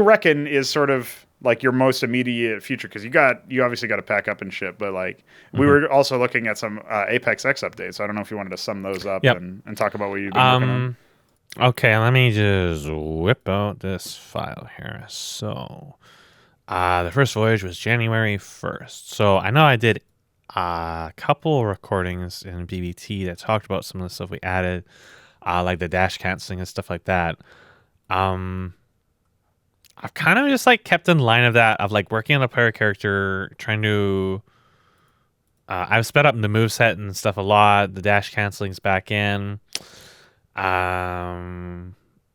reckon is sort of like your most immediate future? Because you obviously got to pack up and shit, but like we were also looking at some Apex X updates. So I don't know if you wanted to sum those up and talk about what you've been working on. Okay, let me just whip out this file here. So the first voyage was January 1st. So I know I did a couple recordings in BBT that talked about some of the stuff we added, like the dash canceling and stuff like that. I've kind of just like kept in line of that, of like working on the player character, trying to I've sped up the moveset and stuff a lot. The dash canceling's back in.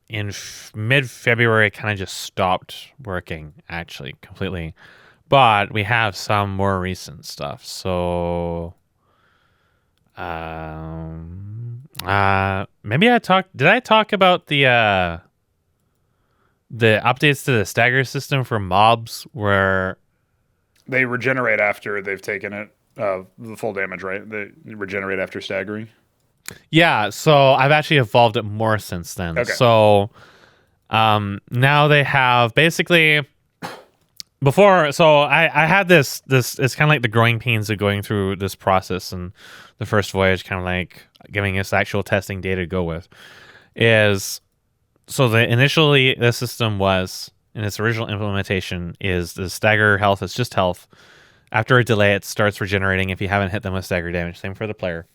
In mid-February, it kind of just stopped working, actually, completely. But we have some more recent stuff. So maybe did I talk about the updates to the stagger system for mobs, where they regenerate after they've taken it, the full damage, right? They regenerate after staggering. Yeah, so I've actually evolved it more since then. Okay. So now they have basically before. So I had this. It's kind of like the growing pains of going through this process, and the first voyage kind of like giving us actual testing data to go with is. So initially the system was, in its original implementation, is the stagger health is just health. After a delay, it starts regenerating if you haven't hit them with stagger damage. Same for the player.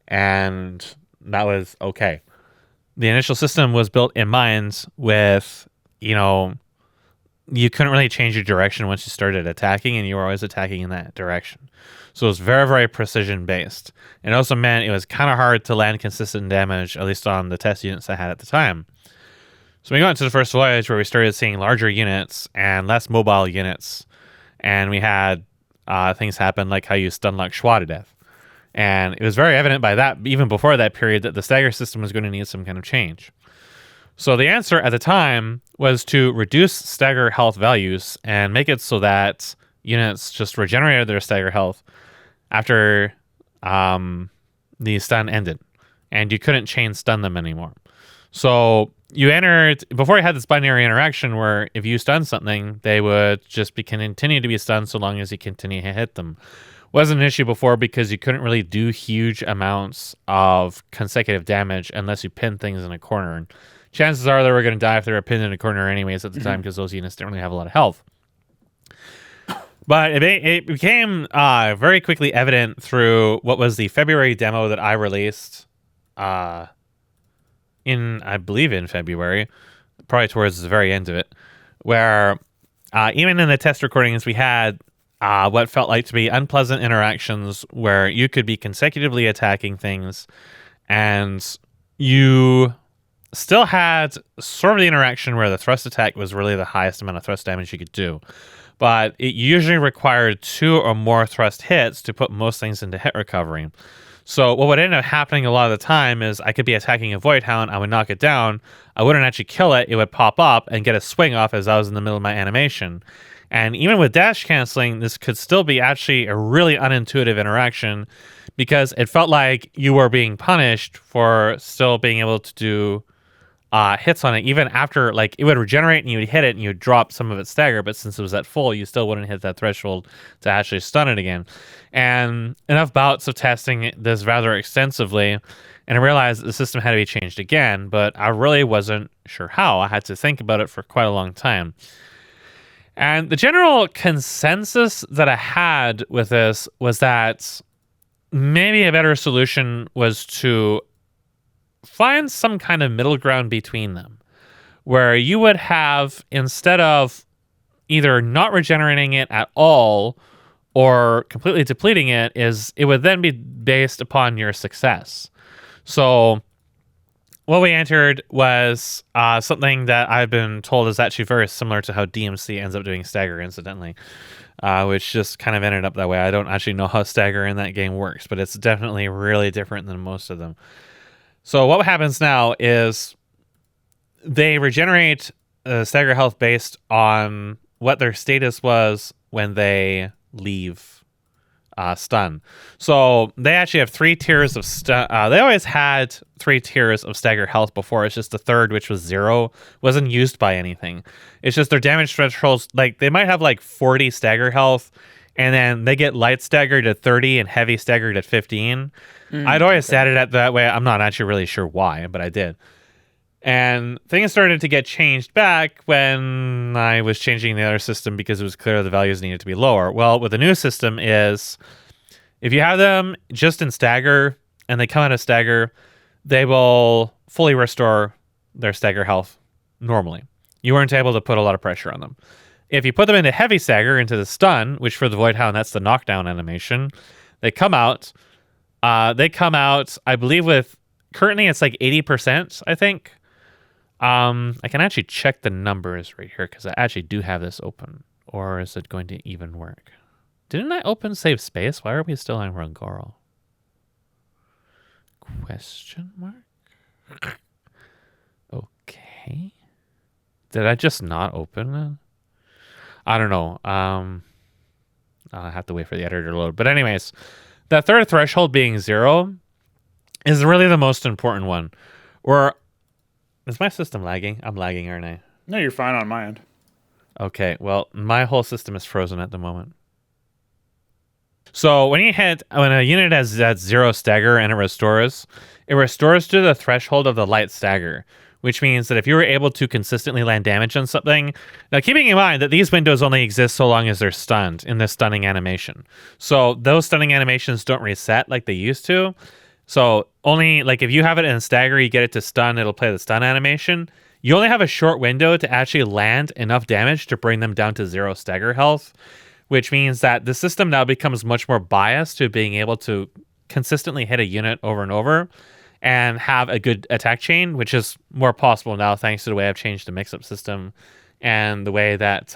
and that was okay. The initial system was built in mind with, you couldn't really change your direction once you started attacking, and you were always attacking in that direction. So it was very, very precision based. It also meant it was kind of hard to land consistent damage, at least on the test units I had at the time. So we got into the first voyage where we started seeing larger units and less mobile units, and we had things happen like how you stun like Schwa to death. And it was very evident by that, even before that period, that the stagger system was going to need some kind of change. So the answer at the time was to reduce stagger health values and make it so that units just regenerated their stagger health after the stun ended, and you couldn't chain stun them anymore. So you entered, before you had this binary interaction where if you stun something, they would just continue to be stunned so long as you continue to hit them. Wasn't an issue before because you couldn't really do huge amounts of consecutive damage unless you pinned things in a corner. And chances are they were going to die if they were pinned in a corner anyways at the time, because those units didn't really have a lot of health. But it became very quickly evident through what was the February demo that I released I believe in February, probably towards the very end of it, where even in the test recordings we had what felt like to be unpleasant interactions where you could be consecutively attacking things and you still had sort of the interaction where the thrust attack was really the highest amount of thrust damage you could do. But it usually required 2 or more thrust hits to put most things into hit recovery. So what would end up happening a lot of the time is I could be attacking a Void Hound, I would knock it down, I wouldn't actually kill it, it would pop up and get a swing off as I was in the middle of my animation. And even with dash canceling, this could still be actually a really unintuitive interaction because it felt like you were being punished for still being able to do hits on it, even after, like, it would regenerate and you would hit it and you would drop some of its stagger, but since it was at full, you still wouldn't hit that threshold to actually stun it again. And enough bouts of testing this rather extensively, and I realized the system had to be changed again, but I really wasn't sure how. I had to think about it for quite a long time. And the general consensus that I had with this was that maybe a better solution was to find some kind of middle ground between them, where you would have, instead of either not regenerating it at all or completely depleting it, it would then be based upon your success. So what we entered was something that I've been told is actually very similar to how DMC ends up doing stagger, incidentally, which just kind of ended up that way. I don't actually know how stagger in that game works, but it's definitely really different than most of them. So what happens now is they regenerate stagger health based on what their status was when they leave stun. So they actually have 3 tiers of stun. They always had 3 tiers of stagger health before. It's just the third, which was 0, wasn't used by anything. It's just their damage thresholds. Like, they might have like 40 stagger health, and then they get light staggered at 30 and heavy staggered at 15. I'd always set it at that way. I'm not actually really sure why, but I did. And things started to get changed back when I was changing the other system because it was clear the values needed to be lower. Well, with the new system is, if you have them just in stagger and they come out of stagger, they will fully restore their stagger health normally. You weren't able to put a lot of pressure on them. If you put them into heavy stagger, into the stun, which for the Void Hound, that's the knockdown animation, they come out, I believe with, currently it's like 80%, I think. I can actually check the numbers right here because I actually do have this open. Or is it going to even work? Didn't I open save space? Why are we still on Rungoro? Question mark? Okay. Did I just not open it? I don't know. I'll have to wait for the editor to load. But anyways, that third threshold being 0 is really the most important one. Or is my system lagging? I'm lagging, aren't I? No, you're fine on my end. Okay, well, my whole system is frozen at the moment. So when a unit has that 0 stagger and it restores to the threshold of the light stagger, which means that if you were able to consistently land damage on something, now keeping in mind that these windows only exist so long as they're stunned in the stunning animation. So those stunning animations don't reset like they used to. So only like if you have it in stagger, you get it to stun, it'll play the stun animation. You only have a short window to actually land enough damage to bring them down to 0 stagger health, which means that the system now becomes much more biased to being able to consistently hit a unit over and over and have a good attack chain, which is more possible now thanks to the way I've changed the mix-up system and the way that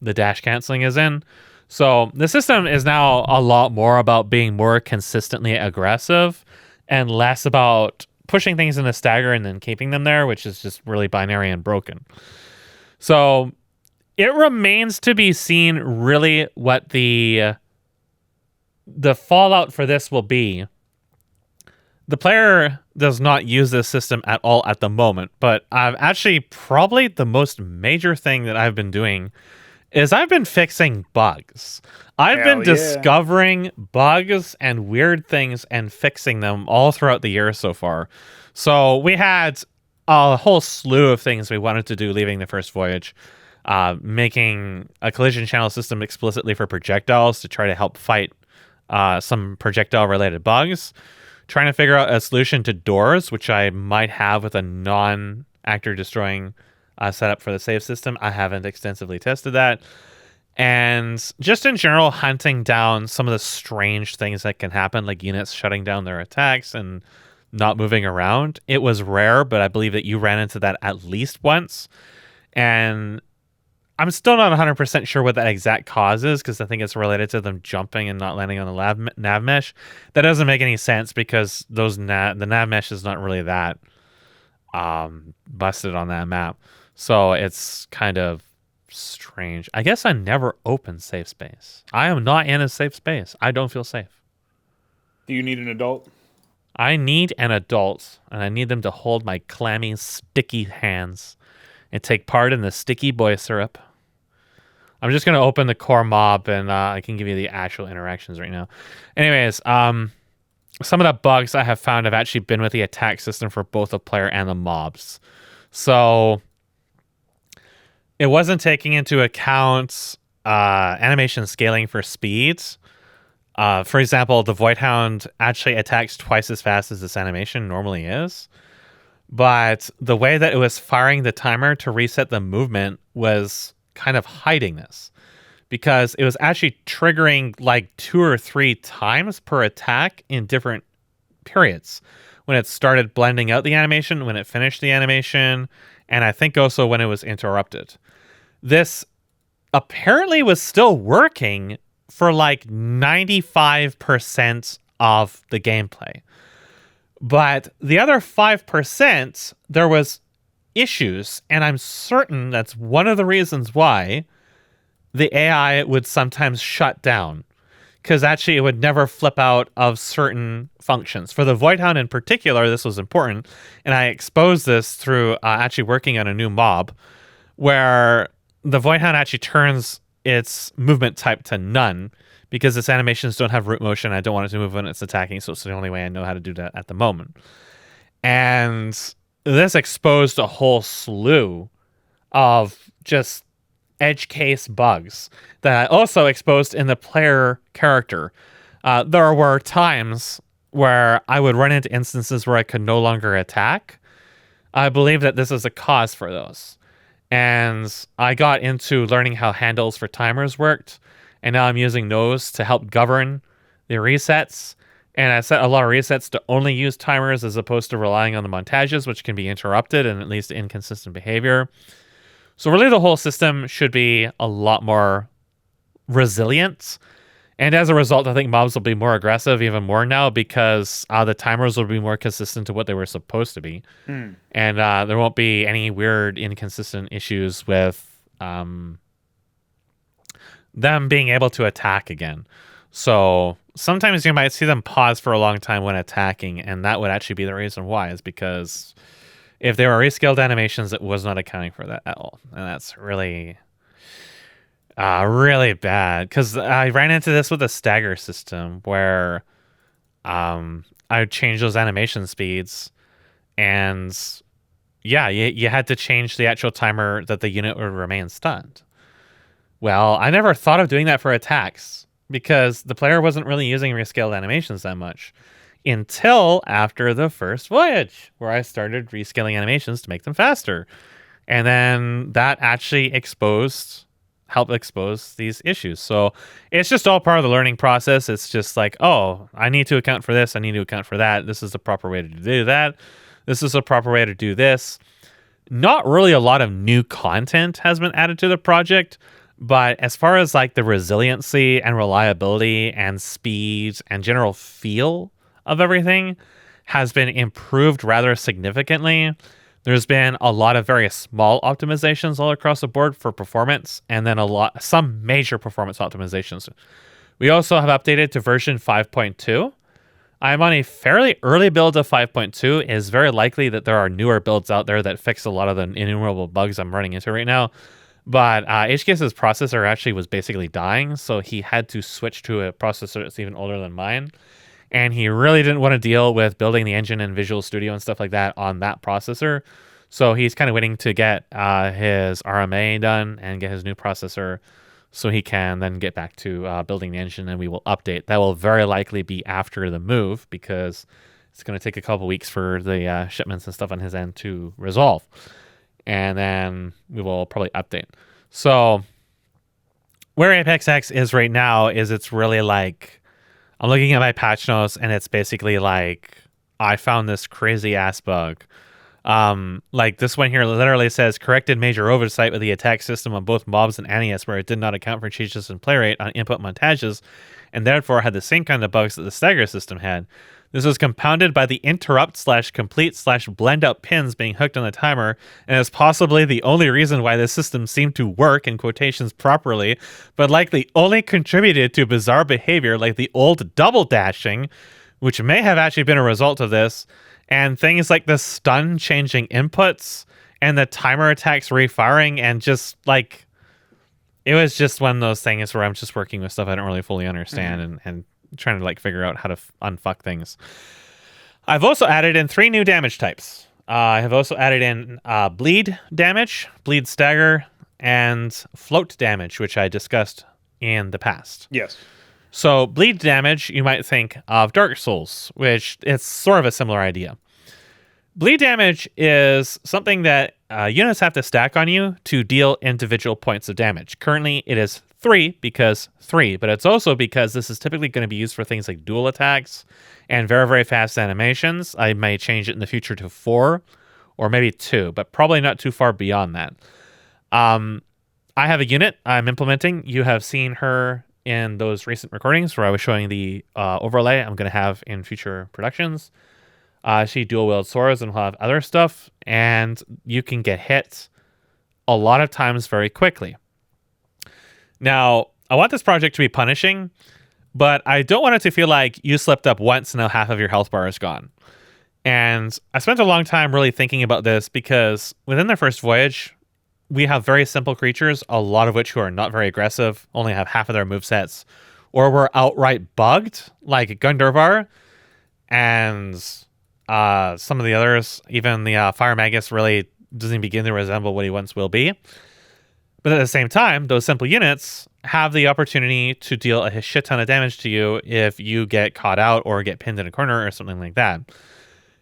the dash canceling is in. So the system is now a lot more about being more consistently aggressive and less about pushing things in a stagger and then keeping them there, which is just really binary and broken. So it remains to be seen really what the fallout for this will be. The player does not use this system at all at the moment, but I've actually probably the most major thing that I've been doing is I've been fixing bugs. I've been discovering bugs and weird things and fixing them all throughout the year so far. So we had a whole slew of things we wanted to do leaving the first voyage, making a collision channel system explicitly for projectiles to try to help fight some projectile-related bugs, trying to figure out a solution to doors, which I might have with a non-actor destroying setup for the save system. I haven't extensively tested that. And just in general, hunting down some of the strange things that can happen, like units shutting down their attacks and not moving around. It was rare, but I believe that you ran into that at least once. And I'm still not 100% sure what that exact cause is, because I think it's related to them jumping and not landing on the nav mesh. That doesn't make any sense because the nav mesh is not really that busted on that map. So it's kind of strange. I guess I never opened safe space. I am not in a safe space. I don't feel safe. Do you need an adult? I need an adult, and I need them to hold my clammy, sticky hands and take part in the sticky boy syrup. I'm just going to open the core mob, and I can give you the actual interactions right now. Anyways, some of the bugs I have found have actually been with the attack system for both the player and the mobs. So it wasn't taking into account animation scaling for speeds. For example, the Voidhound actually attacks twice as fast as this animation normally is. But the way that it was firing the timer to reset the movement was kind of hiding this, because it was actually triggering like 2 or 3 times per attack in different periods. When it started blending out the animation, when it finished the animation, and I think also when it was interrupted. This apparently was still working for like 95% of the gameplay. But the other 5%, there was issues, and I'm certain that's one of the reasons why the AI would sometimes shut down, because actually it would never flip out of certain functions. For the Voidhound in particular, this was important, and I exposed this through actually working on a new mob, where the Voidhound actually turns its movement type to none, because its animations don't have root motion. I don't want it to move when it's attacking, so it's the only way I know how to do that at the moment. And this exposed a whole slew of just edge case bugs that I also exposed in the player character. There were times where I would run into instances where I could no longer attack. I believe that this is a cause for those. And I got into learning how handles for timers worked, and now I'm using those to help govern the resets. And I set a lot of resets to only use timers as opposed to relying on the montages, which can be interrupted and at least inconsistent behavior. So really the whole system should be a lot more resilient. And as a result, I think mobs will be more aggressive even more now, because the timers will be more consistent to what they were supposed to be. And there won't be any weird inconsistent issues with them being able to attack again. So sometimes you might see them pause for a long time when attacking, and that would actually be the reason why, is because if they were rescaled animations, it was not accounting for that at all. And that's really, really bad, because I ran into this with a stagger system where I would change those animation speeds, and yeah, you had to change the actual timer that the unit would remain stunned. Well, I never thought of doing that for attacks, because the player wasn't really using rescaled animations that much. until after the first voyage, where I started rescaling animations to make them faster. And then that actually helped expose these issues. So it's just all part of the learning process. It's just like, oh, I need to account for this. I need to account for that. This is the proper way to do that. This is a proper way to do this. Not really a lot of new content has been added to the project, but as far as like the resiliency and reliability and speed and general feel of everything has been improved rather significantly. There's been a lot of very small optimizations all across the board for performance, and then some major performance optimizations. We also have updated to version 5.2. I'm on a fairly early build of 5.2. It is very likely that there are newer builds out there that fix a lot of the innumerable bugs I'm running into right now. But HKS's processor actually was basically dying, so he had to switch to a processor that's even older than mine. And he really didn't want to deal with building the engine and Visual Studio and stuff like that on that processor. So he's kind of waiting to get his RMA done and get his new processor so he can then get back to building the engine, and we will update. That will very likely be after the move because it's going to take a couple weeks for the shipments and stuff on his end to resolve. And then we will probably update. So where Apex X is right now is it's really like, I'm looking at my patch notes and it's basically like, I found this crazy ass bug. Like this one here literally says corrected major oversight with the attack system on both mobs and Anius, where it did not account for changes in play rate on input montages and therefore had the same kind of bugs that the stagger system had. This was compounded by the interrupt/complete/blend out pins being hooked on the timer, and is possibly the only reason why this system seemed to work in quotations properly, but likely only contributed to bizarre behavior like the old double dashing, which may have actually been a result of this, and things like the stun changing inputs and the timer attacks refiring, and just like, it was just one of those things where I'm just working with stuff I don't really fully understand and trying to like figure out how to unfuck things. I've also added in 3 new damage types. I have also added in bleed damage, bleed stagger, and float damage, which I discussed in the past. Yes. So bleed damage, you might think of Dark Souls, which it's sort of a similar idea. Bleed damage is something that units have to stack on you to deal individual points of damage. Currently, it is 3 because 3, but it's also because this is typically going to be used for things like dual attacks and very, very fast animations. I may change it in the future to 4 or maybe 2, but probably not too far beyond that. I have a unit I'm implementing. You have seen her in those recent recordings where I was showing the overlay I'm going to have in future productions. She dual wield swords and will have other stuff, and you can get hit a lot of times very quickly. Now, I want this project to be punishing, but I don't want it to feel like you slipped up once and now half of your health bar is gone. And I spent a long time really thinking about this because within their first voyage, we have very simple creatures, a lot of which who are not very aggressive, only have half of their movesets, or were outright bugged, like Gundurvar, and some of the others, even the Fire Magus really doesn't begin to resemble what he once will be. But at the same time, those simple units have the opportunity to deal a shit ton of damage to you if you get caught out or get pinned in a corner or something like that.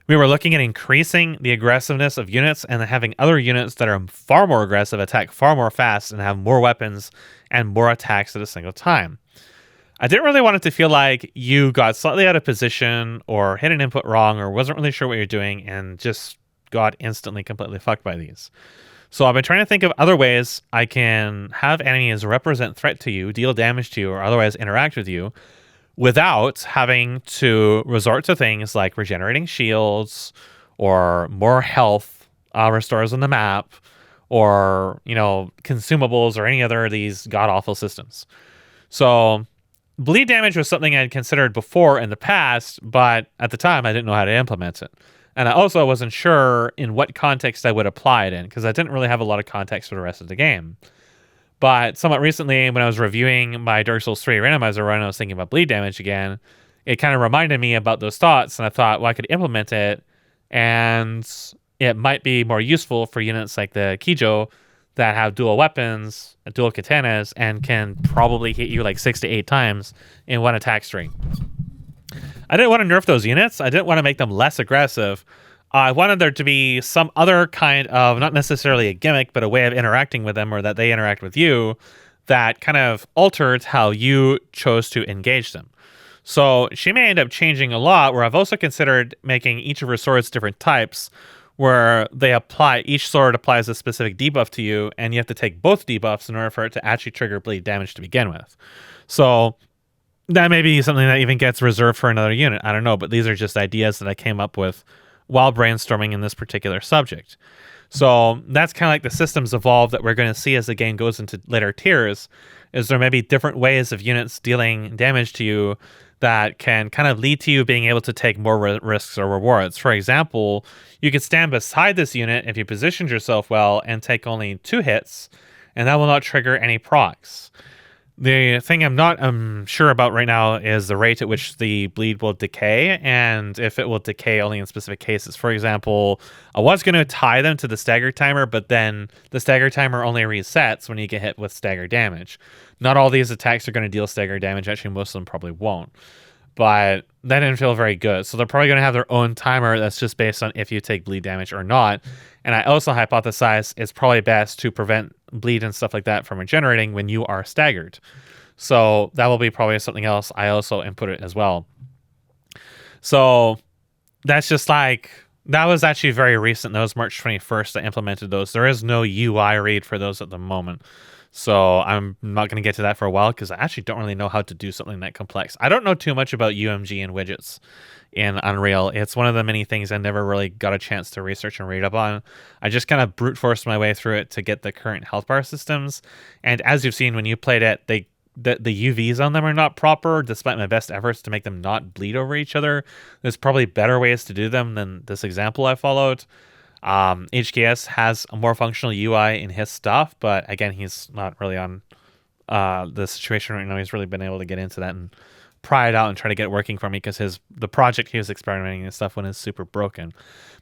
We were looking at increasing the aggressiveness of units and then having other units that are far more aggressive, attack far more fast, and have more weapons and more attacks at a single time. I didn't really want it to feel like you got slightly out of position or hit an input wrong or wasn't really sure what you're doing and just got instantly completely fucked by these. So I've been trying to think of other ways I can have enemies represent threat to you, deal damage to you, or otherwise interact with you without having to resort to things like regenerating shields or more health restores on the map or, consumables or any other of these god-awful systems. So bleed damage was something I'd considered before in the past, but at the time I didn't know how to implement it. And I also wasn't sure in what context I would apply it in, because I didn't really have a lot of context for the rest of the game. But somewhat recently, when I was reviewing my Dark Souls 3 randomizer run, I was thinking about bleed damage again. It kind of reminded me about those thoughts, and I thought, well, I could implement it, and it might be more useful for units like the Kijo that have dual weapons, dual katanas, and can probably hit you like 6 to 8 times in one attack string. I didn't want to nerf those units. I didn't want to make them less aggressive. I wanted there to be some other kind of, not necessarily a gimmick, but a way of interacting with them, or that they interact with you, that kind of altered how you chose to engage them. So she may end up changing a lot, where I've also considered making each of her swords different types, where each sword applies a specific debuff to you, and you have to take both debuffs in order for it to actually trigger bleed damage to begin with. So that may be something that even gets reserved for another unit. I don't know, but these are just ideas that I came up with while brainstorming in this particular subject. So that's kind of like the systems evolve that we're going to see as the game goes into later tiers, is there may be different ways of units dealing damage to you that can kind of lead to you being able to take more risks or rewards. For example, you could stand beside this unit if you positioned yourself well and take only 2 hits, and that will not trigger any procs. The thing I'm not sure about right now is the rate at which the bleed will decay, and if it will decay only in specific cases. For example, I was going to tie them to the stagger timer, but then the stagger timer only resets when you get hit with stagger damage. Not all these attacks are going to deal stagger damage. Actually, most of them probably won't. But that didn't feel very good. So they're probably going to have their own timer that's just based on if you take bleed damage or not. And I also hypothesize it's probably best to prevent bleed and stuff like that from regenerating when you are staggered. So that will be probably something else I also inputted as well. So that's just like, that was actually very recent. That was March 21st I implemented those. There is no UI read for those at the moment. So I'm not going to get to that for a while because I actually don't really know how to do something that complex. I don't know too much about UMG and widgets in Unreal. It's one of the many things I never really got a chance to research and read up on. I just kind of brute forced my way through it to get the current health bar systems. And as you've seen when you played it, the UVs on them are not proper, despite my best efforts to make them not bleed over each other. There's probably better ways to do them than this example I followed. HKS has a more functional UI in his stuff, but again, he's not really on the situation right now. He's really been able to get into that and pry it out and try to get it working for me, because the project he was experimenting and stuff when is super broken.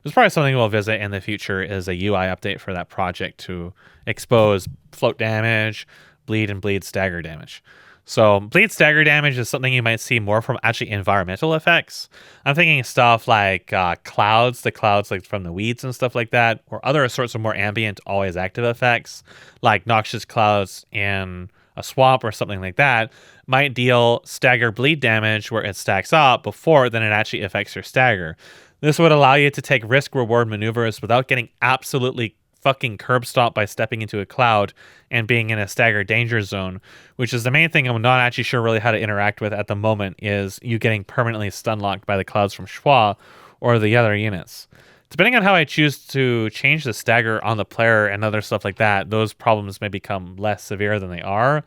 There's probably something we'll visit in the future is a UI update for that project to expose float damage, bleed, and bleed stagger damage. So bleed stagger damage is something you might see more from actually environmental effects. I'm thinking stuff like clouds, the clouds like from the weeds and stuff like that, or other sorts of more ambient, always active effects, like noxious clouds in a swamp or something like that, might deal stagger bleed damage where it stacks up before then it actually affects your stagger. This would allow you to take risk reward maneuvers without getting absolutely fucking curb stop by stepping into a cloud and being in a stagger danger zone, which is the main thing I'm not actually sure really how to interact with at the moment, is you getting permanently stun locked by the clouds from Schwa or the other units. Depending on how I choose to change the stagger on the player and other stuff like that, those problems may become less severe than they are.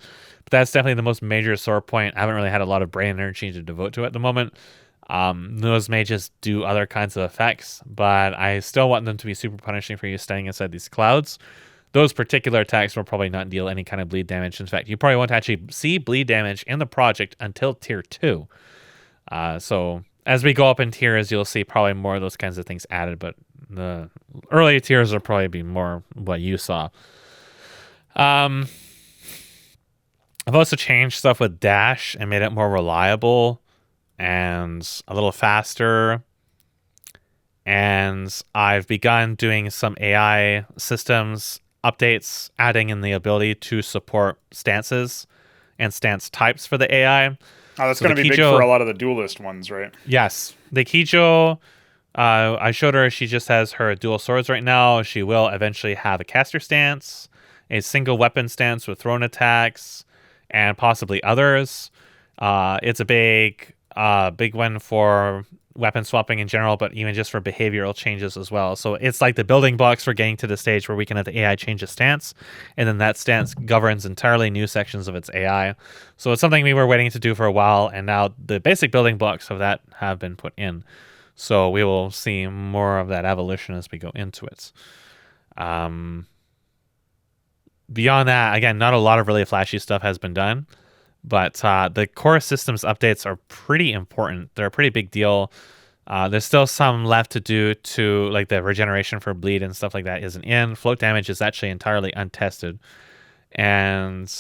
But that's definitely the most major sore point. I haven't really had a lot of brain energy to devote to at the moment. Those may just do other kinds of effects, but I still want them to be super punishing for you staying inside these clouds. Those particular attacks will probably not deal any kind of bleed damage. In fact, you probably won't actually see bleed damage in the project until tier 2. So as we go up in tiers, you'll see probably more of those kinds of things added, but the early tiers will probably be more what you saw. I've also changed stuff with dash and made it more reliable and a little faster. And I've begun doing some AI systems updates, adding in the ability to support stances and stance types for the AI. Oh, that's going to be big for a lot of the duelist ones, right? Yes. The Kijo, I showed her she just has her dual swords right now. She will eventually have a caster stance, a single weapon stance with thrown attacks, and possibly others. It's a big one for weapon swapping in general, but even just for behavioral changes as well. So it's like the building blocks for getting to the stage where we can have the AI change a stance, and then that stance governs entirely new sections of its AI. So it's something we were waiting to do for a while, and now the basic building blocks of that have been put in. So we will see more of that evolution as we go into it. Beyond that, again, not a lot of really flashy stuff has been done. But the core systems updates are pretty important. They're a pretty big deal. There's still some left to do to, like, the regeneration for bleed and stuff like that isn't in. Float damage is actually entirely untested. And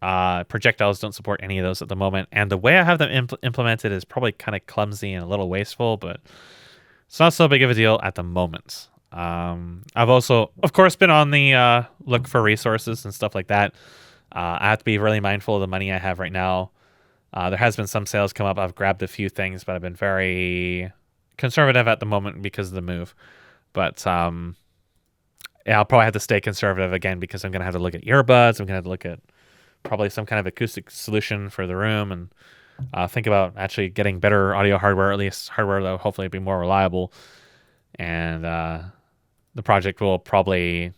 Projectiles don't support any of those at the moment, and the way I have them implemented is probably kind of clumsy and a little wasteful, but it's not so big of a deal at the moment. I've also, of course, been on the look for resources and stuff like that. I have to be really mindful of the money I have right now. There has been some sales come up. I've grabbed a few things, but I've been very conservative at the moment because of the move. But yeah, I'll probably have to stay conservative again because I'm going to have to look at earbuds. I'm going to have to look at probably some kind of acoustic solution for the room and think about actually getting better audio hardware, at least hardware that will hopefully be more reliable. And the project will probably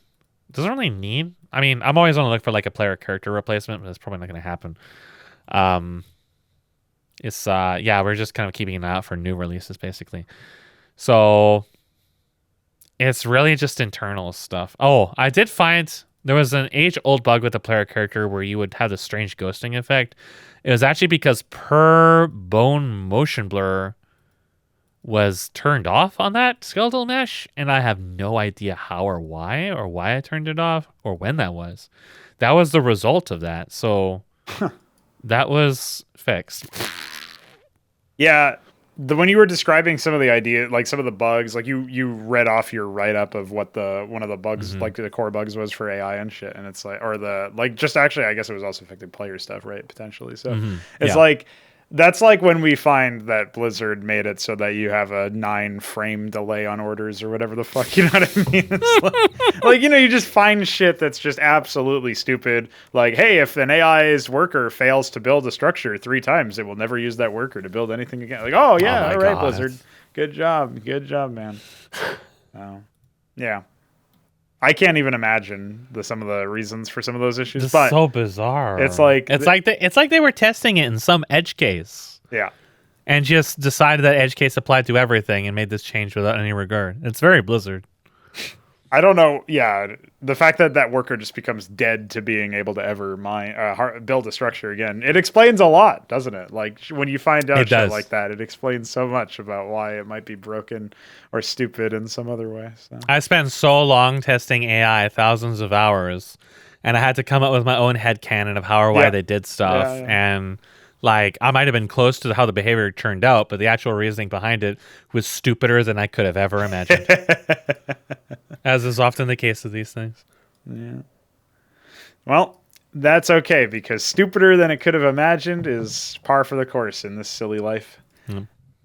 doesn't really need. I mean, I'm always on the look for like a player character replacement, but that's probably not going to happen. It's yeah, we're just kind of keeping an eye out for new releases basically. So it's really just internal stuff. Oh, I did find there was an age-old bug with the player character where you would have the strange ghosting effect. It was actually because per bone motion blur was turned off on that skeletal mesh, and I have no idea how or why I turned it off or when that was. That was the result of that. So that was fixed. Yeah, when you were describing some of the idea, like some of the bugs, like you read off your write up of what one of the bugs, like the core bugs, was for AI and shit, and it's like, or the like, just actually, I guess it was also affecting player stuff, right? Potentially, so it's like. That's like when we find that Blizzard made it so that you have a 9-frame delay on orders or whatever the fuck, you know what I mean? It's like, you know, you just find shit that's just absolutely stupid. Like, hey, if an AI's worker fails to build a structure 3 times, it will never use that worker to build anything again. Like, oh yeah, all right, God. Blizzard, good job, man. Yeah. I can't even imagine some of the reasons for some of those issues. It's but so bizarre. It's like they were testing it in some edge case. Yeah. And just decided that edge case applied to everything and made this change without any regard. It's very Blizzard. I don't know. Yeah, the fact that worker just becomes dead to being able to ever build a structure again, it explains a lot, doesn't it? Like when you find out shit like that, it explains so much about why it might be broken or stupid in some other way. So. I spent so long testing AI, thousands of hours, and I had to come up with my own headcanon of how or why they did stuff. And like, I might have been close to how the behavior turned out, but the actual reasoning behind it was stupider than I could have ever imagined. As is often the case with these things. Yeah. Well, that's okay, because stupider than it could have imagined is par for the course in this silly life.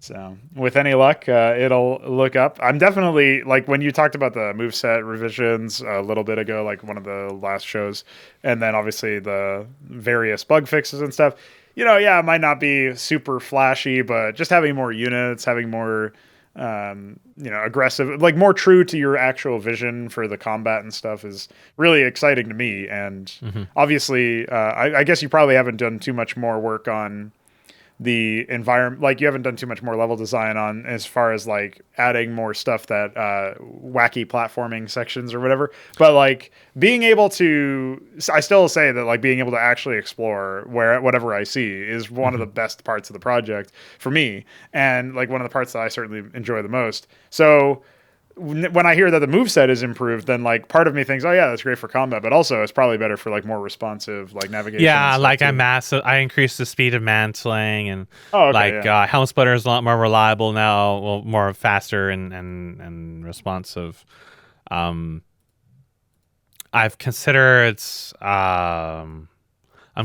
So, with any luck, it'll look up. I'm definitely, like, when you talked about the moveset revisions a little bit ago, like one of the last shows, and then obviously the various bug fixes and stuff, you know, yeah, it might not be super flashy, but just having more units, having more, you know, aggressive, like more true to your actual vision for the combat and stuff is really exciting to me. And obviously, I guess you probably haven't done too much more work on the environment, like you haven't done too much more level design on as far as like adding more stuff that wacky platforming sections or whatever, but like being able to, I still say that like being able to actually explore whatever I see is one of the best parts of the project for me, and like one of the parts that I certainly enjoy the most. So when I hear that the moveset is improved, then like part of me thinks, oh yeah, that's great for combat, but also it's probably better for like more responsive like navigation. Yeah, like I increased the speed of mantling, and Helm Splitter is a lot more reliable now, well, more faster and responsive. I've considered I'm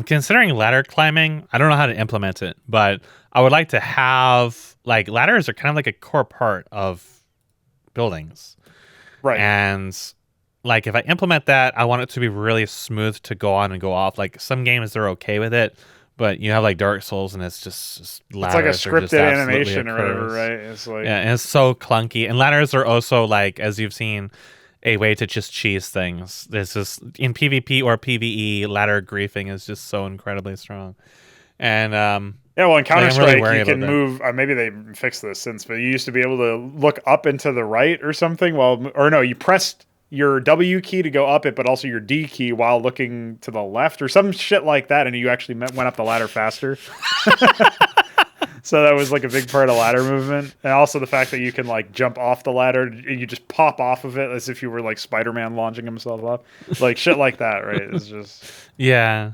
considering ladder climbing. I don't know how to implement it, but I would like to have, like, ladders are kind of like a core part of buildings, right? And like if I implement that, I want it to be really smooth to go on and go off. Like some games they're okay with it, but you have like Dark Souls and it's just ladders. It's like a scripted animation or whatever, right? It's like, yeah, and it's so clunky. And ladders are also, like, as you've seen, a way to just cheese things. There's just in PvP or PvE, ladder griefing is just so incredibly strong. And yeah, well, in Counter-Strike, really you can move. Maybe they fixed this since, but you used to be able to look up and to the right or something. You pressed your W key to go up it, but also your D key while looking to the left or some shit like that, and you actually went up the ladder faster. So that was like a big part of ladder movement, and also the fact that you can like jump off the ladder and you just pop off of it as if you were like Spider-Man launching himself up, like shit like that, right? It's just yeah.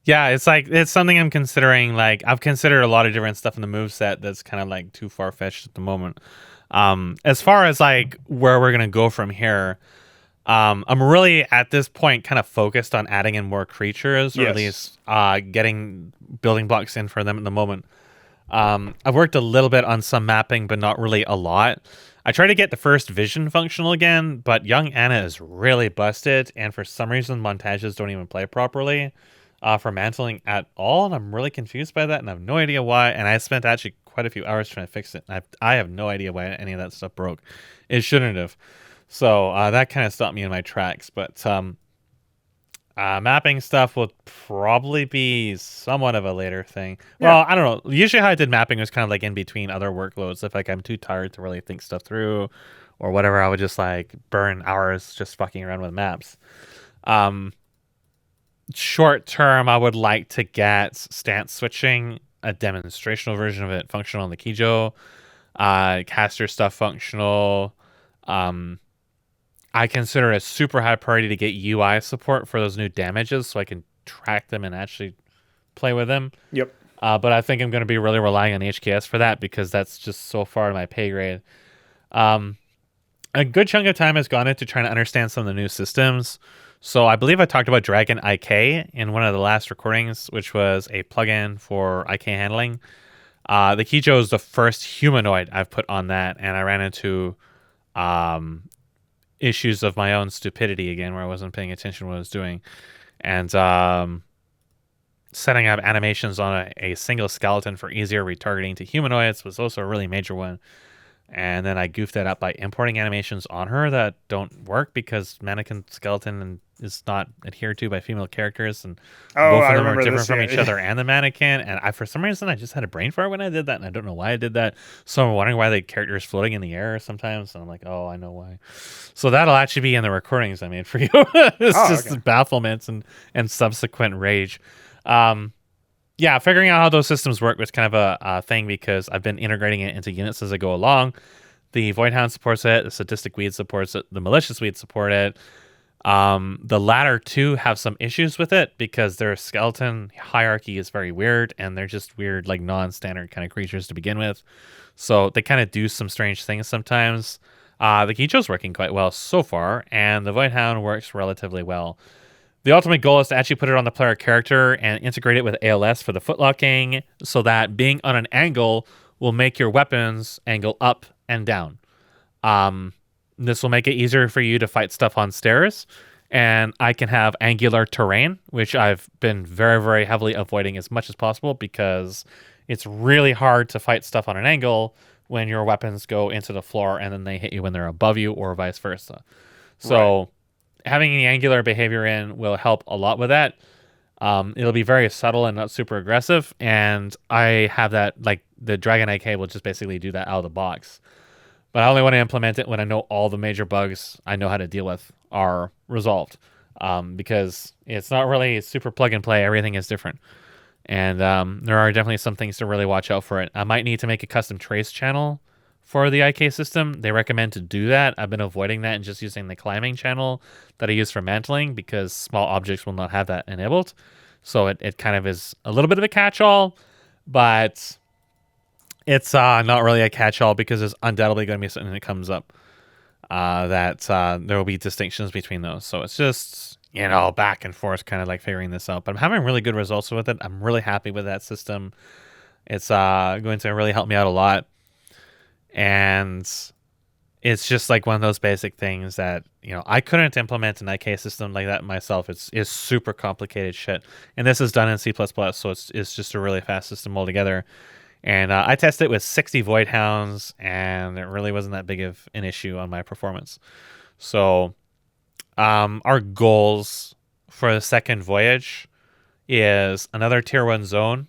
Yeah, it's something I'm considering. Like I've considered a lot of different stuff in the moveset that's kind of like too far fetched at the moment. As far as like where we're gonna go from here, I'm really at this point kind of focused on adding in more creatures, or at least getting building blocks in for them at the moment. I've worked a little bit on some mapping, but not really a lot. I tried to get the first vision functional again, but young Anna is really busted, and for some reason montages don't even play properly for mantling at all, and I'm really confused by that, and I have no idea why, and I spent actually quite a few hours trying to fix it, and I have no idea why any of that stuff broke. It shouldn't have. So that kind of stopped me in my tracks, but mapping stuff will probably be somewhat of a later thing. Yeah. Well, I don't know. Usually how I did mapping was kind of like in between other workloads. If like I'm too tired to really think stuff through or whatever, I would just like burn hours just fucking around with maps. Short term, I would like to get stance switching, a demonstrational version of it functional on the Kijo, caster stuff functional. I consider it super high priority to get UI support for those new damages so I can track them and actually play with them. Yep. But I think I'm going to be really relying on HKS for that because that's just so far in my pay grade. A good chunk of time has gone into trying to understand some of the new systems. So I believe I talked about Dragon IK in one of the last recordings, which was a plugin for IK handling. The Kijo is the first humanoid I've put on that, and I ran into issues of my own stupidity again where I wasn't paying attention to what I was doing. And setting up animations on a single skeleton for easier retargeting to humanoids was also a really major one. And then I goofed that up by importing animations on her that don't work because mannequin skeleton is not adhered to by female characters, and both of them are different from each other and the mannequin. And for some reason, I just had a brain fart when I did that, and I don't know why I did that. So I'm wondering why the character is floating in the air sometimes, and I'm like, oh, I know why. So that'll actually be in the recordings I made for you. It's just bafflement and subsequent rage. Yeah, figuring out how those systems work was kind of a thing because I've been integrating it into units as I go along. The Voidhound supports it, the Sadistic Weed supports it, the Malicious Weed support it. The latter two have some issues with it because their skeleton hierarchy is very weird, and they're just weird, like non-standard kind of creatures to begin with. So they kind of do some strange things sometimes. The Kijo's working quite well so far, and the Voidhound works relatively well. The ultimate goal is to actually put it on the player character and integrate it with ALS for the footlocking so that being on an angle will make your weapons angle up and down. This will make it easier for you to fight stuff on stairs, and I can have angular terrain, which I've been very, very heavily avoiding as much as possible because it's really hard to fight stuff on an angle when your weapons go into the floor and then they hit you when they're above you or vice versa. So... Right. Having the angular behavior in will help a lot with that. It'll be very subtle and not super aggressive. And I have that, like the Dragon IK will just basically do that out of the box. But I only want to implement it when I know all the major bugs I know how to deal with are resolved. Because it's not really super plug and play. Everything is different. And there are definitely some things to really watch out for it. I might need to make a custom trace channel for the IK system. They recommend to do that. I've been avoiding that and just using the climbing channel that I use for mantling because small objects will not have that enabled. So it kind of is a little bit of a catch-all, but it's not really a catch-all because there's undoubtedly going to be something that comes up that there will be distinctions between those. So it's just, back and forth kind of like figuring this out. But I'm having really good results with it. I'm really happy with that system. It's going to really help me out a lot. And it's just like one of those basic things that, I couldn't implement an IK system like that myself. It's super complicated shit. And this is done in C++, so it's just a really fast system altogether. And I tested it with 60 Voidhounds, and it really wasn't that big of an issue on my performance. So our goals for the second voyage is another Tier 1 zone,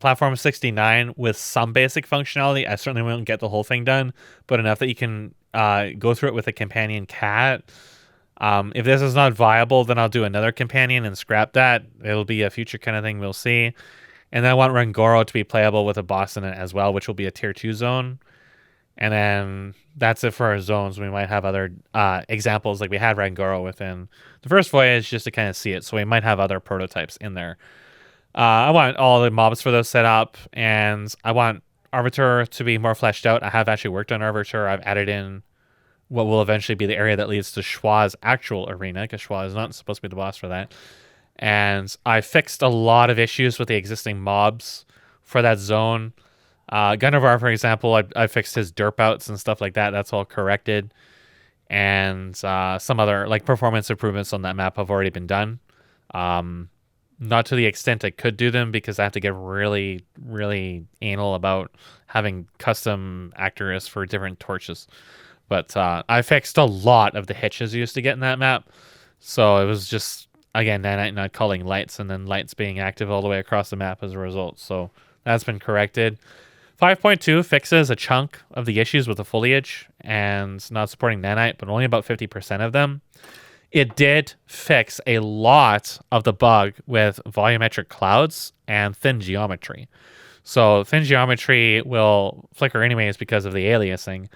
Platform 69 with some basic functionality. I certainly won't get the whole thing done, but enough that you can go through it with a companion cat. If this is not viable, then I'll do another companion and scrap that. It'll be a future kind of thing. We'll see. And then I want Rangoro to be playable with a boss in it as well, which will be a Tier 2 zone. And then that's it for our zones. We might have other examples, like we had Rangoro within the first voyage, just to kind of see it. So we might have other prototypes in there. I want all the mobs for those set up, and I want Arbiter to be more fleshed out. I have actually worked on Arbiter. I've added in what will eventually be the area that leads to Schwa's actual arena, because Schwa is not supposed to be the boss for that. And I fixed a lot of issues with the existing mobs for that zone. Gunnavar, for example, I fixed his derp outs and stuff like that. That's all corrected. And some other like performance improvements on that map have already been done. Not to the extent I could do them, because I have to get really, really anal about having custom actors for different torches. But I fixed a lot of the hitches you used to get in that map. So it was just, again, not calling lights, and then lights being active all the way across the map as a result. So that's been corrected. 5.2 fixes a chunk of the issues with the foliage and not supporting nanite, but only about 50% of them. It did fix a lot of the bug with volumetric clouds and thin geometry. So thin geometry will flicker anyways because of the aliasing.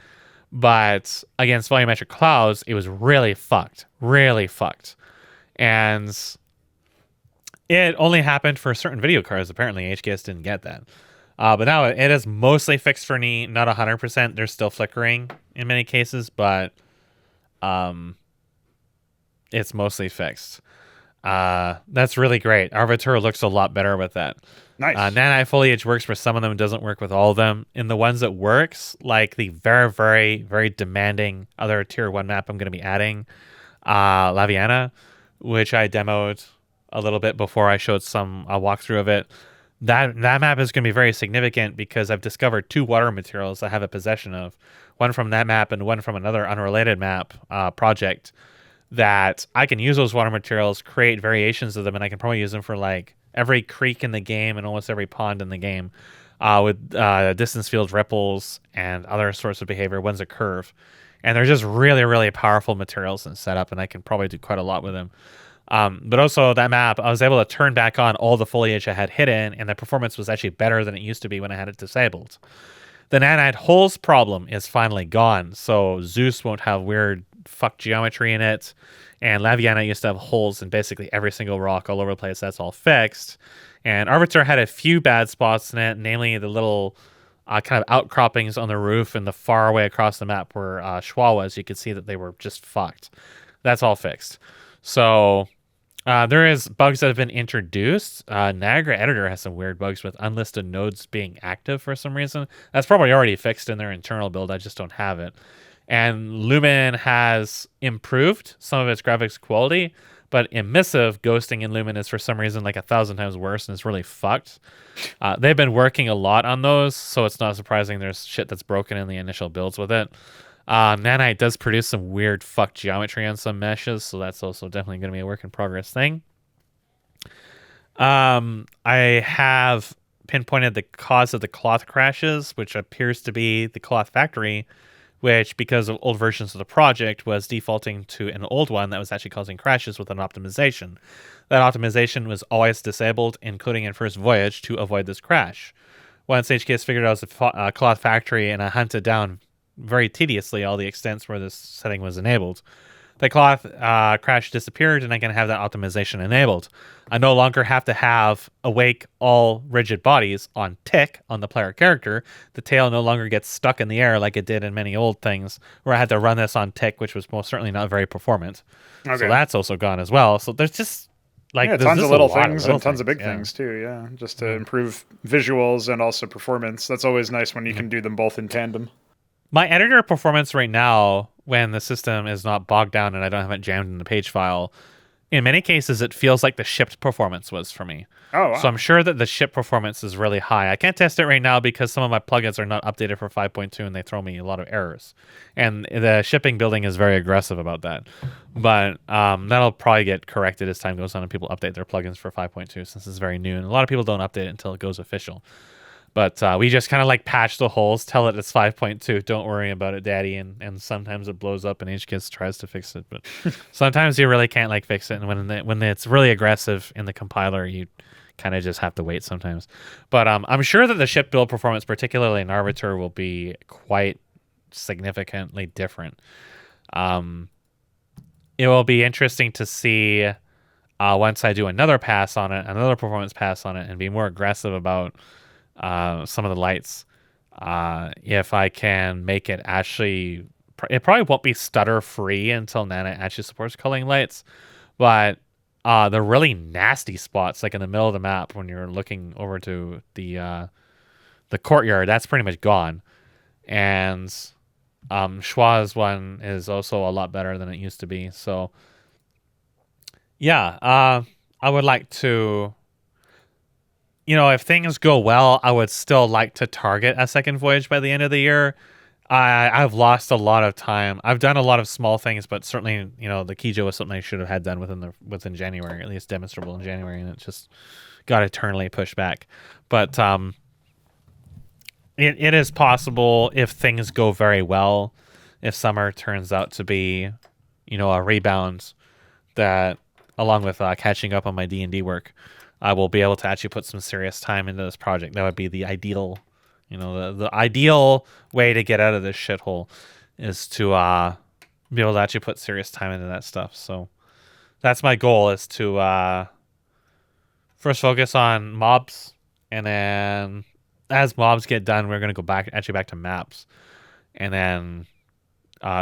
But against volumetric clouds, it was really fucked. Really fucked. And it only happened for certain video cards. Apparently, HKS didn't get that. But now it is mostly fixed for me. Not 100%. They're still flickering in many cases, but it's mostly fixed. That's really great. Arbiter looks a lot better with that. Nice. Nanite foliage works for some of them. It doesn't work with all of them. In the ones that works, like the very, very, very demanding other tier 1 map I'm going to be adding, Laviana, which I demoed a little bit before I showed some walkthrough of it. That map is going to be very significant because I've discovered 2 water materials I have a possession of. One from that map and one from another unrelated map project, that I can use those water materials, create variations of them, and I can probably use them for like every creek in the game and almost every pond in the game, with distance field ripples and other sorts of behavior. One's a curve. And they're just really, really powerful materials and setup, and I can probably do quite a lot with them. But also that map, I was able to turn back on all the foliage I had hidden, and the performance was actually better than it used to be when I had it disabled. The nanite holes problem is finally gone, so Zeus won't have weird fuck geometry in it, and Laviana used to have holes in basically every single rock all over the place. That's all fixed. And Arbiter had a few bad spots in it, namely the little kind of outcroppings on the roof and the far away across the map where Schwa was. You could see that they were just fucked. That's all fixed. So there is bugs that have been introduced. Niagara Editor has some weird bugs with unlisted nodes being active for some reason. That's probably already fixed in their internal build. I just don't have it. And Lumen has improved some of its graphics quality, but emissive ghosting in Lumen is for some reason like 1,000 times worse, and it's really fucked. They've been working a lot on those, so it's not surprising there's shit that's broken in the initial builds with it. Nanite does produce some weird fuck geometry on some meshes, so that's also definitely going to be a work in progress thing. I have pinpointed the cause of the cloth crashes, which appears to be the cloth factory, which, because of old versions of the project, was defaulting to an old one that was actually causing crashes with an optimization. That optimization was always disabled, including in First Voyage, to avoid this crash. Once HKS figured out it was a cloth factory, and I hunted down very tediously all the extents where this setting was enabled, the cloth crash disappeared, and I can have that optimization enabled. I no longer have to have awake all rigid bodies on tick on the player character. The tail no longer gets stuck in the air like it did in many old things, where I had to run this on tick, which was most certainly not very performant. Okay. So that's also gone as well. So there's just like tons of little things and tons of big things too. Yeah, just to improve visuals and also performance. That's always nice when you can do them both in tandem. My editor performance right now, when the system is not bogged down and I don't have it jammed in the page file, in many cases it feels like the shipped performance was for me. Oh, wow. So I'm sure that the ship performance is really high. I can't test it right now because some of my plugins are not updated for 5.2 and they throw me a lot of errors. And the shipping building is very aggressive about that. But that'll probably get corrected as time goes on and people update their plugins for 5.2 since it's very new. And a lot of people don't update it until it goes official. But we just kind of like patch the holes, tell it it's 5.2. Don't worry about it, Daddy. And sometimes it blows up and HKS tries to fix it. But sometimes you really can't like fix it. And when it's really aggressive in the compiler, you kind of just have to wait sometimes. But I'm sure that the ship build performance, particularly in Arbiter, will be quite significantly different. It will be interesting to see once I do another pass on it, another performance pass on it, and be more aggressive about some of the lights. If I can make it actually, it probably won't be stutter free until Nana actually supports culling lights, but the really nasty spots, like in the middle of the map when you're looking over to the courtyard, that's pretty much gone. And Schwa's one is also a lot better than it used to be. So yeah, I would like to, if things go well, I would still like to target a second voyage by the end of the year. I've lost a lot of time. I've done a lot of small things, but certainly, the Kijo was something I should have had done within January, at least demonstrable in January, and it just got eternally pushed back. But it is possible if things go very well, if summer turns out to be, a rebound, that along with catching up on my D&D work, I will be able to actually put some serious time into this project. That would be the ideal. The ideal way to get out of this shithole is to be able to actually put serious time into that stuff. So that's my goal, is to first focus on mobs, and then as mobs get done, we're going to go back to maps, and then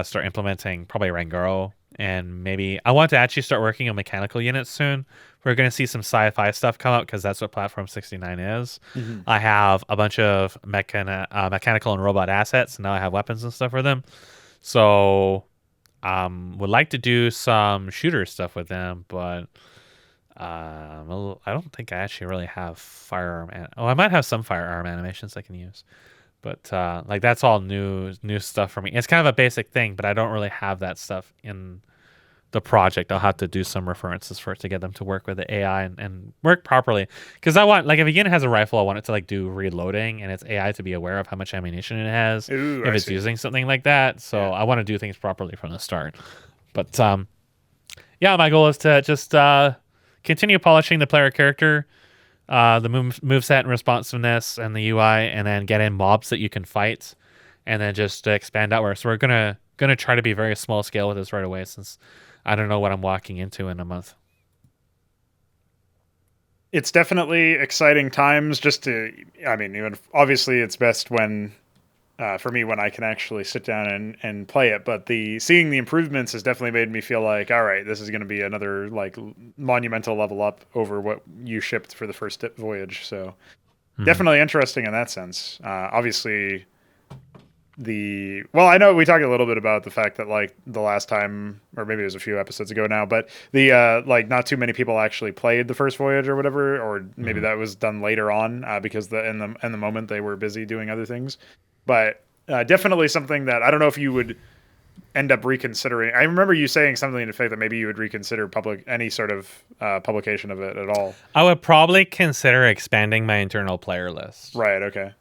start implementing probably Rangaro, and maybe I want to actually start working on mechanical units soon. We're going to see some sci-fi stuff come out because that's what Platform 69 is. Mm-hmm. I have a bunch of mechanical and robot assets, and now I have weapons and stuff for them. So would like to do some shooter stuff with them, but I don't think I actually really have firearm. I might have some firearm animations I can use. But that's all new stuff for me. It's kind of a basic thing, but I don't really have that stuff in the project. I'll have to do some references for it to get them to work with the AI and work properly. Because I want, if a unit has a rifle, I want it to do reloading, and its AI to be aware of how much ammunition it has if it's using something like that. So I want to do things properly from the start. But my goal is to just continue polishing the player character, the moveset and responsiveness and the UI, and then get in mobs that you can fight, and then just expand outward. So we're gonna try to be very small scale with this right away, since I don't know what I'm walking into in a month. It's definitely exciting times. Even obviously it's best when, for me, when I can actually sit down and play it. But seeing the improvements has definitely made me feel like, all right, this is going to be another monumental level up over what you shipped for the first voyage. So definitely interesting in that sense. Obviously, I know we talked a little bit about the fact that the last time, or maybe it was a few episodes ago now, but not too many people actually played the first voyage or whatever, or maybe that was done later on because in the moment they were busy doing other things. But definitely something that I don't know if you would end up reconsidering. I remember you saying something to the fact that maybe you would reconsider any sort of publication of it at all. I would probably consider expanding my internal player list. Right. Okay.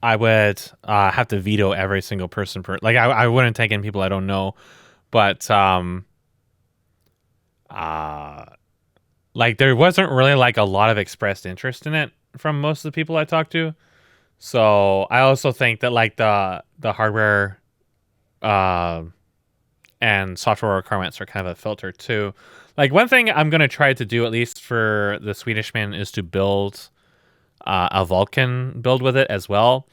I would have to veto every single person. I wouldn't take in people I don't know, but there wasn't really a lot of expressed interest in it from most of the people I talked to. So I also think that the hardware and software requirements are kind of a filter too. One thing I'm going to try to do, at least for the Swedishman, is to build a Vulcan build with it as well.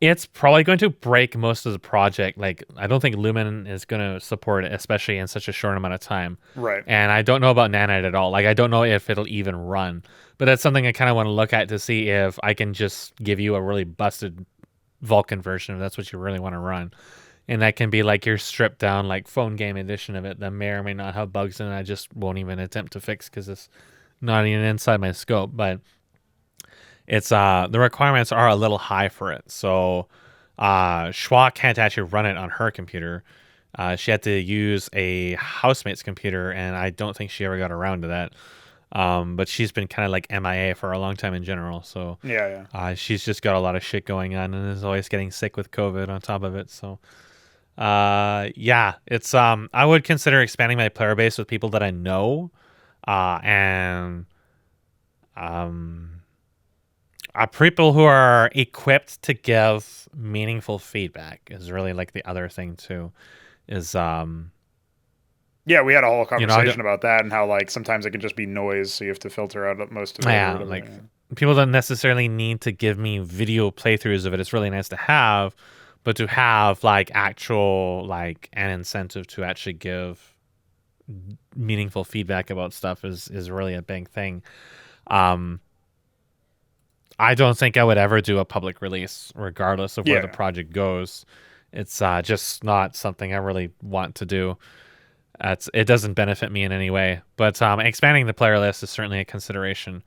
It's probably going to break most of the project. I don't think Lumen is going to support it, especially in such a short amount of time. Right. And I don't know about Nanite at all. I don't know if it'll even run. But that's something I kind of want to look at to see if I can just give you a really busted Vulcan version, if that's what you really want to run. And that can be your stripped down phone game edition of it that may or may not have bugs in it. I just won't even attempt to fix because it's not even inside my scope. But it's the requirements are a little high for it. So Schwa can't actually run it on her computer. She had to use a housemate's computer, and I don't think she ever got around to that. But she's been kind of MIA for a long time in general. So she's just got a lot of shit going on and is always getting sick with COVID on top of it. So it's I would consider expanding my player base with people that I know, and people who are equipped to give meaningful feedback is really like the other thing too. Is Yeah, we had a whole You know, conversation about that and how like sometimes it can just be noise, so you have to filter out most of it. or yeah, whatever, like yeah. people don't necessarily need to give me video playthroughs of it. It's really nice to have, but to have like actual like an incentive to actually give meaningful feedback about stuff is really a big thing. I don't think I would ever do a public release, regardless of where the Yeah. project goes. It's just not something I really want to do. It doesn't benefit me in any way. But expanding the player list is certainly a consideration.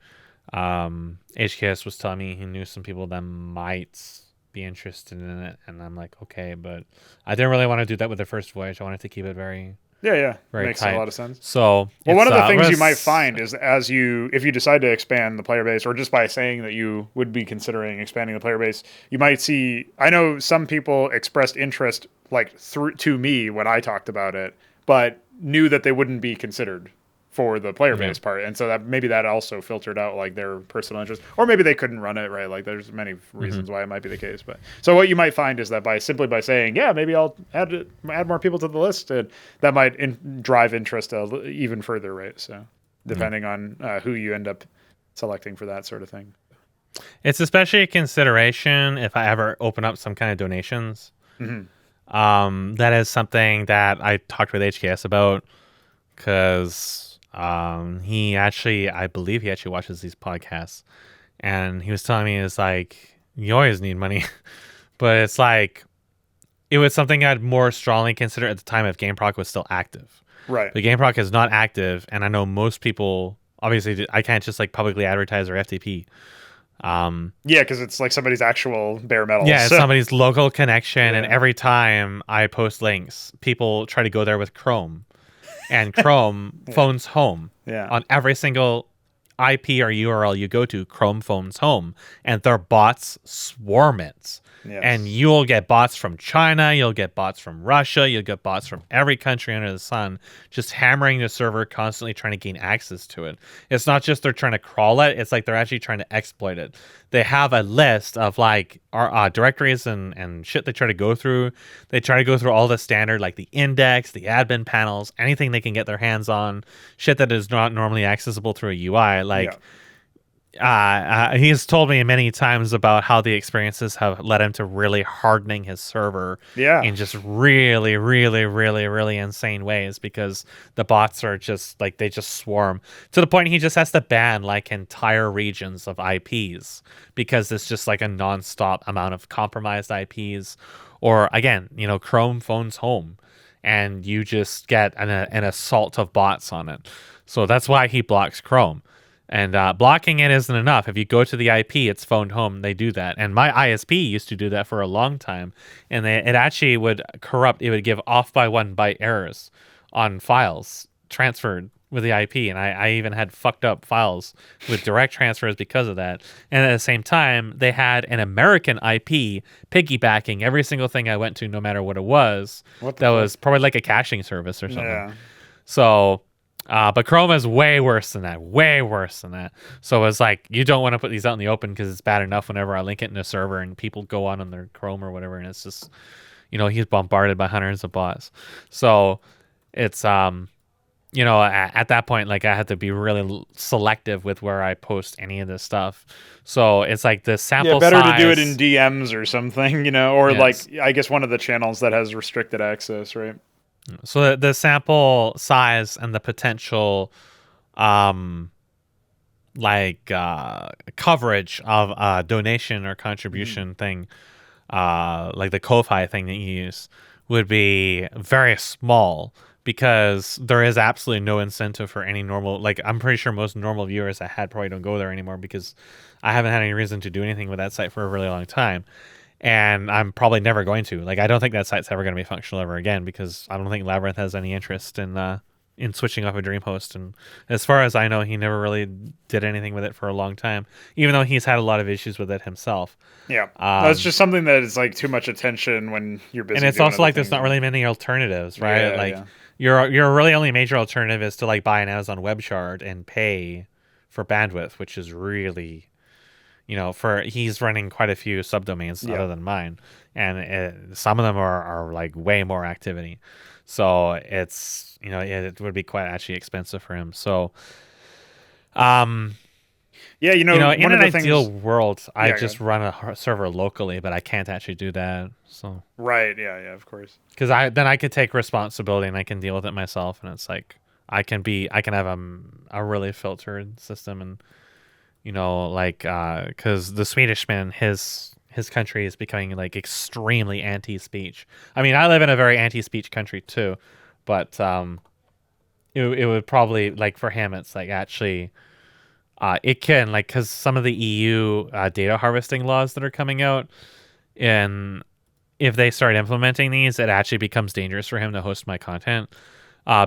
HKS was telling me he knew some people that might be interested in it, and I'm like, okay, but I didn't really want to do that with the first voyage. I wanted to keep it very, Yeah, very makes tight. a lot of sense. So, Well, one of the things you was- might find is if you decide to expand the player base, or just by saying that you would be considering expanding the player base, you might see. I know some people expressed interest like to me when I talked about it, but knew that they wouldn't be considered for the player base part, and so that maybe that also filtered out like their personal interest, or maybe they couldn't run it right. Like there's many reasons why it might be the case, but so what you might find is that by saying, yeah, maybe I'll add more people to the list, and that might drive interest even further, right? So depending on who you end up selecting for that sort of thing. It's especially a consideration if I ever open up some kind of donations. That is something that I talked with HKS about, because I believe he actually watches these podcasts, and he was telling me it's like, you always need money. But it's like, it was something I'd more strongly consider at the time if GameProc was still active. Right. The GameProc is not active, and I know most people, obviously I can't just like publicly advertise or FTP. Yeah, because it's like somebody's actual bare metal. Yeah, it's so- somebody's local connection, and Yeah. every time I post links, people try to go there with Chrome, and Chrome phones home. Yeah. On every single IP or URL you go to, Chrome phones home, and their bots swarm it. Yes. And you'll get bots from China, you'll get bots from Russia, you'll get bots from every country under the sun, just hammering the server, constantly trying to gain access to it. It's not just they're trying to crawl it, it's like they're actually trying to exploit it. They have a list of like our directories and shit they try to go through. They try to go through all the standard, like the index, the admin panels, anything they can get their hands on, shit that is not normally accessible through a UI. Like, he has told me many times about how the experiences have led him to really hardening his server in just really, really, really, really insane ways, because the bots are just like, they just swarm to the point he just has to ban like entire regions of IPs, because it's just like a nonstop amount of compromised IPs. Or again, Chrome phones home and you just get an assault of bots on it. So that's why he blocks Chrome. And blocking it isn't enough. If you go to the IP, it's phoned home. They do that. And my ISP used to do that for a long time. And it actually would corrupt. It would give off by 1 byte errors on files transferred with the IP. And I even had fucked up files with direct transfers because of that. And at the same time, they had an American IP piggybacking every single thing I went to, no matter what it was. That was probably like a caching service or something. Yeah. So... but Chrome is way worse than that. Way worse than that. So it's like, you don't want to put these out in the open, because it's bad enough whenever I link it in a server and people go on their Chrome or whatever, and it's just, he's bombarded by hundreds of bots. So it's, at that point, like, I had to be really selective with where I post any of this stuff. So it's like the sample better size, to do it in DMs or something, or Yes. like, I guess one of the channels that has restricted access, right? So the sample size and the potential, coverage of a donation or contribution thing, like the Ko-Fi thing that you use, would be very small, because there is absolutely no incentive for any normal, like, I'm pretty sure most normal viewers I had probably don't go there anymore, because I haven't had any reason to do anything with that site for a really long time. And I'm probably never going to. Like, I don't think that site's ever going to be functional ever again, because I don't think Labyrinth has any interest in switching off a DreamHost. And as far as I know, he never really did anything with it for a long time, even though he's had a lot of issues with it himself. Yeah. It's just something that is like too much attention when you're busy. And it's doing also other like there's things. not really many alternatives, right? Yeah, like yeah. your really only major alternative is to like buy an Amazon web shard and pay for bandwidth, which is really... he's running quite a few subdomains other than mine, and some of them are like way more activity. So it's it would be quite actually expensive for him. So, Yeah, in one of an the ideal things. world, I Yeah, just run a server locally, but I can't actually do that. So Right. Yeah. Yeah. Of course. because I can take responsibility and I can deal with it myself, and it's like I can have a really filtered system, and like because the Swedish man, his country is becoming like extremely anti-speech. I mean, I live in a very anti-speech country too, but it would probably, like, for him, it's like actually it can, like, because some of the EU data harvesting laws that are coming out, and if they start implementing these, it actually becomes dangerous for him to host my content.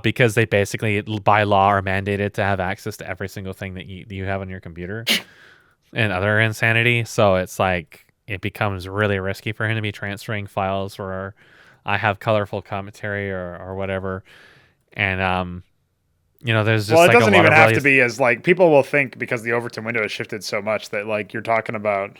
Because they basically, by law, are mandated to have access to every single thing that you have on your computer and other insanity. So it's like it becomes really risky for him to be transferring files where I have colorful commentary or whatever. And there's just Well, it like a doesn't lot even of have really to be as like people will think because the Overton window has shifted so much that like you're talking about.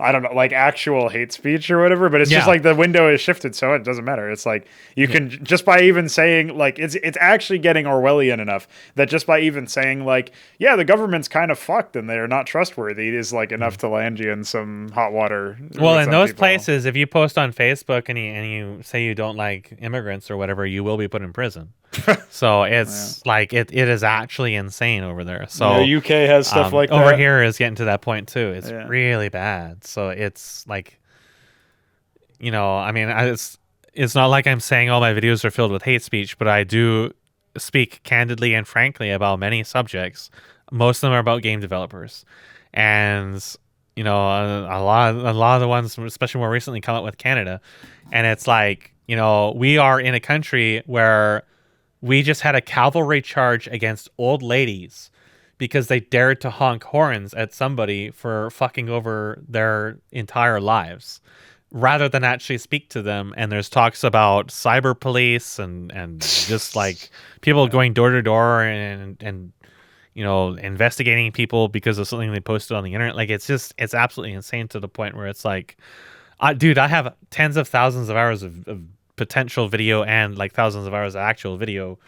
I don't know, like actual hate speech or whatever, but it's just Yeah. like the window is shifted, so it doesn't matter. It's like you can just by even saying like it's actually getting Orwellian enough that just by even saying like, yeah, the government's kind of fucked and they're not trustworthy is like enough to land you in some hot water. Well, with in some those people. places, if you post on Facebook and you say you don't like immigrants or whatever, you will be put in prison. So it's like it is actually insane over there. So UK has stuff like over that. here is getting to that point too. It's Yeah. really bad. So it's like, I mean, it's not like I'm saying all my videos are filled with hate speech, but I do speak candidly and frankly about many subjects. Most of them are about game developers, and a lot of the ones, especially more recently, come up with Canada, and it's like we are in a country where we just had a cavalry charge against old ladies because they dared to honk horns at somebody for fucking over their entire lives rather than actually speak to them. And there's talks about cyber police and just like people going door to door and investigating people because of something they posted on the internet. Like it's absolutely insane to the point where it's like, dude, I have tens of thousands of hours of potential video and like thousands of hours of actual video.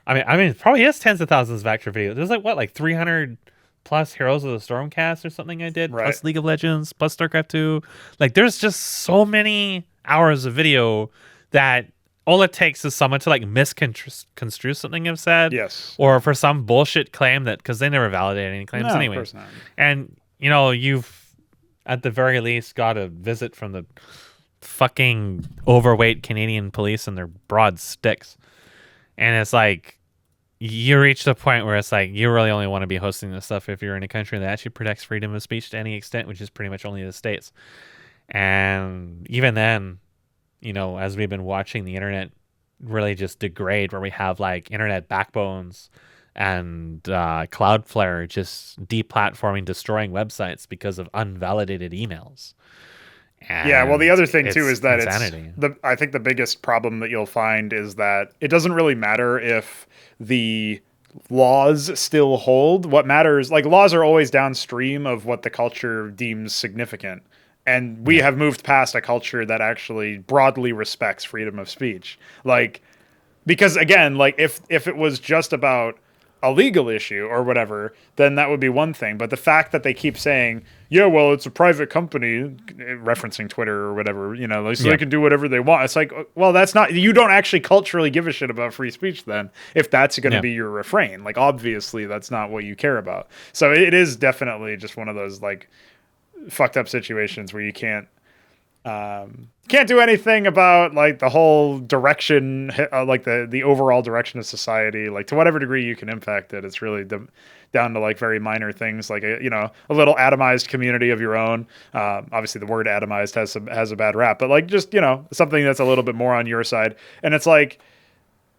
I mean, it probably is tens of thousands of actual video. There's like 300 plus Heroes of the Stormcast or something I did, Right. plus League of Legends, plus StarCraft 2. Like, there's just so many hours of video that all it takes is someone to like misconstrue something I've said, Yes. or for some bullshit claim that, because they never validate any claims No, anyway. of course not. And you've at the very least got a visit from the fucking overweight Canadian police and their broad sticks. And it's like you reach the point where it's like you really only want to be hosting this stuff if you're in a country that actually protects freedom of speech to any extent, which is pretty much only the States. And even then, as we've been watching the internet really just degrade, where we have like internet backbones and Cloudflare just deplatforming, destroying websites because of unvalidated emails. Yeah, well, the other thing too is that insanity. I think the biggest problem that you'll find is that it doesn't really matter if the laws still hold. What matters, like laws are always downstream of what the culture deems significant. And we have moved past a culture that actually broadly respects freedom of speech. Like, because again, like if it was just about a legal issue or whatever, then that would be one thing. But the fact that they keep saying, yeah, well, it's a private company, referencing Twitter or whatever, so they can do whatever they want. It's like, well, that's not, you don't actually culturally give a shit about free speech then, if that's going to be your refrain. Like, obviously, that's not what you care about. So it is definitely just one of those, like, fucked up situations where you can't do anything about like the whole direction, like the overall direction of society. Like to whatever degree you can impact it, it's really down to like very minor things, like a little atomized community of your own. Obviously, the word atomized has a bad rap, but like just something that's a little bit more on your side. And it's like,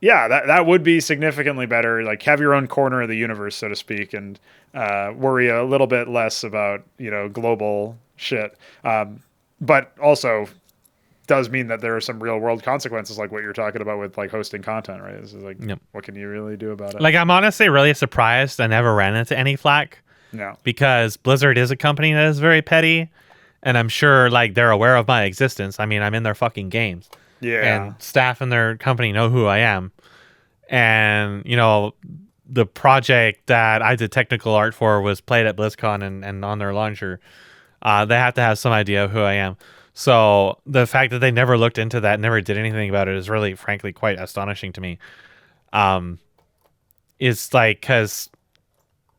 yeah, that would be significantly better. Like have your own corner of the universe, so to speak, and worry a little bit less about global shit. But also does mean that there are some real world consequences, like what you're talking about with like hosting content, right? This is like, what can you really do about it? Like, I'm honestly really surprised I never ran into any flack No. because Blizzard is a company that is very petty, and I'm sure like they're aware of my existence. I mean, I'm in their fucking games. Yeah. And staff in their company know who I am. And, you know, the project that I did technical art for was played at BlizzCon and on their launcher. They have to have some idea of who I am. So the fact that they never looked into that, never did anything about it is really, frankly, quite astonishing to me. It's like, because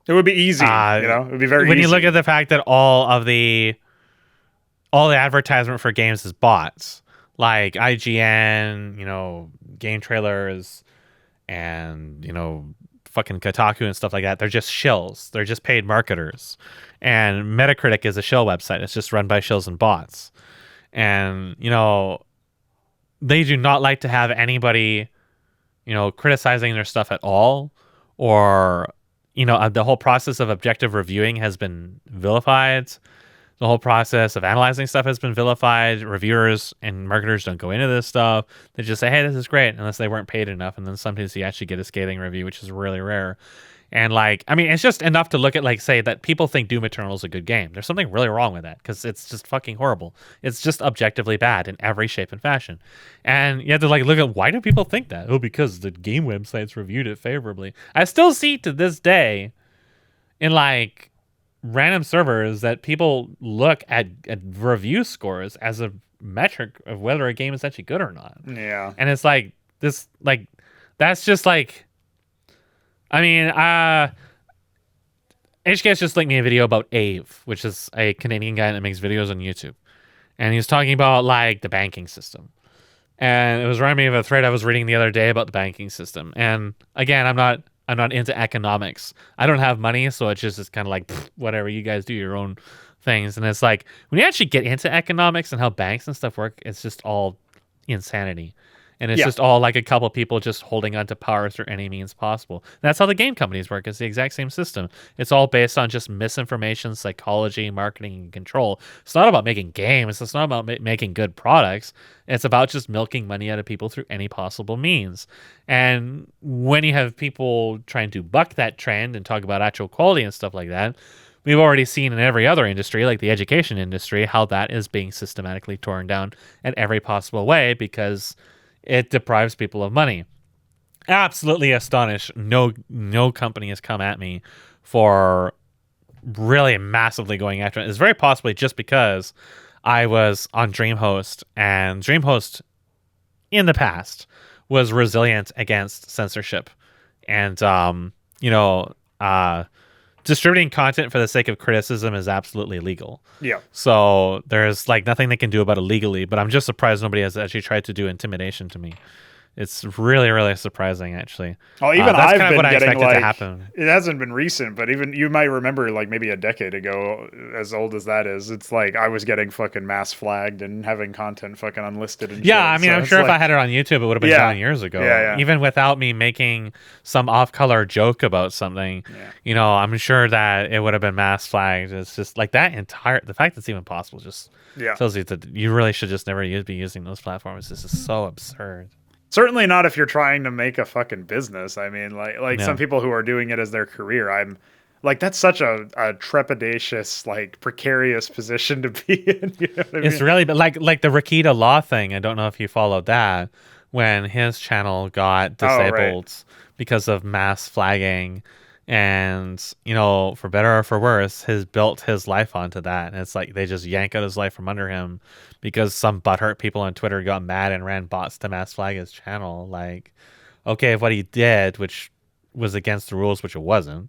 it would be easy, it would be very when easy. you look at the fact that all the advertisement for games is bots, like IGN, game trailers, and fucking Kotaku and stuff like that. They're just shills. They're just paid marketers. And Metacritic is a shill website. It's just run by shills and bots. And they do not like to have anybody criticizing their stuff at all, or the whole process of objective reviewing has been vilified. The whole process of analyzing stuff has been vilified. Reviewers and marketers don't go into this stuff. They just say, hey, this is great, unless they weren't paid enough. And then sometimes you actually get a scathing review, which is really rare. And it's just enough to look at, say that people think Doom Eternal is a good game. There's something really wrong with that, because it's just fucking horrible. It's just objectively bad in every shape and fashion. And you have to look at, why do people think that? Oh, because the game websites reviewed it favorably. I still see to this day in random servers that people look at review scores as a metric of whether a game is actually good or not. Yeah. And it's that's just HKS just linked me a video about Ave, which is a Canadian guy that makes videos on YouTube. And he was talking about the banking system. And it was reminding me of a thread I was reading the other day about the banking system. And again, I'm not into economics. I don't have money, so it's just kind of whatever, you guys do your own things. And it's when you actually get into economics and how banks and stuff work, it's just all insanity. And it's just all a couple people just holding on to power through any means possible. And that's how the game companies work. It's the exact same system. It's all based on just misinformation, psychology, marketing, and control. It's not about making games. It's not about making good products. It's about just milking money out of people through any possible means. And when you have people trying to buck that trend and talk about actual quality and stuff like that, we've already seen in every other industry, like the education industry, how that is being systematically torn down in every possible way, because it deprives people of money. Absolutely astonished. No company has come at me for really massively going after it. It's very possibly just because I was on DreamHost, and DreamHost in the past was resilient against censorship. And, distributing content for the sake of criticism is absolutely legal. Yeah. So there's nothing they can do about it legally, but I'm just surprised nobody has actually tried to do intimidation to me. It's really, really surprising, actually. Oh, even that's I've kind of been what I getting expected to happen. It hasn't been recent, but even you might remember maybe a decade ago, as old as that is. It's I was getting fucking mass flagged and having content fucking unlisted. And yeah, shit. I'm sure if I had it on YouTube, it would have been done years ago. Yeah. Even without me making some off-color joke about something, I'm sure that it would have been mass flagged. It's just the fact that it's even possible just tells you that you really should just never be using those platforms. This is so absurd. Certainly not if you're trying to make a fucking business. I mean, some people who are doing it as their career, I'm that's such a trepidatious, precarious position to be in. You know what I mean? It's really, but like the Rakita Law thing, I don't know if you followed that, when his channel got disabled because of mass flagging. And, for better or for worse, has built his life onto that. And it's they just yank out his life from under him because some butthurt people on Twitter got mad and ran bots to mass flag his channel. Okay, if what he did, which was against the rules, which it wasn't,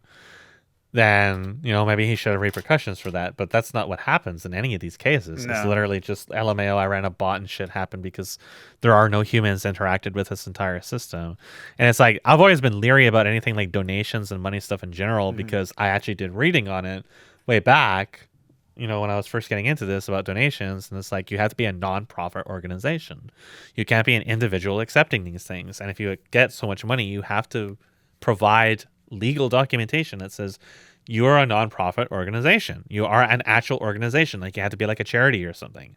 then, maybe he should have repercussions for that. But that's not what happens in any of these cases. No. It's literally just LMAO, I ran a bot and shit happened because there are no humans interacted with this entire system. And it's I've always been leery about anything like donations and money stuff in general, because I actually did reading on it way back, when I was first getting into this about donations. And it's you have to be a non-profit organization. You can't be an individual accepting these things. And if you get so much money, you have to provide legal documentation that says you are a non-profit organization. You are an actual organization. You have to be like a charity or something.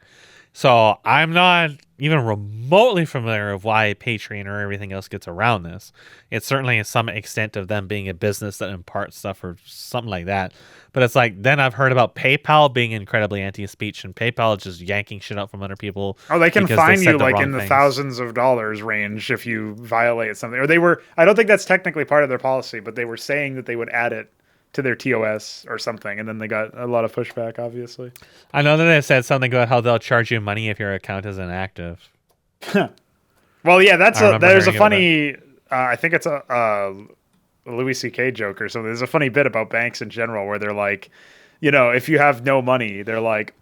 So I'm not even remotely familiar of why Patreon or everything else gets around this. It's certainly some extent of them being a business that imparts stuff or something like that. But it's like, then I've heard about PayPal being incredibly anti-speech, and PayPal just yanking shit out from other people. Oh, they can because fine said you the like wrong in the things. thousands of dollars range if you violate something. Or they were, I don't think that's technically part of their policy, but they were saying that they would add it to their TOS or something, and then they got a lot of pushback, obviously. I know that they said something about how they'll charge you money if your account is inactive. Well, yeah, there's a hearing funny, I think it's a Louis C.K. joke or something. There's a funny bit about banks in general where they're like, if you have no money, they're like,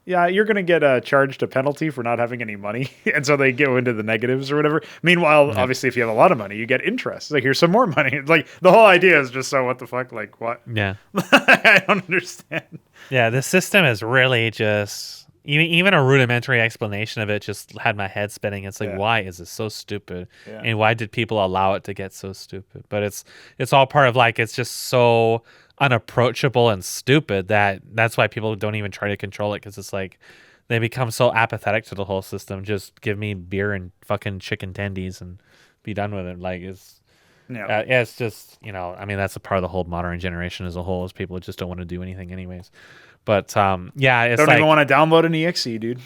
yeah, you're going to get charged a penalty for not having any money. And so they go into the negatives or whatever. Meanwhile, obviously, if you have a lot of money, you get interest. Like, here's some more money. It's like, the whole idea is just so what the fuck? Like, what? Yeah. I don't understand. Yeah, the system is really just... Even a rudimentary explanation of it just had my head spinning. It's like, why is this so stupid? Yeah. And why did people allow it to get so stupid? But it's all part of, like, it's just so unapproachable and stupid that's why people don't even try to control it, because it's like they become so apathetic to the whole system. Just give me beer and fucking chicken tendies and be done with it. Like, it's it's just, I mean, that's a part of the whole modern generation as a whole, is people just don't want to do anything anyways. But it's Don't like, even want to download an exe, dude.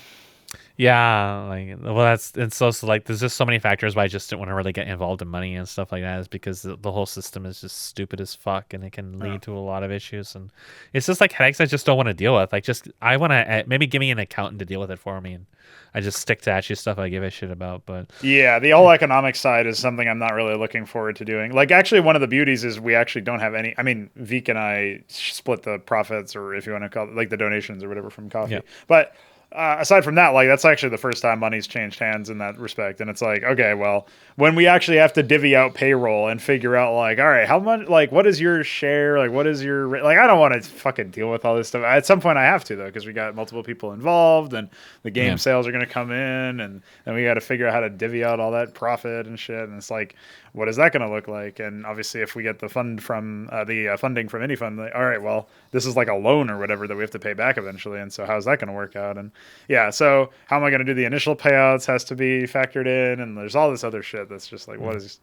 yeah, like, well, it's also like there's just so many factors why I just didn't want to really get involved in money and stuff like that, is because the whole system is just stupid as fuck, and it can lead to a lot of issues, and it's just like headaches I just don't want to deal with. Like, just I want to maybe give me an accountant to deal with it for me, and I just stick to actually stuff I give a shit about. But yeah, the whole economic side is something I'm not really looking forward to doing. Like, actually, one of the beauties is we actually don't have any. I mean, Veek and I split the profits, or if you want to call it, like, the donations or whatever from coffee. Yeah. But aside from that, like, that's actually the first time money's changed hands in that respect. And it's like, okay, well, when we actually have to divvy out payroll and figure out, like, all right, how much, like, what is your share? Like, what is your, like, I don't want to fucking deal with all this stuff. At some point I have to, though, because we got multiple people involved, and the game sales are going to come in, and then we got to figure out how to divvy out all that profit and shit. And it's like, what is that going to look like? And obviously, if we get the fund from the funding from AnyFund, like, all right, well, this is like a loan or whatever that we have to pay back eventually. And so how's that going to work out? And yeah, so how am I going to do the initial payouts has to be factored in. And there's all this other shit that's just like, what is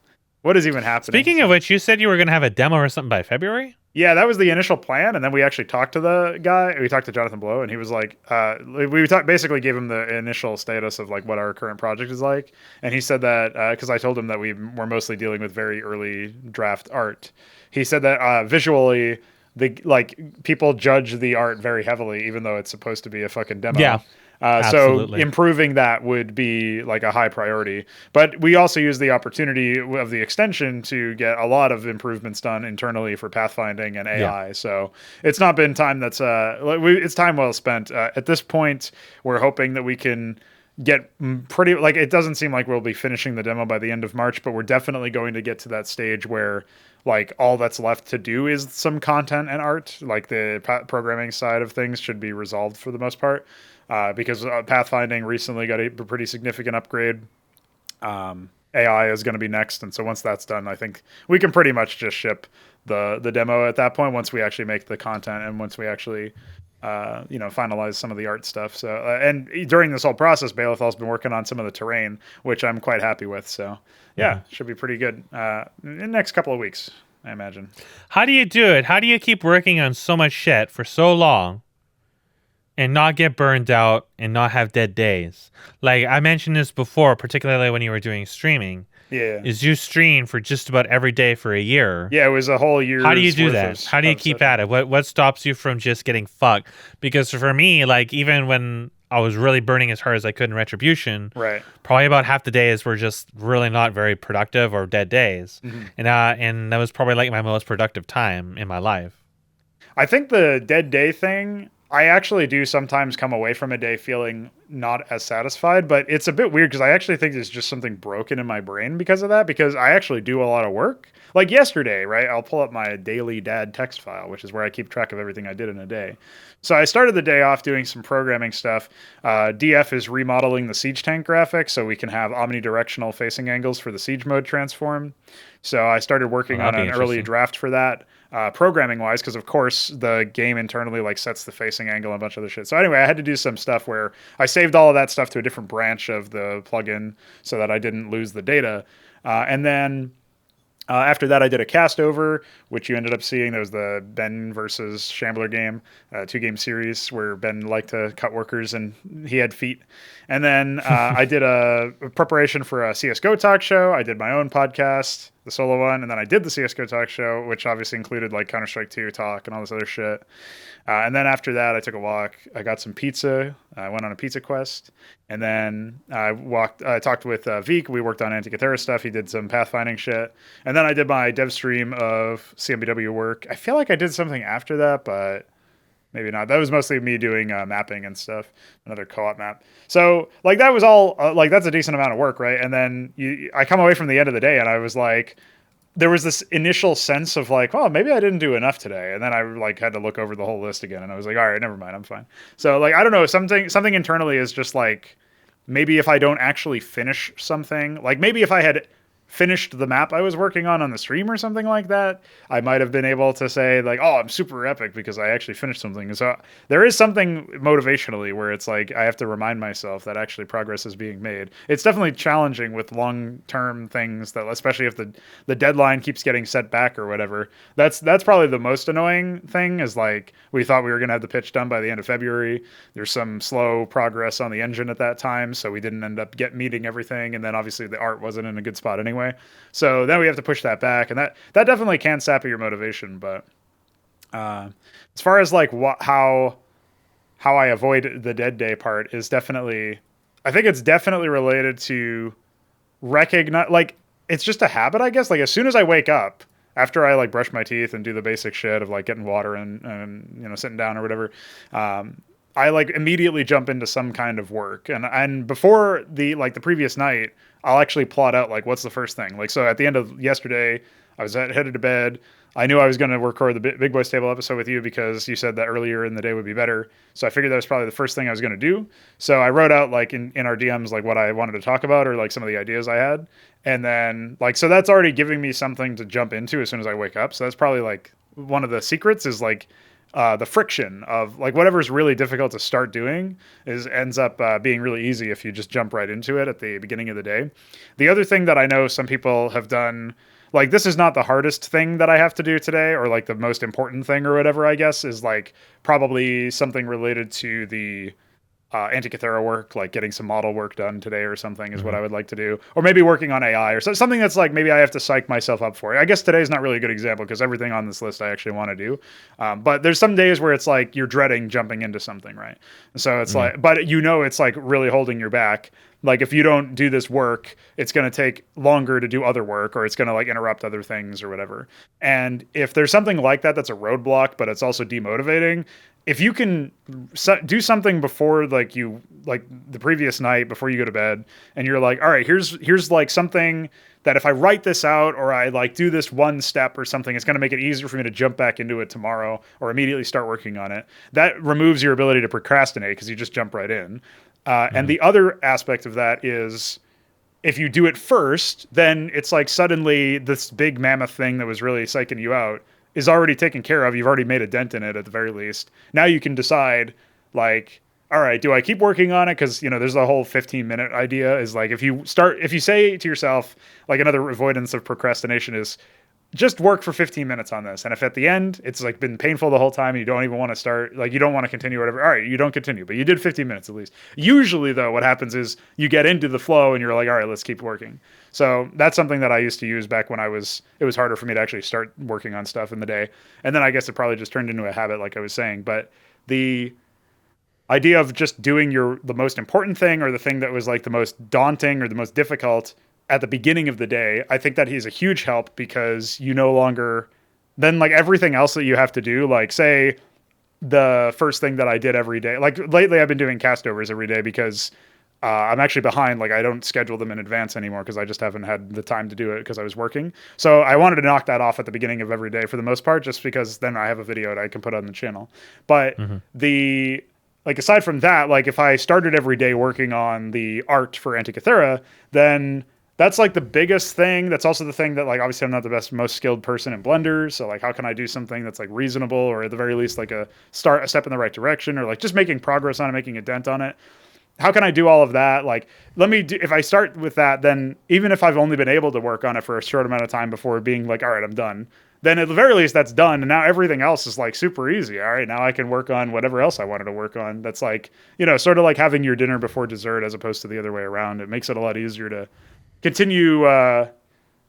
even happening? speaking of which, you said you were going to have a demo or something by February? Yeah, that was the initial plan, and then we actually talked to the guy. We talked to Jonathan Blow, and he was like, basically gave him the initial status of like what our current project is like, and he said that because I told him that we were mostly dealing with very early draft art. He said that visually, people judge the art very heavily, even though it's supposed to be a fucking demo. Yeah. So Absolutely. improving that would be like a high priority. But we also use the opportunity of the extension to get a lot of improvements done internally for pathfinding and AI. So it's not been time that's it's time well spent. At this point, we're hoping that we can get pretty, like, it doesn't seem like we'll be finishing the demo by the end of March, but we're definitely going to get to that stage where, like, all that's left to do is some content and art. Like, the programming side of things should be resolved for the most part. Because pathfinding recently got a pretty significant upgrade. AI is going to be next, and so once that's done, I think we can pretty much just ship the demo at that point. Once we actually make the content, and once we actually finalize some of the art stuff. So and during this whole process, Baalithal's been working on some of the terrain, which I'm quite happy with. So yeah, should be pretty good in the next couple of weeks, I imagine. How do you do it? How do you keep working on so much shit for so long and not get burned out and not have dead days? Like, I mentioned this before, particularly when you were doing streaming. Yeah. Is you stream for just about every day for a year. Yeah, it was a whole year. How do you do that? How do you keep at it? What stops you from just getting fucked? Because for me, like, even when I was really burning as hard as I could in Retribution, right, probably about half the days were just really not very productive or dead days. Mm-hmm. And that was probably like my most productive time in my life. I think the dead day thing, I actually do sometimes come away from a day feeling not as satisfied, but it's a bit weird because I actually think there's just something broken in my brain because of that, because I actually do a lot of work. Like yesterday, right? I'll pull up my daily dad text file, which is where I keep track of everything I did in a day. So I started the day off doing some programming stuff. DF is remodeling the siege tank graphics so we can have omnidirectional facing angles for the siege mode transform. So I started working on an early draft for that. Programming wise, because of course the game internally like sets the facing angle and a bunch of other shit. So anyway, I had to do some stuff where I saved all of that stuff to a different branch of the plugin so that I didn't lose the data. And then after that, I did a cast over, which you ended up seeing. There was the Ben versus Shambler game, 2-game series where Ben liked to cut workers and he had feet. And then I did a preparation for a CSGO talk show. I did my own podcast, the solo one, and then I did the CSGO talk show, which obviously included like Counter-Strike 2 talk and all this other shit. And then after that, I took a walk. I got some pizza. I went on a pizza quest. And then I talked with Veek. We worked on Antikythera stuff. He did some pathfinding shit. And then I did my dev stream of CMBW work. I feel like I did something after that, but maybe not. That was mostly me doing mapping and stuff, another co-op map. So like that was all, like that's a decent amount of work, right? And then I come away from the end of the day and I was like, there was this initial sense of like, well, maybe I didn't do enough today. And then I like had to look over the whole list again. And I was like, all right, never mind. I'm fine. So like, I don't know, something internally is just like, maybe if I don't actually finish something, like maybe if I had finished the map I was working on the stream or something like that, I might have been able to say like, oh, I'm super epic because I actually finished something. And so there is something motivationally where it's like I have to remind myself that actually progress is being made. It's definitely challenging with long-term things, that especially if the deadline keeps getting set back or whatever. That's probably the most annoying thing, is like we thought we were going to have the pitch done by the end of February. There's some slow progress on the engine at that time, so we didn't end up meeting everything, and then obviously the art wasn't in a good spot anyway. So then we have to push that back, and that definitely can sap your motivation. But as far as like how I avoid the dead day part is definitely, I think it's definitely related to recognize, like it's just a habit, I guess. Like as soon as I wake up, after I like brush my teeth and do the basic shit of like getting water and you know sitting down or whatever, I like immediately jump into some kind of work. And before the previous night, I'll actually plot out like what's the first thing. Like so at the end of yesterday, I was headed to bed. I knew I was going to record the Big Boys Table episode with you because you said that earlier in the day would be better. So I figured that was probably the first thing I was going to do. So I wrote out like in our DMs like what I wanted to talk about or like some of the ideas I had. And then like so that's already giving me something to jump into as soon as I wake up. So that's probably like one of the secrets is like the friction of like whatever's really difficult to start doing ends up being really easy if you just jump right into it at the beginning of the day. The other thing that I know some people have done, like this is not the hardest thing that I have to do today or like the most important thing or whatever, I guess, is like probably something related to the Antikythera work, like getting some model work done today or something is what I would like to do. Or maybe working on AI or something that's like maybe I have to psych myself up for. I guess today's not really a good example because everything on this list I actually want to do. But there's some days where it's like you're dreading jumping into something, right? So it's like, but you know it's like really holding you back. Like if you don't do this work, it's going to take longer to do other work or it's going to like interrupt other things or whatever. And if there's something like that that's a roadblock, but it's also demotivating, if you can do something before like the previous night before you go to bed and you're like, all right, here's like something that if I write this out or I like do this one step or something, it's going to make it easier for me to jump back into it tomorrow or immediately start working on it. That removes your ability to procrastinate because you just jump right in. And the other aspect of that is if you do it first, then it's like suddenly this big mammoth thing that was really psyching you out is already taken care of. You've already made a dent in it at the very least. Now you can decide like, all right, do I keep working on it? Because, you know, there's the whole 15-minute idea is like if you say to yourself, like another avoidance of procrastination is just work for 15 minutes on this. And if at the end it's like been painful the whole time and you don't even want to start, like you don't want to continue or whatever, all right, you don't continue, but you did 15 minutes at least. Usually though, what happens is you get into the flow and you're like, all right, let's keep working. So that's something that I used to use back when it was harder for me to actually start working on stuff in the day. And then I guess it probably just turned into a habit, like I was saying. But the idea of just doing the most important thing or the thing that was like the most daunting or the most difficult at the beginning of the day, I think that he's a huge help because you no longer, then like everything else that you have to do, like say the first thing that I did every day, like lately I've been doing castovers every day because I'm actually behind. Like I don't schedule them in advance anymore because I just haven't had the time to do it because I was working. So I wanted to knock that off at the beginning of every day for the most part, just because then I have a video that I can put on the channel. But like aside from that, like if I started every day working on the art for Antikythera, then that's like the biggest thing. That's also the thing that like, obviously I'm not the most skilled person in Blender. So like, how can I do something that's like reasonable or at the very least like a step in the right direction or like just making progress on it, making a dent on it. how can I do all of that? Like, if I start with that, then even if I've only been able to work on it for a short amount of time before being like, all right, I'm done, then at the very least that's done. And now everything else is like super easy. All right, now I can work on whatever else I wanted to work on. That's like, sort of like having your dinner before dessert as opposed to the other way around. It makes it a lot easier to continue,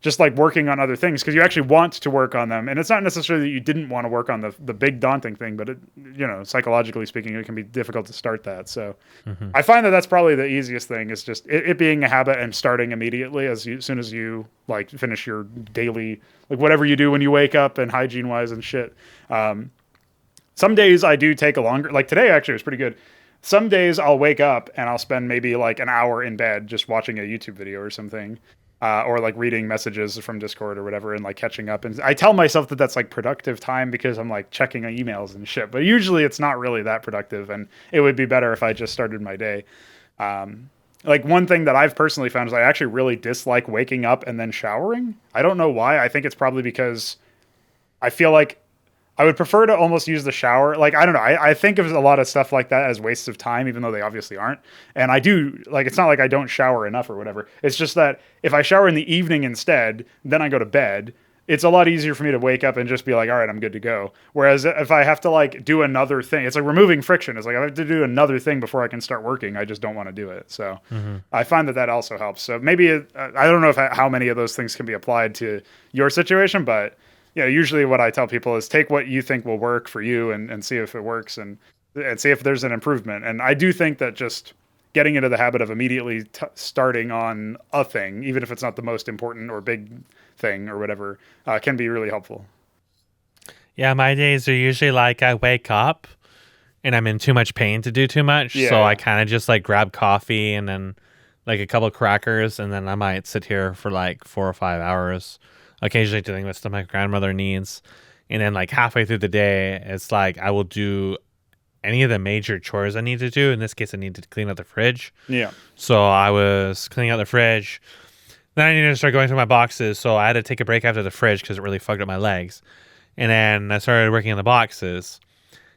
just like working on other things because you actually want to work on them. And it's not necessarily that you didn't want to work on the big daunting thing, but psychologically speaking, it can be difficult to start that. So I find that that's probably the easiest thing is just it being a habit and starting immediately as soon as you like finish your daily, like whatever you do when you wake up and hygiene wise and shit. Some days I do take a longer, like today actually was pretty good. Some days I'll wake up and I'll spend maybe like an hour in bed just watching a YouTube video or something. Or like reading messages from Discord or whatever and like catching up. And I tell myself that that's like productive time because I'm like checking emails and shit. But usually it's not really that productive and it would be better if I just started my day. Like one thing that I've personally found is I actually really dislike waking up and then showering. I don't know why. I think it's probably because I feel like I would prefer to almost use the shower. Like, I don't know. I think of a lot of stuff like that as wastes of time, even though they obviously aren't. And I do, like, it's not like I don't shower enough or whatever. It's just that if I shower in the evening instead, then I go to bed. It's a lot easier for me to wake up and just be like, all right, I'm good to go. Whereas if I have to like do another thing, it's like removing friction. It's like I have to do another thing before I can start working. I just don't want to do it. So I find that also helps. So maybe, I don't know how many of those things can be applied to your situation, but usually what I tell people is take what you think will work for you and see if it works and see if there's an improvement. And I do think that just getting into the habit of immediately starting on a thing, even if it's not the most important or big thing or whatever, can be really helpful. Yeah, my days are usually like I wake up and I'm in too much pain to do too much. So I kind of just like grab coffee and then like a couple crackers and then I might sit here for like 4 or 5 hours. Occasionally dealing with stuff my grandmother needs. And then like halfway through the day, it's like I will do any of the major chores I need to do. In this case, I needed to clean out the fridge. Yeah. So I was cleaning out the fridge. Then I needed to start going through my boxes. So I had to take a break after the fridge because it really fucked up my legs. And then I started working on the boxes.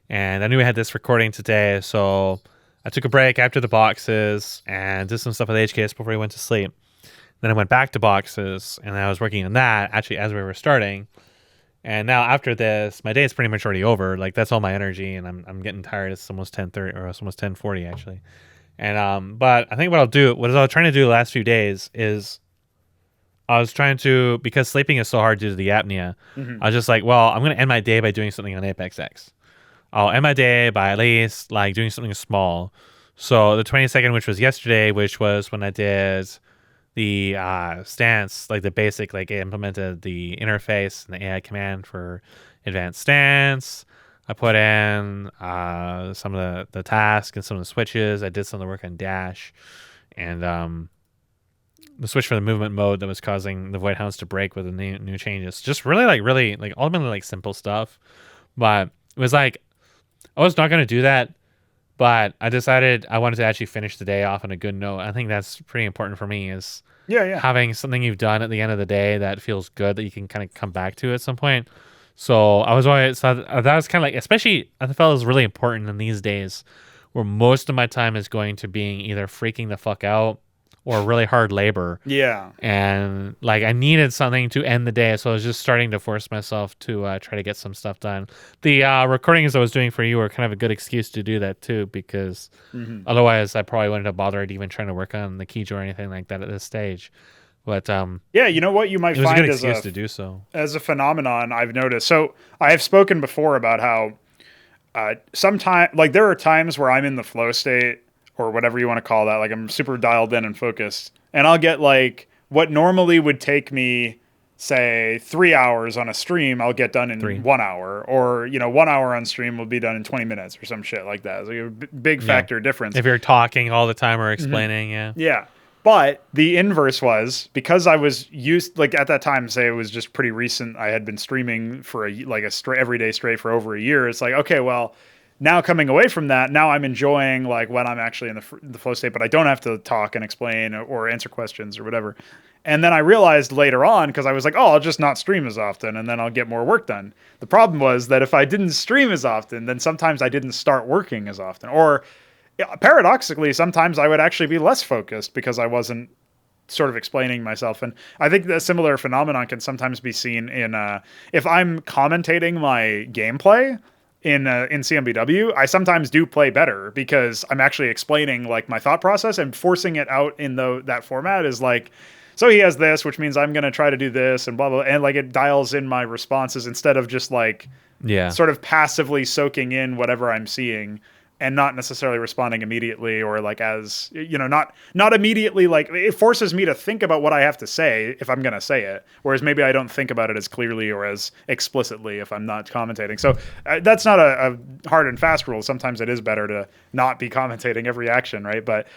And I knew I had this recording today. So I took a break after the boxes and did some stuff with HKS before he went to sleep. Then I went back to boxes and I was working on that actually as we were starting. And now after this, my day is pretty much already over. Like that's all my energy and I'm getting tired. It's almost 10:30 or it's almost 10:40 actually. And but I think what I was trying to do the last few days is I was trying to, because sleeping is so hard due to the apnea, I was just like, well, I'm going to end my day by doing something on Apex X. I'll end my day by at least like doing something small. So the 22nd, which was yesterday, which was when I did the stance, like the basic, like I implemented the interface and the AI command for advanced stance. I put in some of the tasks and some of the switches. I did some of the work on dash and the switch for the movement mode that was causing the Void Hounds to break with the new changes. Just really ultimately like simple stuff. But it was like, I was not going to do that. But I decided I wanted to actually finish the day off on a good note. I think that's pretty important for me is having something you've done at the end of the day that feels good that you can kind of come back to at some point. So that was kind of like, especially I felt it was really important in these days where most of my time is going to being either freaking the fuck out or really hard labor. Yeah. And like I needed something to end the day. So I was just starting to force myself to try to get some stuff done. The recordings I was doing for you were kind of a good excuse to do that too, because otherwise I probably wouldn't have bothered even trying to work on the Keyjo or anything like that at this stage. But yeah, you know what you might find a good excuse to do so. As a phenomenon I've noticed. So I have spoken before about how sometimes like there are times where I'm in the flow state or whatever you want to call that. Like I'm super dialed in and focused. And I'll get like what normally would take me, say 3 hours on a stream, I'll get done in 1 hour, or, 1 hour on stream will be done in 20 minutes or some shit like that. It's like a big factor difference. If you're talking all the time or explaining. Yeah. But the inverse was because I was used, like at that time, say it was just pretty recent. I had been streaming for every day straight for over a year. It's like, okay, well, now coming away from that, now I'm enjoying like when I'm actually in the flow state, but I don't have to talk and explain or answer questions or whatever. And then I realized later on, because I was like, oh, I'll just not stream as often and then I'll get more work done. The problem was that if I didn't stream as often, then sometimes I didn't start working as often. Or paradoxically, sometimes I would actually be less focused because I wasn't sort of explaining myself. And I think the similar phenomenon can sometimes be seen in if I'm commentating my gameplay in CMBW, I sometimes do play better because I'm actually explaining like my thought process, and forcing it out in that format is like, so he has this, which means I'm going to try to do this and blah, blah. And like it dials in my responses instead of just like sort of passively soaking in whatever I'm seeing and not necessarily responding immediately, or like, as not immediately. Like, it forces me to think about what I have to say if I'm going to say it. Whereas maybe I don't think about it as clearly or as explicitly if I'm not commentating. So that's not a hard and fast rule. Sometimes it is better to not be commentating every action. Right. But,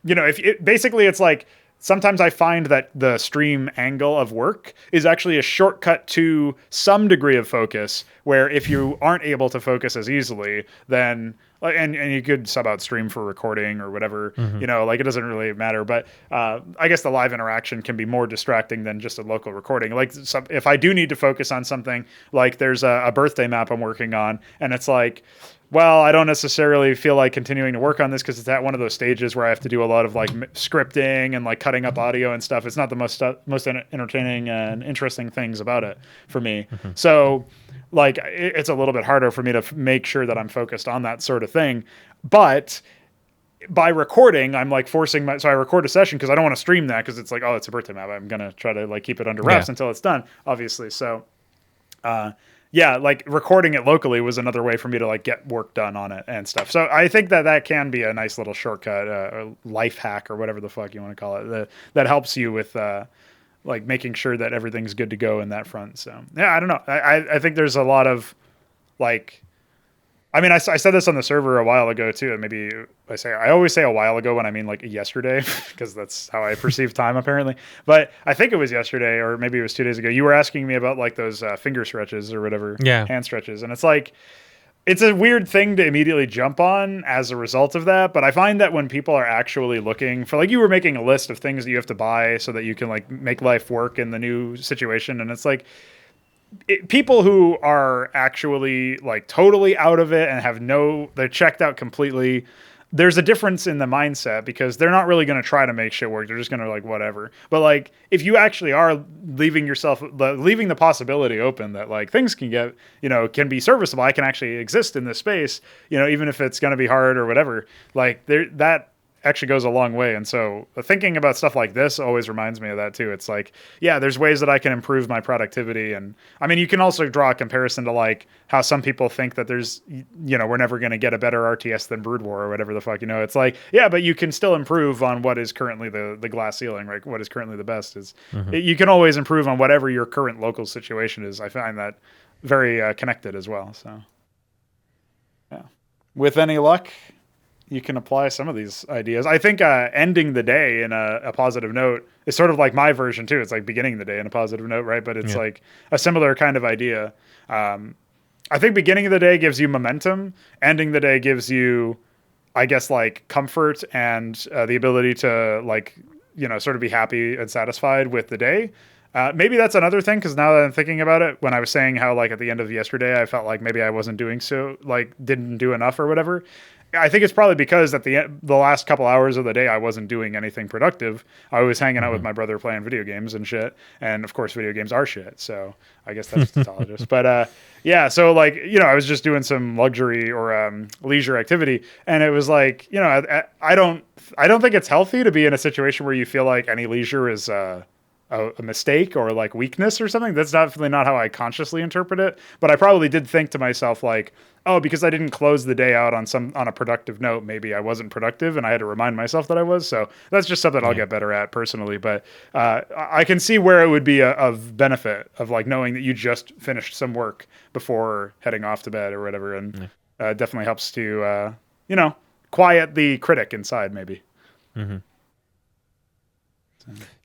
basically it's like, sometimes I find that the stream angle of work is actually a shortcut to some degree of focus, where if you aren't able to focus as easily, then, and you could sub out stream for recording or whatever, like it doesn't really matter. But I guess the live interaction can be more distracting than just a local recording. Like if I do need to focus on something, like there's a birthday map I'm working on, and it's like, well, I don't necessarily feel like continuing to work on this because it's at one of those stages where I have to do a lot of like scripting and like cutting up audio and stuff. It's not the most entertaining and interesting things about it for me. So like it's a little bit harder for me to make sure that I'm focused on that sort of thing. But by recording, I'm like forcing so I record a session because I don't want to stream that because it's like, oh, it's a birthday map. I'm going to try to like keep it under wraps until it's done, obviously. So, like recording it locally was another way for me to like get work done on it and stuff. So I think that can be a nice little shortcut, a life hack or whatever the fuck you want to call it, that helps you with like making sure that everything's good to go in that front. So yeah, I don't know. I think there's a lot of like, I mean, I said this on the server a while ago too, and maybe I always say a while ago when I mean like yesterday, because that's how I perceive time apparently. But I think it was yesterday, or maybe it was 2 days ago. You were asking me about like those finger stretches or whatever, hand stretches, and it's like, it's a weird thing to immediately jump on as a result of that. But I find that when people are actually looking for, like, you were making a list of things that you have to buy so that you can like make life work in the new situation, and it's like, people who are actually like totally out of it and they're checked out completely, there's a difference in the mindset because they're not really going to try to make shit work. They're just going to like whatever. But like, if you actually are leaving the possibility open that like things can get, can be serviceable, I can actually exist in this space, even if it's going to be hard or whatever, like that actually goes a long way. And so thinking about stuff like this always reminds me of that too. It's like, yeah, there's ways that I can improve my productivity. And I mean, you can also draw a comparison to like how some people think that there's, we're never going to get a better RTS than Brood War or whatever the fuck, it's like, yeah, but you can still improve on what is currently the glass ceiling, right? What is currently the best is you can always improve on whatever your current local situation is. I find that very connected as well. So yeah, with any luck, you can apply some of these ideas. I think ending the day in a positive note is sort of like my version too. It's like beginning the day in a positive note, right? But it's like a similar kind of idea. I think beginning of the day gives you momentum. Ending the day gives you, I guess, like comfort and the ability to like, sort of be happy and satisfied with the day. Maybe that's another thing, because now that I'm thinking about it, when I was saying how like at the end of yesterday, I felt like maybe I wasn't didn't do enough or whatever. I think it's probably because at the last couple hours of the day, I wasn't doing anything productive. I was hanging out with my brother playing video games and shit. And of course, video games are shit. So I guess that's tautologist. But yeah, so like, I was just doing some luxury or leisure activity. And it was like, I don't think it's healthy to be in a situation where you feel like any leisure is a mistake or like weakness or something. That's definitely not how I consciously interpret it. But I probably did think to myself like, oh, because I didn't close the day out on a productive note, maybe I wasn't productive, and I had to remind myself that I was. So that's just something I'll get better at personally. But I can see where it would be of benefit of like knowing that you just finished some work before heading off to bed or whatever, and definitely helps to quiet the critic inside maybe. Mm-hmm.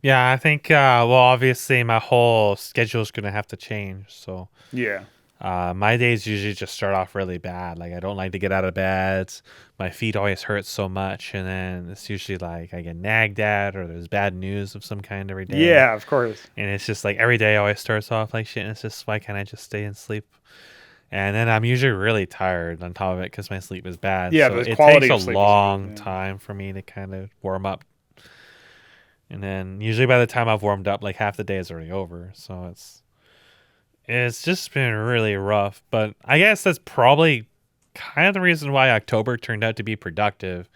Yeah, I think, obviously my whole schedule is going to have to change. So yeah. My days usually just start off really bad. Like, I don't like to get out of bed. My feet always hurt so much. And then it's usually like I get nagged at, or there's bad news of some kind every day. Yeah, of course. And it's just like every day always starts off like shit. And it's just, why can't I just stay and sleep? And then I'm usually really tired on top of it because my sleep is bad. Yeah, so but the it quality takes of a sleep is long good, yeah. time for me to kind of warm up. And then usually by the time I've warmed up, like half the day is already over. So it's just been really rough. But I guess that's probably kind of the reason why October turned out to be productive,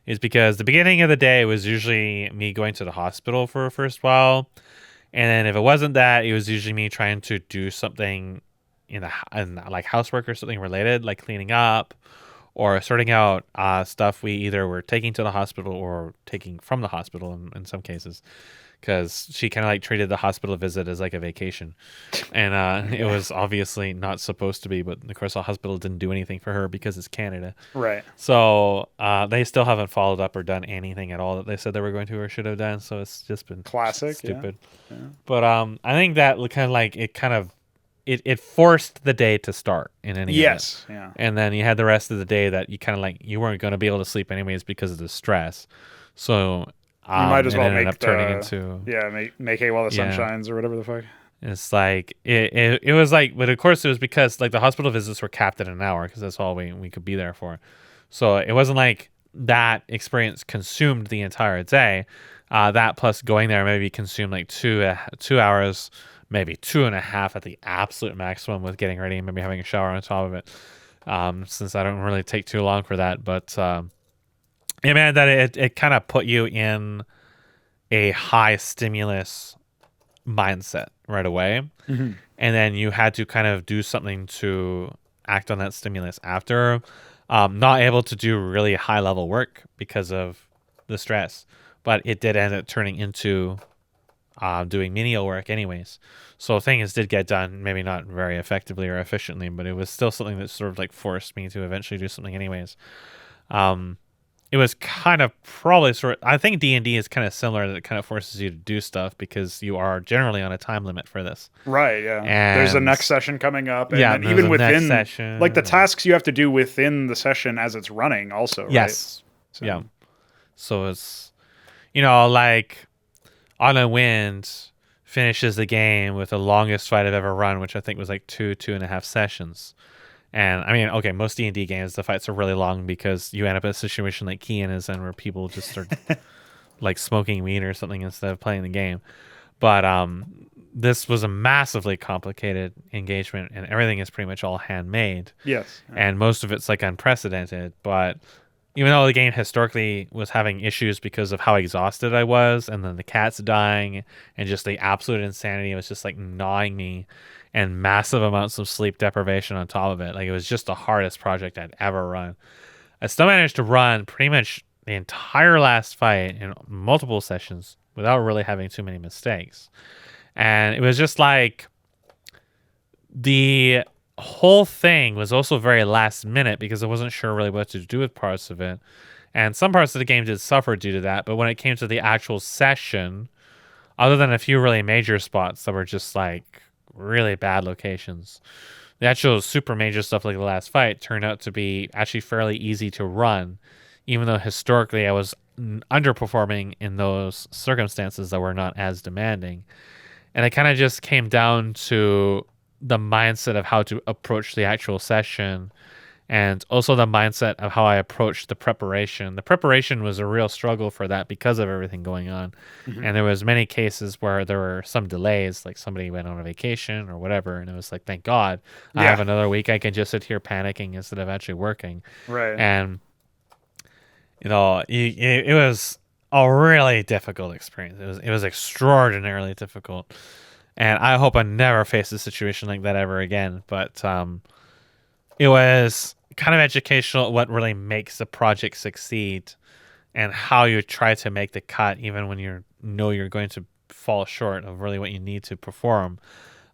is because the beginning of the day was usually me going to the hospital for a first while. And then if it wasn't that, it was usually me trying to do something in like housework or something related, like cleaning up or sorting out stuff we either were taking to the hospital or taking from the hospital in some cases, because she kind of like treated the hospital visit as like a vacation. And it was obviously not supposed to be, but of course the hospital didn't do anything for her because it's Canada. Right. So they still haven't followed up or done anything at all that they said they were going to or should have done. So it's just been Classic. stupid. Yeah. But I think that kind of like it forced the day to start in any event. Yes. Yeah. And then you had the rest of the day that you kind of like you weren't going to be able to sleep anyways because of the stress. So You might as it well ended make up turning into make hay while the sun Yeah. shines or whatever the fuck. it's like it was like, but of course it was because like the hospital visits were capped at an hour because that's all we could be there for. So it wasn't like that experience consumed the entire day. That plus going there maybe consumed like 2 hours, maybe 2.5 at the absolute maximum with getting ready and maybe having a shower on top of it. Since I don't really take too long for that, but it meant that it kind of put you in a high stimulus mindset right away. Mm-hmm. And then you had to kind of do something to act on that stimulus after. Not able to do really high level work because of the stress, but it did end up turning into doing menial work anyways. So things did get done, maybe not very effectively or efficiently, but it was still something that sort of like forced me to eventually do something anyways. It was kind of probably I think D&D is kind of similar, that it kind of forces you to do stuff because you are generally on a time limit for this. Right, yeah. And there's a next session coming up, and yeah, then there's even a next within session, like the and- tasks you have to do within the session as it's running also, right? Yes. So, Yeah. So it's, like On a Wind finishes the game with the longest fight I've ever run, which I think was like 2.5 sessions. And I mean, okay, most D&D games, the fights are really long because you end up in a situation like Kean is in where people just start like smoking weed or something instead of playing the game. But this was a massively complicated engagement, and everything is pretty much all handmade. Yes. And most of it's like unprecedented. But even though the game historically was having issues because of how exhausted I was, and then the cats dying, and just the absolute insanity was just like gnawing me, and massive amounts of sleep deprivation on top of it. Like, it was just the hardest project I'd ever run. I still managed to run pretty much the entire last fight in multiple sessions without really having too many mistakes. And it was just like the whole thing was also very last minute because I wasn't sure really what to do with parts of it. And some parts of the game did suffer due to that. But when it came to the actual session, other than a few really major spots that were just like really bad locations, the actual super major stuff like the last fight turned out to be actually fairly easy to run, even though historically I was underperforming in those circumstances that were not as demanding. And it kind of just came down to the mindset of how to approach the actual session, and also the mindset of how I approached the preparation. The preparation was a real struggle for that because of everything going on. Mm-hmm. And there was many cases where there were some delays, like somebody went on a vacation or whatever, and it was like, thank God, I have another week. I can just sit here panicking instead of actually working. Right. And, it was a really difficult experience. It was extraordinarily difficult. And I hope I never face a situation like that ever again. But it was kind of educational, what really makes a project succeed and how you try to make the cut even when you're going to fall short of really what you need to perform.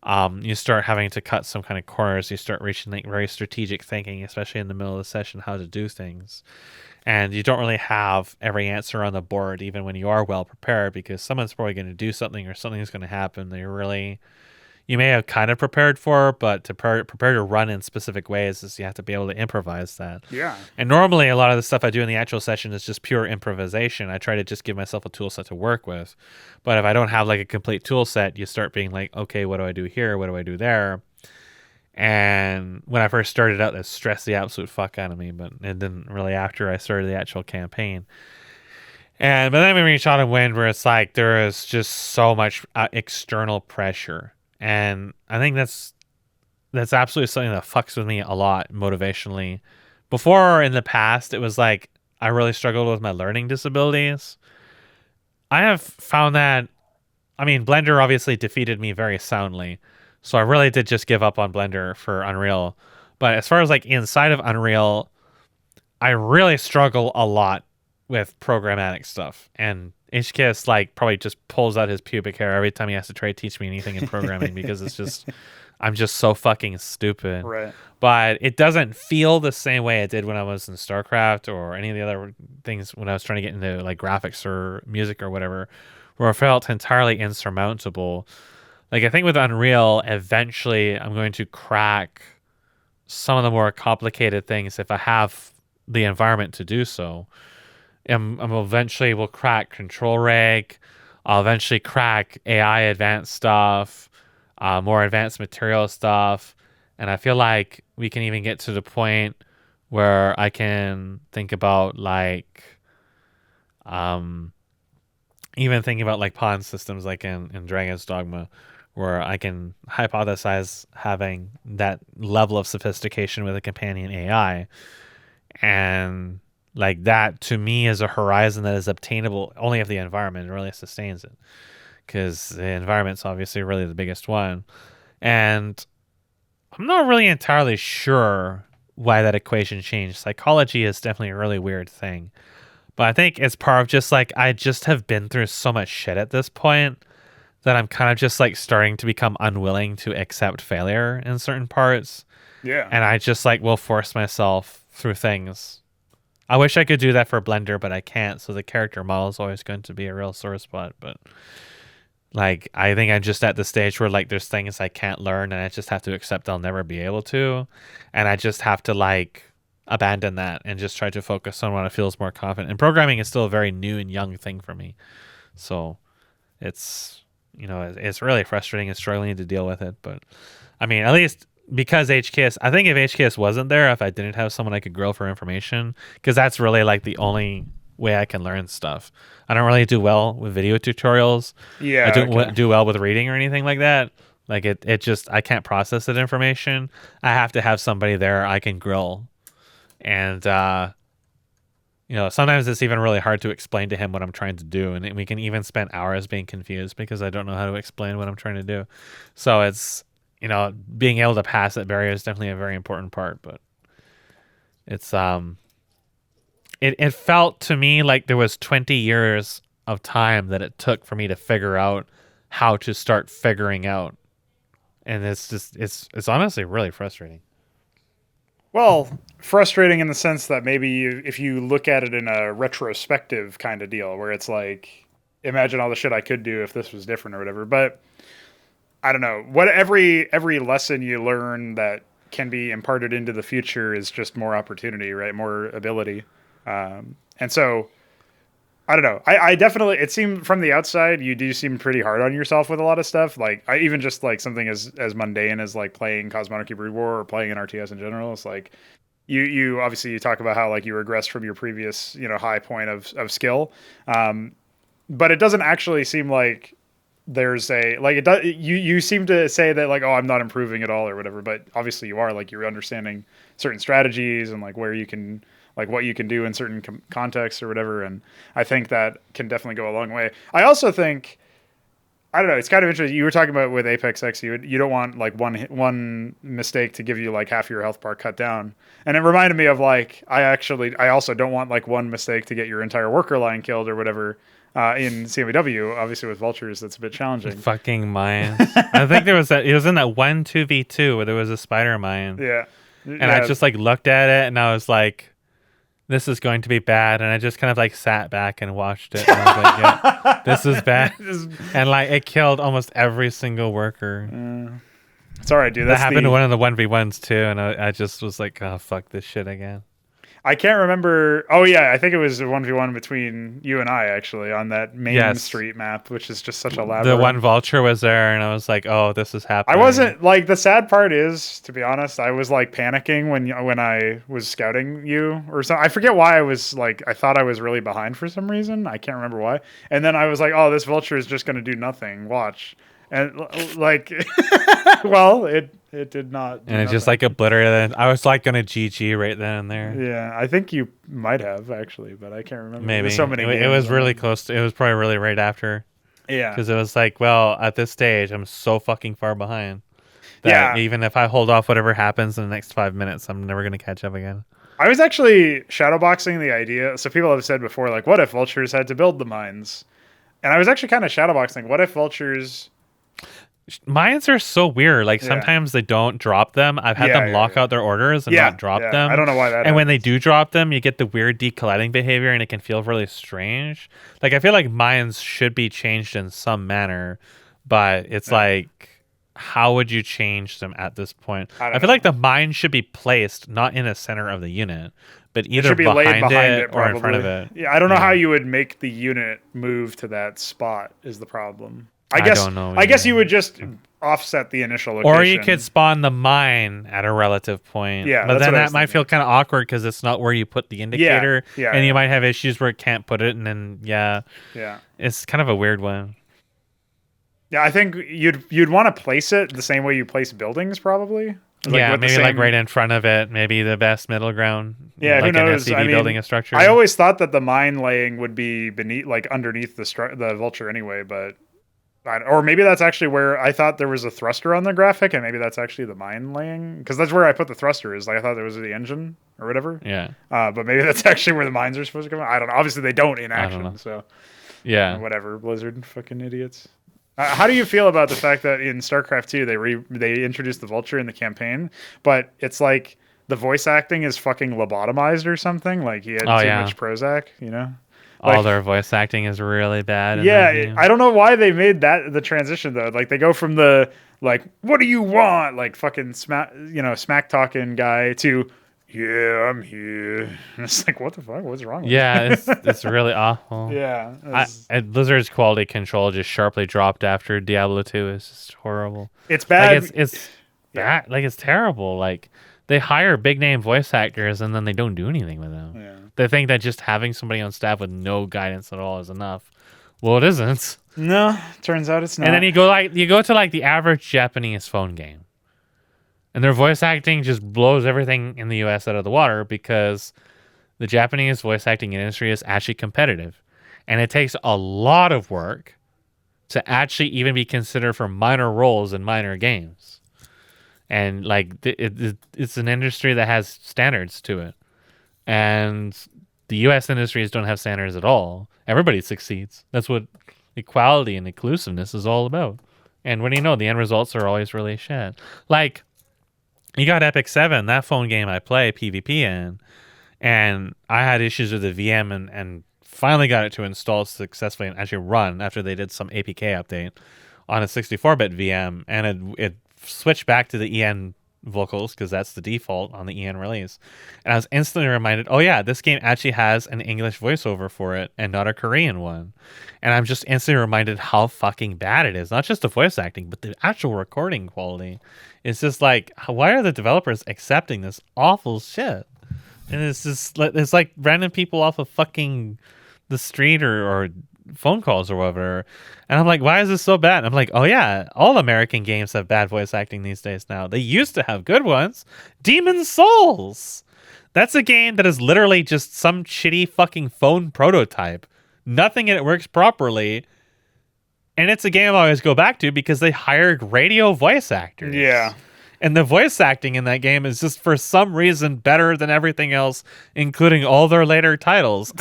You start having to cut some kind of corners. You start reaching like very strategic thinking, especially in the middle of the session, how to do things. And you don't really have every answer on the board, even when you are well prepared, because someone's probably going to do something or something's going to happen that you may have kind of prepared for, but to prepare to run in specific ways is you have to be able to improvise that. Yeah. And normally a lot of the stuff I do in the actual session is just pure improvisation. I try to just give myself a tool set to work with. But if I don't have like a complete tool set, you start being like, okay, what do I do here? What do I do there? And when I first started out, that stressed the absolute fuck out of me, but it didn't really after I started the actual campaign. But then we reached Autumn Wind, where it's like there is just so much external pressure, and I think that's absolutely something that fucks with me a lot motivationally. Before, in the past, it was like I really struggled with my learning disabilities. I have found that, I mean, Blender obviously defeated me very soundly, so I really did just give up on Blender for Unreal. But as far as like inside of Unreal, I really struggle a lot with programmatic stuff, and HKS like probably just pulls out his pubic hair every time he has to try to teach me anything in programming because it's just I'm just so fucking stupid. Right. But it doesn't feel the same way it did when I was in StarCraft or any of the other things when I was trying to get into like graphics or music or whatever, where it felt entirely insurmountable. Like I think with Unreal, eventually I'm going to crack some of the more complicated things if I have the environment to do so. I'm eventually will crack control rig. I'll eventually crack AI advanced stuff, more advanced material stuff. And I feel like we can even get to the point where I can think about like, even thinking about like pawn systems like in Dragon's Dogma, where I can hypothesize having that level of sophistication with a companion AI. And like that to me is a horizon that is obtainable only if the environment really sustains it, because the environment's obviously really the biggest one. And I'm not really entirely sure why that equation changed. Psychology is definitely a really weird thing, but I think it's part of just like I just have been through so much shit at this point that I'm kind of just like starting to become unwilling to accept failure in certain parts. Yeah. And I just like will force myself through things. I wish I could do that for Blender, but I can't. So the character model is always going to be a real sore spot. But like, I think I'm just at the stage where like there's things I can't learn and I just have to accept I'll never be able to. And I just have to like abandon that and just try to focus on what I feel is more confident. And programming is still a very new and young thing for me. So it's, you know, it's really frustrating and struggling to deal with it. But I mean, at least because HKS, I think if HKS wasn't there, if I didn't have someone I could grill for information, because that's really like the only way I can learn stuff. I don't really do well with video tutorials. Yeah. I don't do well with reading or anything like that. Like it just, I can't process that information. I have to have somebody there I can grill. And, you know, sometimes it's even really hard to explain to him what I'm trying to do. And we can even spend hours being confused because I don't know how to explain what I'm trying to do. So it's, you know, being able to pass that barrier is definitely a very important part, but it's, it felt to me like there was 20 years of time that it took for me to figure out how to start figuring out. And it's just, it's honestly really frustrating. Well, frustrating in the sense that maybe if you look at it in a retrospective kind of deal where it's like, imagine all the shit I could do if this was different or whatever. But I don't know. What every lesson you learn that can be imparted into the future is just more opportunity, right? More ability. And so I don't know. I definitely, it seemed from the outside, you do seem pretty hard on yourself with a lot of stuff. Like I even just like something as mundane as like playing Cosmonic Brood War or playing an RTS in general. It's like you obviously you talk about how like you regressed from your previous, you know, high point of skill. But it doesn't actually seem like there's a like it does. You seem to say that like, oh, I'm not improving at all or whatever, but obviously you are. Like you're understanding certain strategies and like where you can like what you can do in certain contexts or whatever. And I think that can definitely go a long way. I also think, I don't know, it's kind of interesting. You were talking about with Apex X, you don't want like one mistake to give you like half your health bar cut down. And it reminded me of like, I also don't want like one mistake to get your entire worker line killed or whatever. In CMBW, obviously with vultures, that's a bit challenging. Fucking mines. I think there was that. It was in that 1-2v2 where there was a spider mine. Yeah, and I just like looked at it and I was like, "This is going to be bad." And I just kind of like sat back and watched it. And I was like, "Yeah, this is bad." And like it killed almost every single worker. It's all right, dude. That happened to one of the 1v1s too, and I just was like, "Oh fuck this shit again." I can't remember. Oh yeah, I think it was a 1v1 between you and I actually on that main street map, which is just such a labyrinth. The one vulture was there, and I was like, "Oh, this is happening." I wasn't like, the sad part is, to be honest, I was like panicking when I was scouting you or something. I forget why I was like, I thought I was really behind for some reason. I can't remember why. And then I was like, "Oh, this vulture is just going to do nothing. Watch." And like, well, it did not. And it just like obliterated. I was like gonna GG right then and there. Yeah, I think you might have actually, but I can't remember. Maybe There's so many. it was really close. It was probably really right after. Yeah, because it was like, well, at this stage, I'm so fucking far behind that even if I hold off whatever happens in the next 5 minutes, I'm never gonna catch up again. I was actually shadowboxing the idea. So people have said before, like, what if vultures had to build the mines? And I was actually kind of shadowboxing. What if vultures? Mines are so weird. Like sometimes they don't drop them. I've had them lock out their orders and not drop them. I don't know why that. And when they do drop them, you get the weird decollating behavior, and it can feel really strange. Like I feel like mines should be changed in some manner, but it's like, how would you change them at this point? I feel like the mine should be placed not in the center of the unit, but either behind it or in front of it. Yeah, I don't know how you would make the unit move to that spot. Is the problem. I don't know. I guess you would just offset the initial location. Or you could spawn the mine at a relative point. Yeah, but then that might feel kind of awkward because it's not where you put the indicator. And you might have issues where it can't put it. And then, it's kind of a weird one. Yeah, I think you'd want to place it the same way you place buildings, probably. Like maybe like right in front of it. Maybe the best middle ground. Yeah, like who knows? an SCV building a structure. I always thought that the mine laying would be beneath, like underneath the vulture anyway, but. Or maybe that's actually where I thought there was a thruster on the graphic, and maybe that's actually the mine laying, because that's where I put the thruster. Is like I thought there was the engine or whatever. Yeah. But maybe that's actually where the mines are supposed to come. I don't know. Obviously, they don't in action. So. Yeah. Whatever, Blizzard, fucking idiots. How do you feel about the fact that in StarCraft 2 they introduced the vulture in the campaign, but it's like the voice acting is fucking lobotomized or something? Like he had too much Prozac, you know? Like, all their voice acting is really bad. Yeah, I don't know why they made that the transition though. Like they go from the like, what do you want? Like fucking smack talking guy to yeah, I'm here. And it's like, what the fuck? What's wrong with it's really awful. Yeah. Blizzard's quality control just sharply dropped after Diablo 2. It's just horrible. It's bad. Like it's bad. Like it's terrible. Like they hire big name voice actors and then they don't do anything with them. Yeah. They think that just having somebody on staff with no guidance at all is enough. Well, it isn't. No, turns out it's not. And then you go to like the average Japanese phone game, and their voice acting just blows everything in the U.S. out of the water because the Japanese voice acting industry is actually competitive, and it takes a lot of work to actually even be considered for minor roles in minor games. And like it's an industry that has standards to it. And the U.S. industries don't have standards at all. Everybody succeeds. That's what equality and inclusiveness is all about. And what do you know? The end results are always really shit. Like, you got Epic 7, that phone game I play PvP in, and I had issues with the VM and finally got it to install successfully and actually run after they did some APK update on a 64-bit VM, and it switched back to the EN vocals because that's the default on the EN release. And I was instantly reminded, oh yeah, this game actually has an English voiceover for it and not a Korean one. And I'm just instantly reminded how fucking bad it is. Not just the voice acting, but the actual recording quality. It's just like, why are the developers accepting this awful shit? And it's like random people off of fucking the street or phone calls or whatever. And I'm like, why is this so bad? And I'm like, oh yeah, all American games have bad voice acting these days now. They used to have good ones. Demon's Souls. That's a game that is literally just some shitty fucking phone prototype. Nothing in it works properly. And it's a game I always go back to because they hired radio voice actors. Yeah. And the voice acting in that game is just for some reason better than everything else, including all their later titles.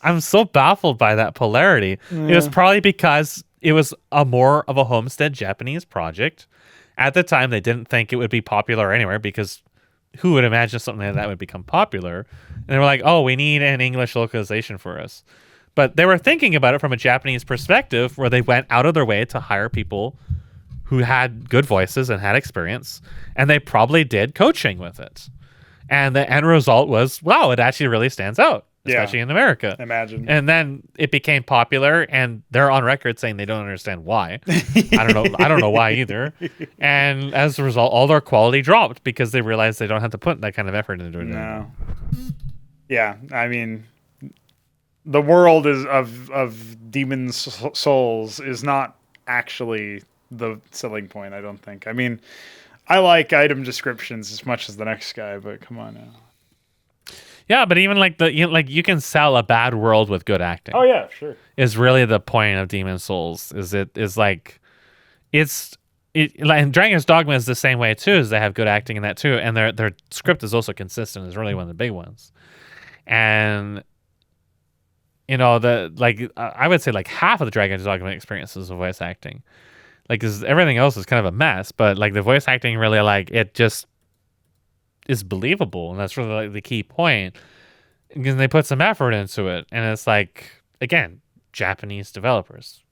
I'm so baffled by that polarity. Yeah. It was probably because it was more of a homestead Japanese project. At the time, they didn't think it would be popular anywhere because who would imagine something like that would become popular? And they were like, oh, we need an English localization for us. But they were thinking about it from a Japanese perspective where they went out of their way to hire people who had good voices and had experience. And they probably did coaching with it. And the end result was, wow, it actually really stands out, Yeah. especially in America. Imagine. And then it became popular, and they're on record saying they don't understand why. I don't know why either. And as a result, all their quality dropped because they realized they don't have to put that kind of effort into it. No. Yeah, I mean, the world is of demon souls is not actually the selling point, I don't think. I mean, I like item descriptions as much as the next guy, but come on now. Yeah, but even like you can sell a bad world with good acting. Oh yeah, sure. Is really the point of Demon Souls. And Dragon's Dogma is the same way too. Is they have good acting in that too, and their script is also consistent. Is really one of the big ones. And I would say like half of the Dragon's Dogma experience is the voice acting. Like, 'cause everything else is kind of a mess, but like the voice acting really like it just is believable, and that's really like the key point. Because they put some effort into it, and it's like, again, Japanese developers.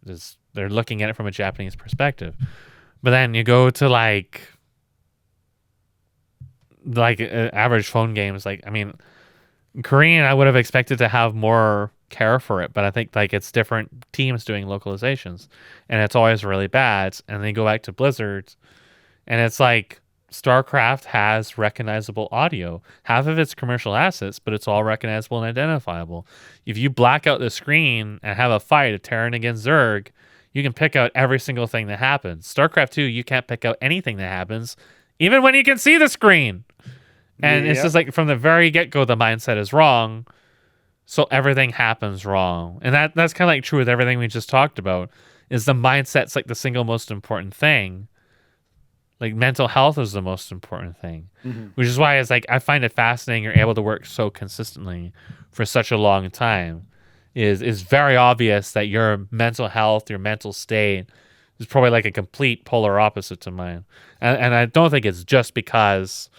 They're looking at it from a Japanese perspective. But then you go to like average phone games. Like, I mean, Korean, I would have expected to have more care for it, but I think like it's different teams doing localizations, and it's always really bad. And then you go back to Blizzard, and it's like StarCraft has recognizable audio, half of it's commercial assets, but it's all recognizable and identifiable. If you black out the screen and have a fight, a Terran against Zerg, you can pick out every single thing that happens. StarCraft 2, you can't pick out anything that happens, even when you can see the screen. And it's just like from the very get-go, the mindset is wrong. So everything happens wrong. And that's kind of like true with everything we just talked about, is the mindset's like the single most important thing. Like mental health is the most important thing, which is why it's like, I find it fascinating you're able to work so consistently for such a long time. Is very obvious that your mental health, your mental state is probably like a complete polar opposite to mine. And I don't think it's just because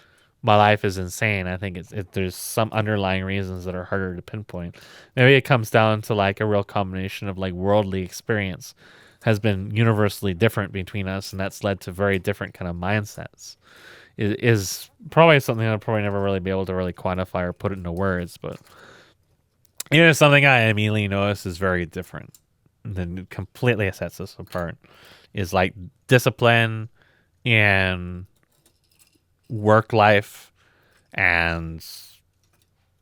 my life is insane. I think there's some underlying reasons that are harder to pinpoint. Maybe it comes down to like a real combination of like worldly experience has been universally different between us, and that's led to very different kind of mindsets. It is probably something I'll probably never really be able to really quantify or put it into words, but something I immediately notice is very different and then completely sets us apart is like discipline and work life and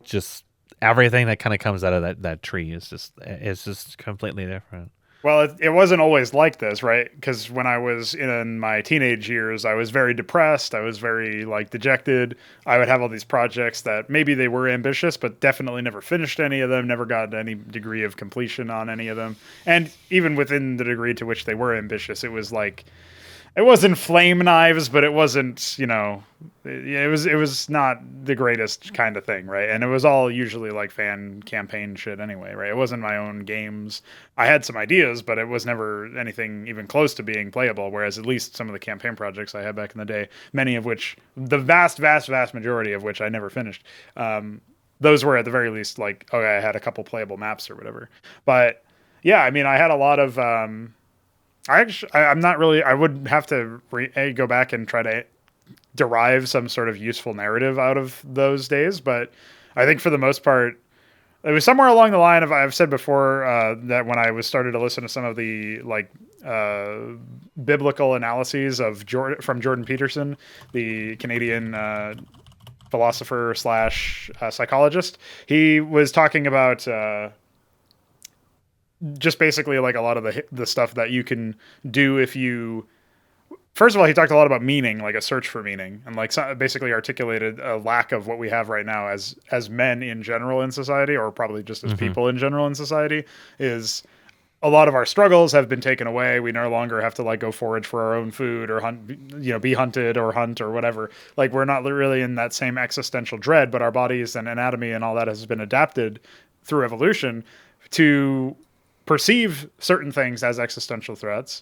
just everything that kind of comes out of that tree is just completely different. Well, it wasn't always like this, right? Because when I was in my teenage years, I was very depressed. I was very like dejected. I would have all these projects that maybe they were ambitious, but definitely never finished any of them, never got any degree of completion on any of them. And even within the degree to which they were ambitious, it was like, it wasn't flame knives, but it wasn't, it was not the greatest kind of thing, right? And it was all usually like fan campaign shit anyway, right? It wasn't my own games. I had some ideas, but it was never anything even close to being playable, whereas at least some of the campaign projects I had back in the day, many of which, the vast, vast, vast majority of which I never finished, those were at the very least like, okay, I had a couple playable maps or whatever. But yeah, I mean, I had a lot of... I'm not really. I would have to go back and try to derive some sort of useful narrative out of those days. But I think for the most part, it was somewhere along the line of, I've said before that when I was started to listen to some of the like biblical analyses of from Jordan Peterson, the Canadian philosopher / psychologist, he was talking about. Just basically like a lot of the stuff that you can do if you... First of all, he talked a lot about meaning, like a search for meaning, and like basically articulated a lack of what we have right now as men in general in society, or probably just as people in general in society, is a lot of our struggles have been taken away. We no longer have to like go forage for our own food or hunt, be hunted or hunt or whatever. Like we're not really in that same existential dread, but our bodies and anatomy and all that has been adapted through evolution to perceive certain things as existential threats.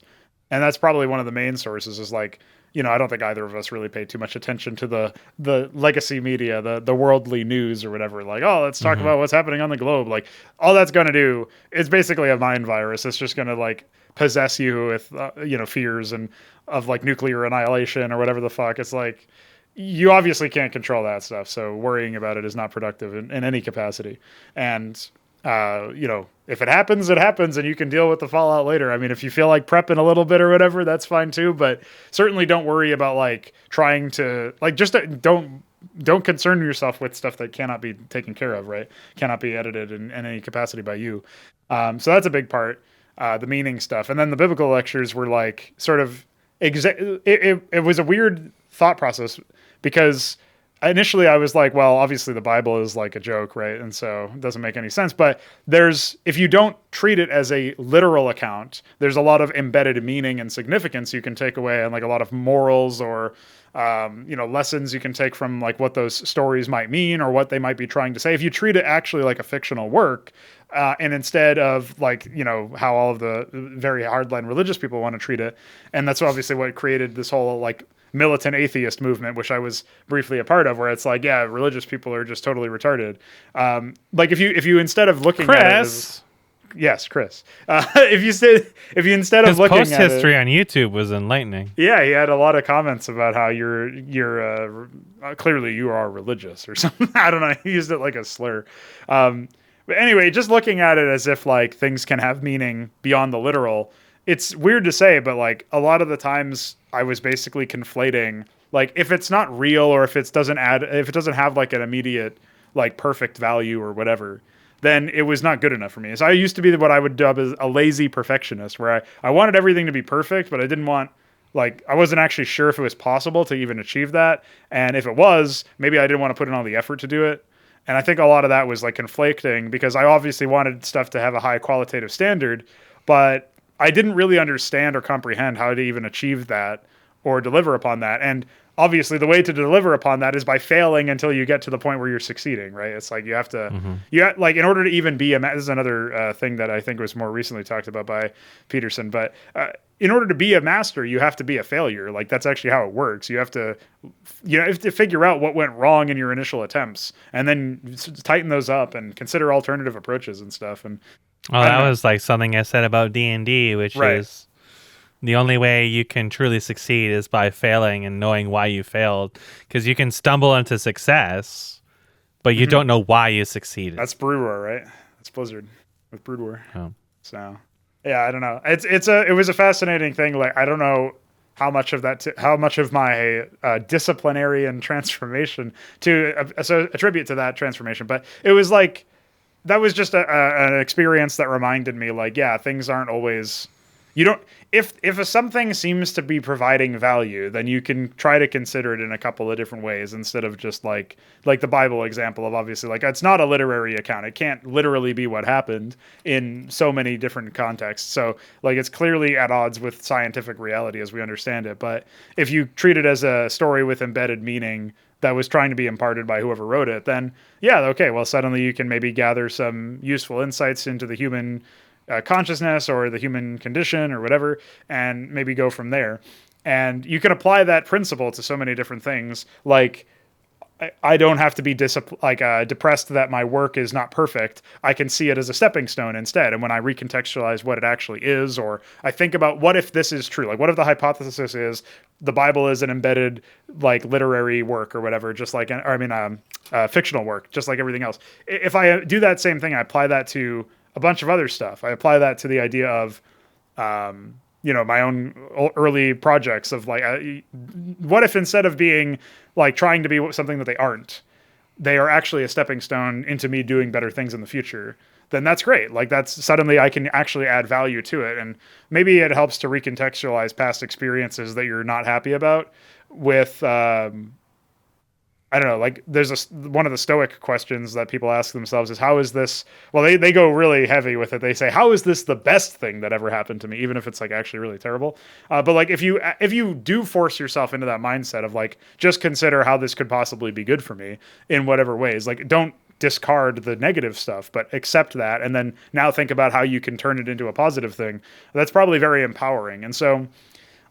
And that's probably one of the main sources is like, I don't think either of us really pay too much attention to the legacy media, the worldly news or whatever. Like, oh, let's talk about what's happening on the globe. Like all that's going to do is basically a mind virus. It's just going to like possess you with, fears and of like nuclear annihilation or whatever the fuck. It's like, you obviously can't control that stuff, so worrying about it is not productive in any capacity. And if it happens, it happens, and you can deal with the fallout later. I mean, if you feel like prepping a little bit or whatever, that's fine too. But certainly don't worry about like trying to like just don't concern yourself with stuff that cannot be taken care of, right? Cannot be edited in any capacity by you. So that's a big part. The meaning stuff, and then the biblical lectures were like sort of it was a weird thought process because initially I was like, well, obviously the Bible is like a joke, right? And so it doesn't make any sense. But if you don't treat it as a literal account, there's a lot of embedded meaning and significance you can take away, and like a lot of morals or lessons you can take from like what those stories might mean or what they might be trying to say. If you treat it actually like a fictional work, and instead of like, how all of the very hardline religious people want to treat it. And that's obviously what created this whole like militant atheist movement, which I was briefly a part of, where it's like, yeah, religious people are just totally retarded. Like if you instead of looking at it as, yes, Chris. If you instead of looking at post history on YouTube was enlightening. Yeah, he had a lot of comments about how you're clearly you are religious or something. I don't know. He used it like a slur. But anyway, just looking at it as if like things can have meaning beyond the literal. It's weird to say, but like a lot of the times I was basically conflating, like if it's not real or if it doesn't have like an immediate like perfect value or whatever, then it was not good enough for me. So I used to be what I would dub as a lazy perfectionist, where I wanted everything to be perfect, but I didn't want, like, I wasn't actually sure if it was possible to even achieve that. And if it was, maybe I didn't want to put in all the effort to do it. And I think a lot of that was like conflicting because I obviously wanted stuff to have a high qualitative standard, but I didn't really understand or comprehend how to even achieve that or deliver upon that. And obviously the way to deliver upon that is by failing until you get to the point where you're succeeding, right? It's like you have to, in order to even be this is another thing that I think was more recently talked about by Peterson, but in order to be a master, you have to be a failure. Like that's actually how it works. You have to figure out what went wrong in your initial attempts and then tighten those up and consider alternative approaches and stuff. And that was like something I said about D&D, which is the only way you can truly succeed is by failing and knowing why you failed. Because you can stumble into success, but you don't know why you succeeded. That's Brood War, right? That's Blizzard with Brood War. Oh. So, yeah, I don't know. It was a fascinating thing. Like, I don't know how much of my disciplinarian transformation to attribute to that transformation, but it was like that was just an experience that reminded me, like, yeah, things aren't always. You don't. If something seems to be providing value, then you can try to consider it in a couple of different ways instead of just like the Bible example of obviously like it's not a literary account. It can't literally be what happened in so many different contexts. So like it's clearly at odds with scientific reality as we understand it. But if you treat it as a story with embedded meaning that was trying to be imparted by whoever wrote it, then yeah, okay, well suddenly you can maybe gather some useful insights into the human consciousness or the human condition or whatever, and maybe go from there. And you can apply that principle to so many different things. Like, I don't have to be depressed that my work is not perfect. I can see it as a stepping stone instead. And when I recontextualize what it actually is, or I think about what if this is true? Like, what if the hypothesis is the Bible is an embedded, like, literary work or whatever, fictional work, just like everything else. If I do that same thing, I apply that to a bunch of other stuff. I apply that to the idea of, my own early projects of like, what if instead of being like trying to be something that they aren't, they are actually a stepping stone into me doing better things in the future? Then that's great. Like that's suddenly I can actually add value to it. And maybe it helps to recontextualize past experiences that you're not happy about with, I don't know, like there's one of the Stoic questions that people ask themselves is how is this, well, they go really heavy with it. They say, how is this the best thing that ever happened to me? Even if it's like actually really terrible. But like, if you do force yourself into that mindset of like, just consider how this could possibly be good for me in whatever ways, like don't discard the negative stuff, but accept that. And then now think about how you can turn it into a positive thing. That's probably very empowering. And so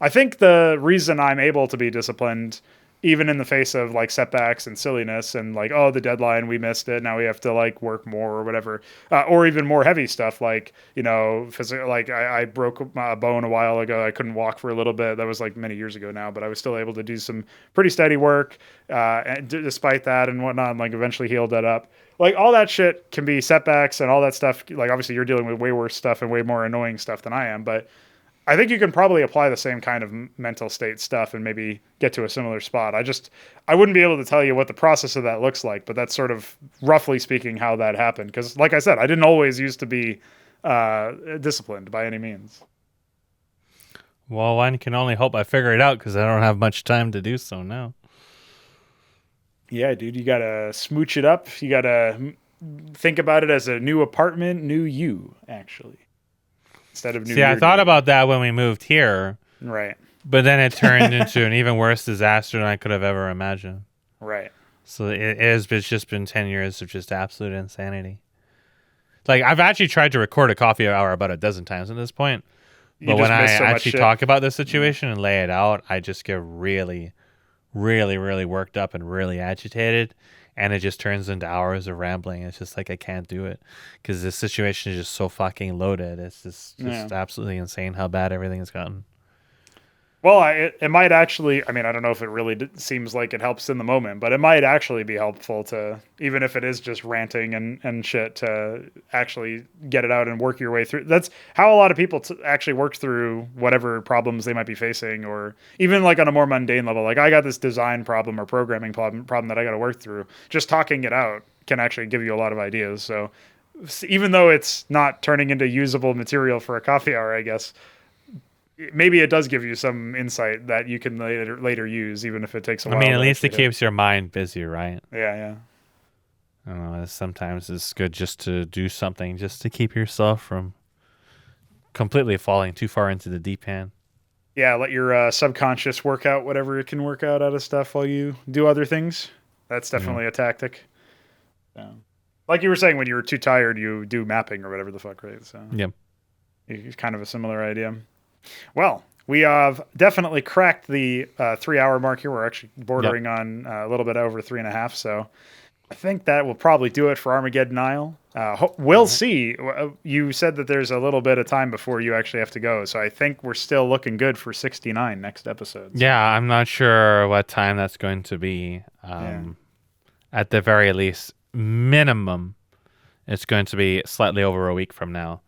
I think the reason I'm able to be disciplined even in the face of like setbacks and silliness and like, oh, the deadline, we missed it, now we have to like work more or whatever, or even more heavy stuff like, like I broke my bone a while ago. I couldn't walk for a little bit. That was like many years ago now, but I was still able to do some pretty steady work and despite that and whatnot, and like eventually healed that up. Like all that shit can be setbacks and all that stuff. Like obviously you're dealing with way worse stuff and way more annoying stuff than I am, but I think you can probably apply the same kind of mental state stuff and maybe get to a similar spot. I wouldn't be able to tell you what the process of that looks like, but that's sort of roughly speaking how that happened. Because like I said, I didn't always used to be disciplined by any means. Well, one can only hope I figure it out because I don't have much time to do so now. Yeah, dude, you got to smooch it up. You got to think about it as a new apartment, new you, actually. Instead of new. See, I thought about that when we moved here. Right. But then it turned into an even worse disaster than I could have ever imagined. Right. So it's just been 10 years of just absolute insanity. Like, I've actually tried to record a coffee hour about a dozen times at this point. But when I actually talk about this situation and lay it out, I just get really, really, really worked up and really agitated. And it just turns into hours of rambling. It's just like I can't do it because this situation is just so fucking loaded. It's just absolutely insane how bad everything has gotten. Well, it might actually, I mean, I don't know if it really seems like it helps in the moment, but it might actually be helpful to, even if it is just ranting and shit, to actually get it out and work your way through. That's how a lot of people actually work through whatever problems they might be facing, or even like on a more mundane level. Like I got this design problem or programming problem that I got to work through. Just talking it out can actually give you a lot of ideas. So even though it's not turning into usable material for a coffee hour, I guess, maybe it does give you some insight that you can later use, even if it takes a while. I mean, at least it keeps your mind busy, right? Yeah. I don't know. Sometimes it's good just to do something just to keep yourself from completely falling too far into the deep end. Yeah, let your subconscious work out whatever it can work out of stuff while you do other things. That's definitely a tactic. Like you were saying, when you were too tired, you do mapping or whatever the fuck, right? So yep. It's kind of a similar idea. Well, we have definitely cracked the 3-hour mark here. We're actually bordering on a little bit over 3.5. So I think that will probably do it for Armageddon Isle. We'll see. You said that there's a little bit of time before you actually have to go. So I think we're still looking good for 69 next episode. Yeah, I'm not sure what time that's going to be. At the very least, minimum, it's going to be slightly over a week from now.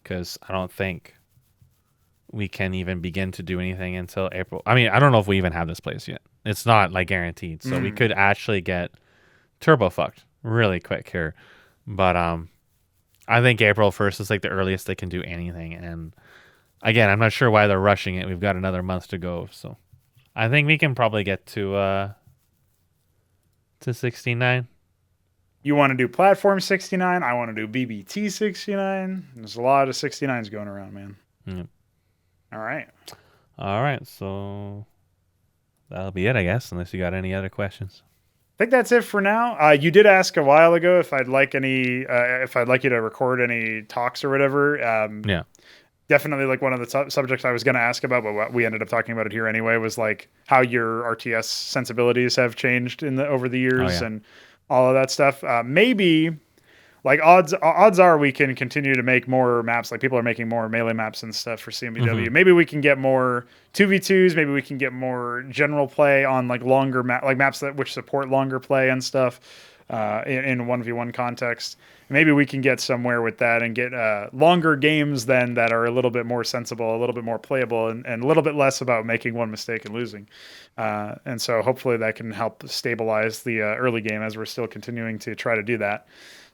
Because I don't think we can even begin to do anything until April. I mean, I don't know if we even have this place yet. It's not like guaranteed. So we could actually get turbo fucked really quick here. But I think April 1st is like the earliest they can do anything. And again, I'm not sure why they're rushing it. We've got another month to go. So I think we can probably get to 69. You want to do Platform 69? I want to do BBT 69. There's a lot of 69s going around, man. Yep. All right. So that'll be it, I guess, unless you got any other questions. I think that's it for now. You did ask a while ago if I'd like you to record any talks or whatever. Yeah. Definitely like one of the subjects I was going to ask about, but what we ended up talking about it here anyway, was like how your RTS sensibilities have changed over the years and all of that stuff. Maybe like odds are we can continue to make more maps. Like people are making more melee maps and stuff for CMBW. Mm-hmm. Maybe we can get more 2v2s. Maybe we can get more general play on like longer maps which support longer play and stuff in 1v1 context. Maybe we can get somewhere with that and get longer games then that are a little bit more sensible, a little bit more playable, and a little bit less about making one mistake and losing. And so hopefully that can help stabilize the early game as we're still continuing to try to do that.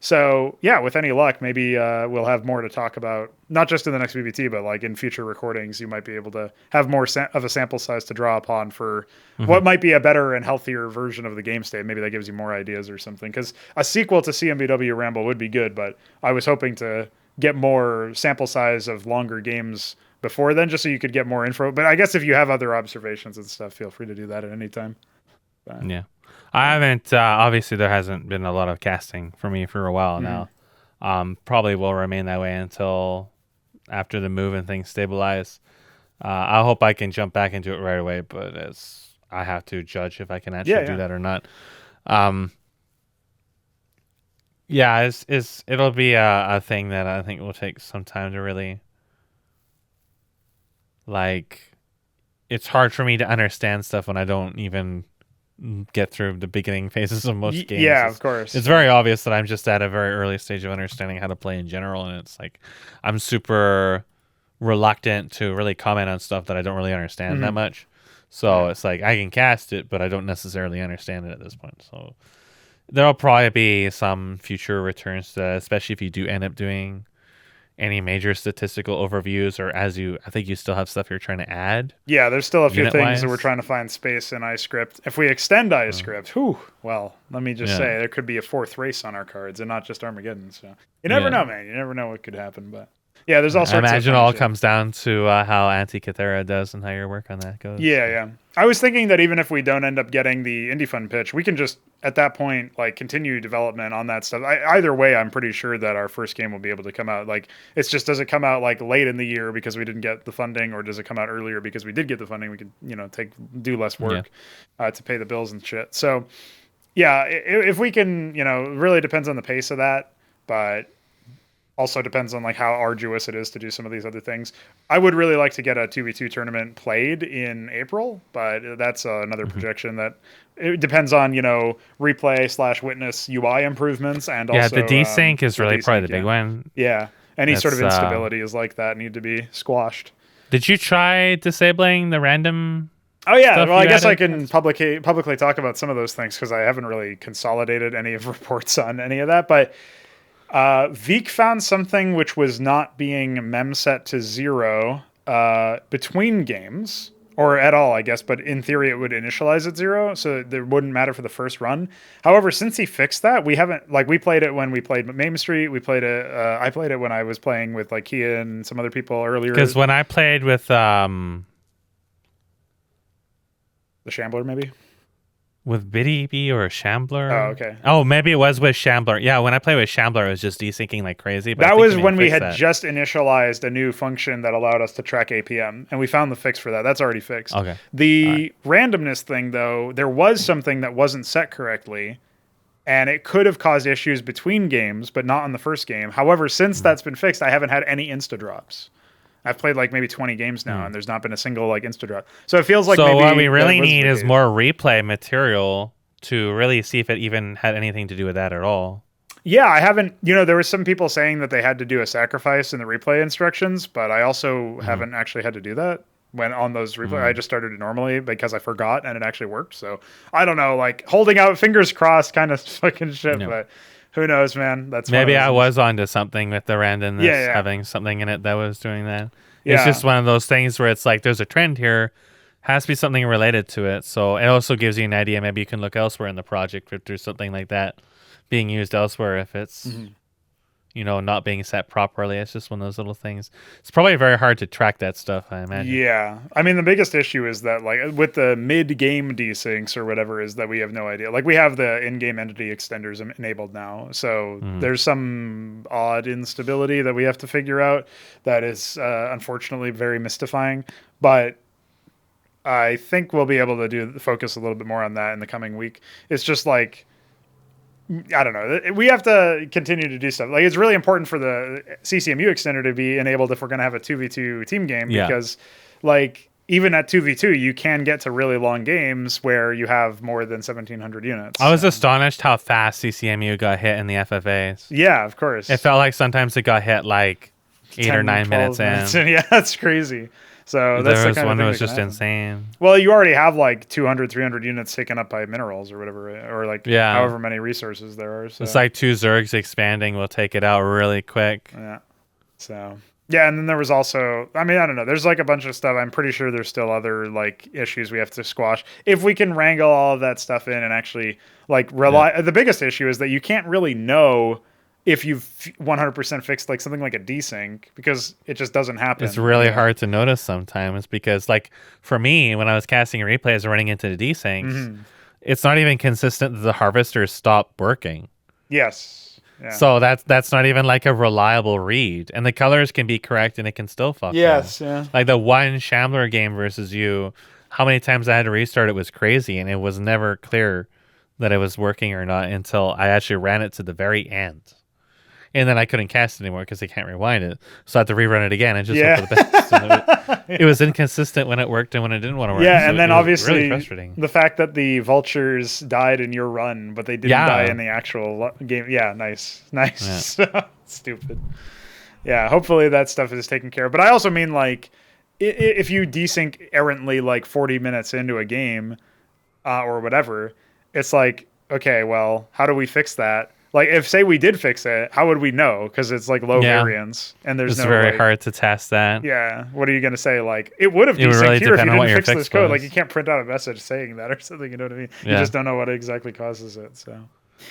So yeah, with any luck, maybe we'll have more to talk about, not just in the next BBT, but like in future recordings, you might be able to have more of a sample size to draw upon for what might be a better and healthier version of the game state. Maybe that gives you more ideas or something. Because a sequel to CMBW Ramble would be good, but I was hoping to get more sample size of longer games before then, just so you could get more info. But I guess if you have other observations and stuff, feel free to do that at any time. But, yeah. I haven't, obviously there hasn't been a lot of casting for me for a while now. Probably will remain that way until after the move and things stabilize. I hope I can jump back into it right away, but I have to judge if I can actually do that or not. Yeah, it'll be a thing that I think will take some time to really, like, it's hard for me to understand stuff when I don't even get through the beginning phases of most games. Yeah, of course. It's very obvious that I'm just at a very early stage of understanding how to play in general, and it's like I'm super reluctant to really comment on stuff that I don't really understand that much. So it's like I can cast it, but I don't necessarily understand it at this point. So there'll probably be some future returns to that, especially if you do end up doing any major statistical overviews, or I think you still have stuff you're trying to add. Yeah, there's still a few things unit-wise. that we're trying to find space in iScript. If we extend iScript, well, let me just say there could be a fourth race on our cards and not just Armageddon. So you never know, man. You never know what could happen. But yeah, there's all sorts of I imagine it fun all shit. comes down to how Antikythera does and how your work on that goes. Yeah. I was thinking that even if we don't end up getting the Indie Fund pitch, we can just, at that point, like, continue development on that stuff. Either way, I'm pretty sure that our first game will be able to come out. Like, it's just, does it come out, like, late in the year because we didn't get the funding, or does it come out earlier because we did get the funding? We could, do less work to pay the bills and shit. So, yeah, if we can, it really depends on the pace of that, but also depends on, like, how arduous it is to do some of these other things. I would really like to get a 2v2 tournament played in April, but that's another projection that it depends on, replay/witness UI improvements, and also the desync is really probably the big one. one. Yeah, any sort of That's, instabilities like that need to be squashed. Did you try disabling the random? Oh yeah, stuff well, I you guess I added? can publicly talk about some of those things because I haven't really consolidated any of reports on any of that, but Veek found something which was not being mem set to 0 between games, or at all, I guess, but in theory it would initialize at 0, so it wouldn't matter for the first run. However, since he fixed that, we haven't, like, we played it when we played Main Street, we played it, I played it when I was playing with, like, Kia and some other people earlier. Because when I played with the Shambler, maybe? with BDB or Shambler. Oh, okay. Oh, maybe it was with Shambler. Yeah, when I played with Shambler, it was just desyncing like crazy. But That I think was they when we fixed had that. just initialized a new function that allowed us to track APM, and we found the fix for that. That's already fixed. Okay. The randomness thing, though, there was something that wasn't set correctly, and it could have caused issues between games, but not on the first game. However, since that's been fixed, I haven't had any insta drops. I've played like maybe 20 games now, and there's not been a single like insta drop. So it feels like So maybe what we that really was need the is case. more replay material to really see if it even had anything to do with that at all. Yeah, I haven't. There were some people saying that they had to do a sacrifice in the replay instructions, but I also haven't actually had to do that when on those replay. I just started it normally because I forgot and it actually worked. So I don't know, like holding out fingers crossed kind of fucking shit, but who knows, man? That's Maybe one I of those was onto something with the randomness Yeah. having something in it that was doing that. Yeah. It's just one of those things where it's like there's a trend here, has to be something related to it. So it also gives you an idea. Maybe you can look elsewhere in the project if there's something like that being used elsewhere. If it's not being set properly, it's just one of those little things. It's probably very hard to track that stuff, I imagine. Yeah. I mean, the biggest issue is that, like, with the mid-game desyncs or whatever, is that we have no idea. Like, we have the in-game entity extenders enabled now, so there's some odd instability that we have to figure out that is, unfortunately, very mystifying. But I think we'll be able to focus a little bit more on that in the coming week. It's just like, I don't know. We have to continue to do stuff. Like, it's really important for the CCMU extender to be enabled if we're going to have a 2v2 team game, because like even at 2v2, you can get to really long games where you have more than 1,700 units. I was astonished how fast CCMU got hit in the FFAs. Yeah, of course. It felt like sometimes it got hit like 8 or 9 minutes in. Yeah, that's crazy. So that's There the was kind one of that thing was that just can happen. insane. Well, you already have like 200, 300 units taken up by minerals or whatever, or like however many resources there are. So. It's like 2 Zergs expanding will take it out really quick. Yeah. So, yeah, and then there was also, I mean, I don't know. There's like a bunch of stuff. I'm pretty sure there's still other like issues we have to squash. If we can wrangle all of that stuff in and actually like rely, the biggest issue is that you can't really know if you've 100% fixed like something like a desync, because it just doesn't happen. It's really hard to notice sometimes because, like, for me, when I was casting replays running into the desyncs, it's not even consistent that the harvesters stop working. Yes. Yeah. So that's not even like a reliable read, and the colors can be correct and it can still fuck. Yes. up. Yeah. Like the one Shambler game versus you, how many times I had to restart it was crazy, and it was never clear that it was working or not until I actually ran it to the very end. And then I couldn't cast it anymore because they can't rewind it. So I had to rerun it again and just hope for the best. And it was inconsistent when it worked and when it didn't want to work. Yeah, so and then it was obviously really frustrating. the fact that the vultures died in your run, but they didn't die in the actual game. Yeah, nice. Yeah. Stupid. Yeah, hopefully that stuff is taken care of. But I also mean, like, if you desync errantly like 40 minutes into a game or whatever, it's like, okay, well, how do we fix that? Like, if say we did fix it, how would we know? Because it's like low variance, and there's it's no. very like, hard to test that. Yeah, what are you gonna say? Like, it would have desynced really here if you depend on what didn't your fix this fix code. was. Like, you can't print out a message saying that or something. You know what I mean? Yeah. You just don't know what exactly causes it. So,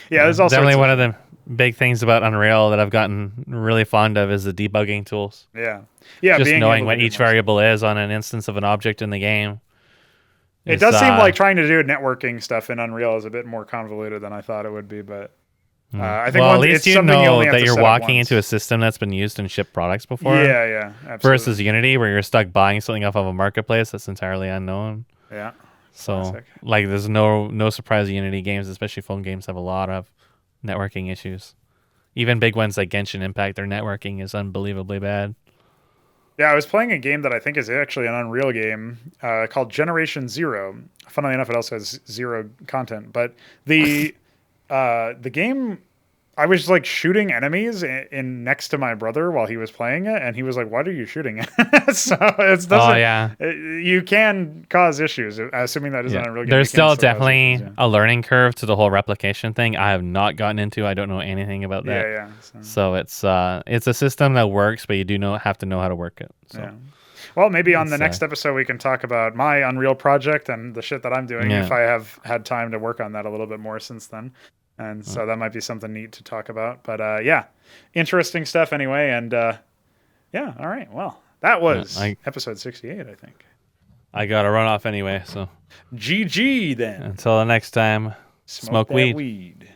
yeah, there's also definitely one of the big things about Unreal that I've gotten really fond of is the debugging tools. Yeah, just being knowing able what to do each more variable is on an instance of an object in the game. It does seem like trying to do networking stuff in Unreal is a bit more convoluted than I thought it would be, but I think at least it's you know only have that to you're set up walking once. into a system that's been used in shipped products before. Yeah, absolutely. Versus Unity, where you're stuck buying something off of a marketplace that's entirely unknown. Yeah. So, Classic. like, there's no surprise Unity games, especially phone games, have a lot of networking issues. Even big ones like Genshin Impact, their networking is unbelievably bad. Yeah, I was playing a game that I think is actually an Unreal game called Generation Zero. Funnily enough, it also has zero content. But the game, I was like shooting enemies in next to my brother while he was playing it, and he was like, "What are you shooting?" So it doesn't. You can cause issues, assuming that is an Unreal game. There's still definitely a learning curve to the whole replication thing. I have not gotten into. I don't know anything about that. Yeah. So it's a system that works, but you do have to know how to work it. So. Yeah. Well, maybe on the next episode we can talk about my Unreal project and the shit that I'm doing if I have had time to work on that a little bit more since then. And so that might be something neat to talk about. But yeah, interesting stuff anyway. And yeah, all right. Well, that was episode 68, I think. I got to run off anyway. So GG then. Until the next time, smoke weed.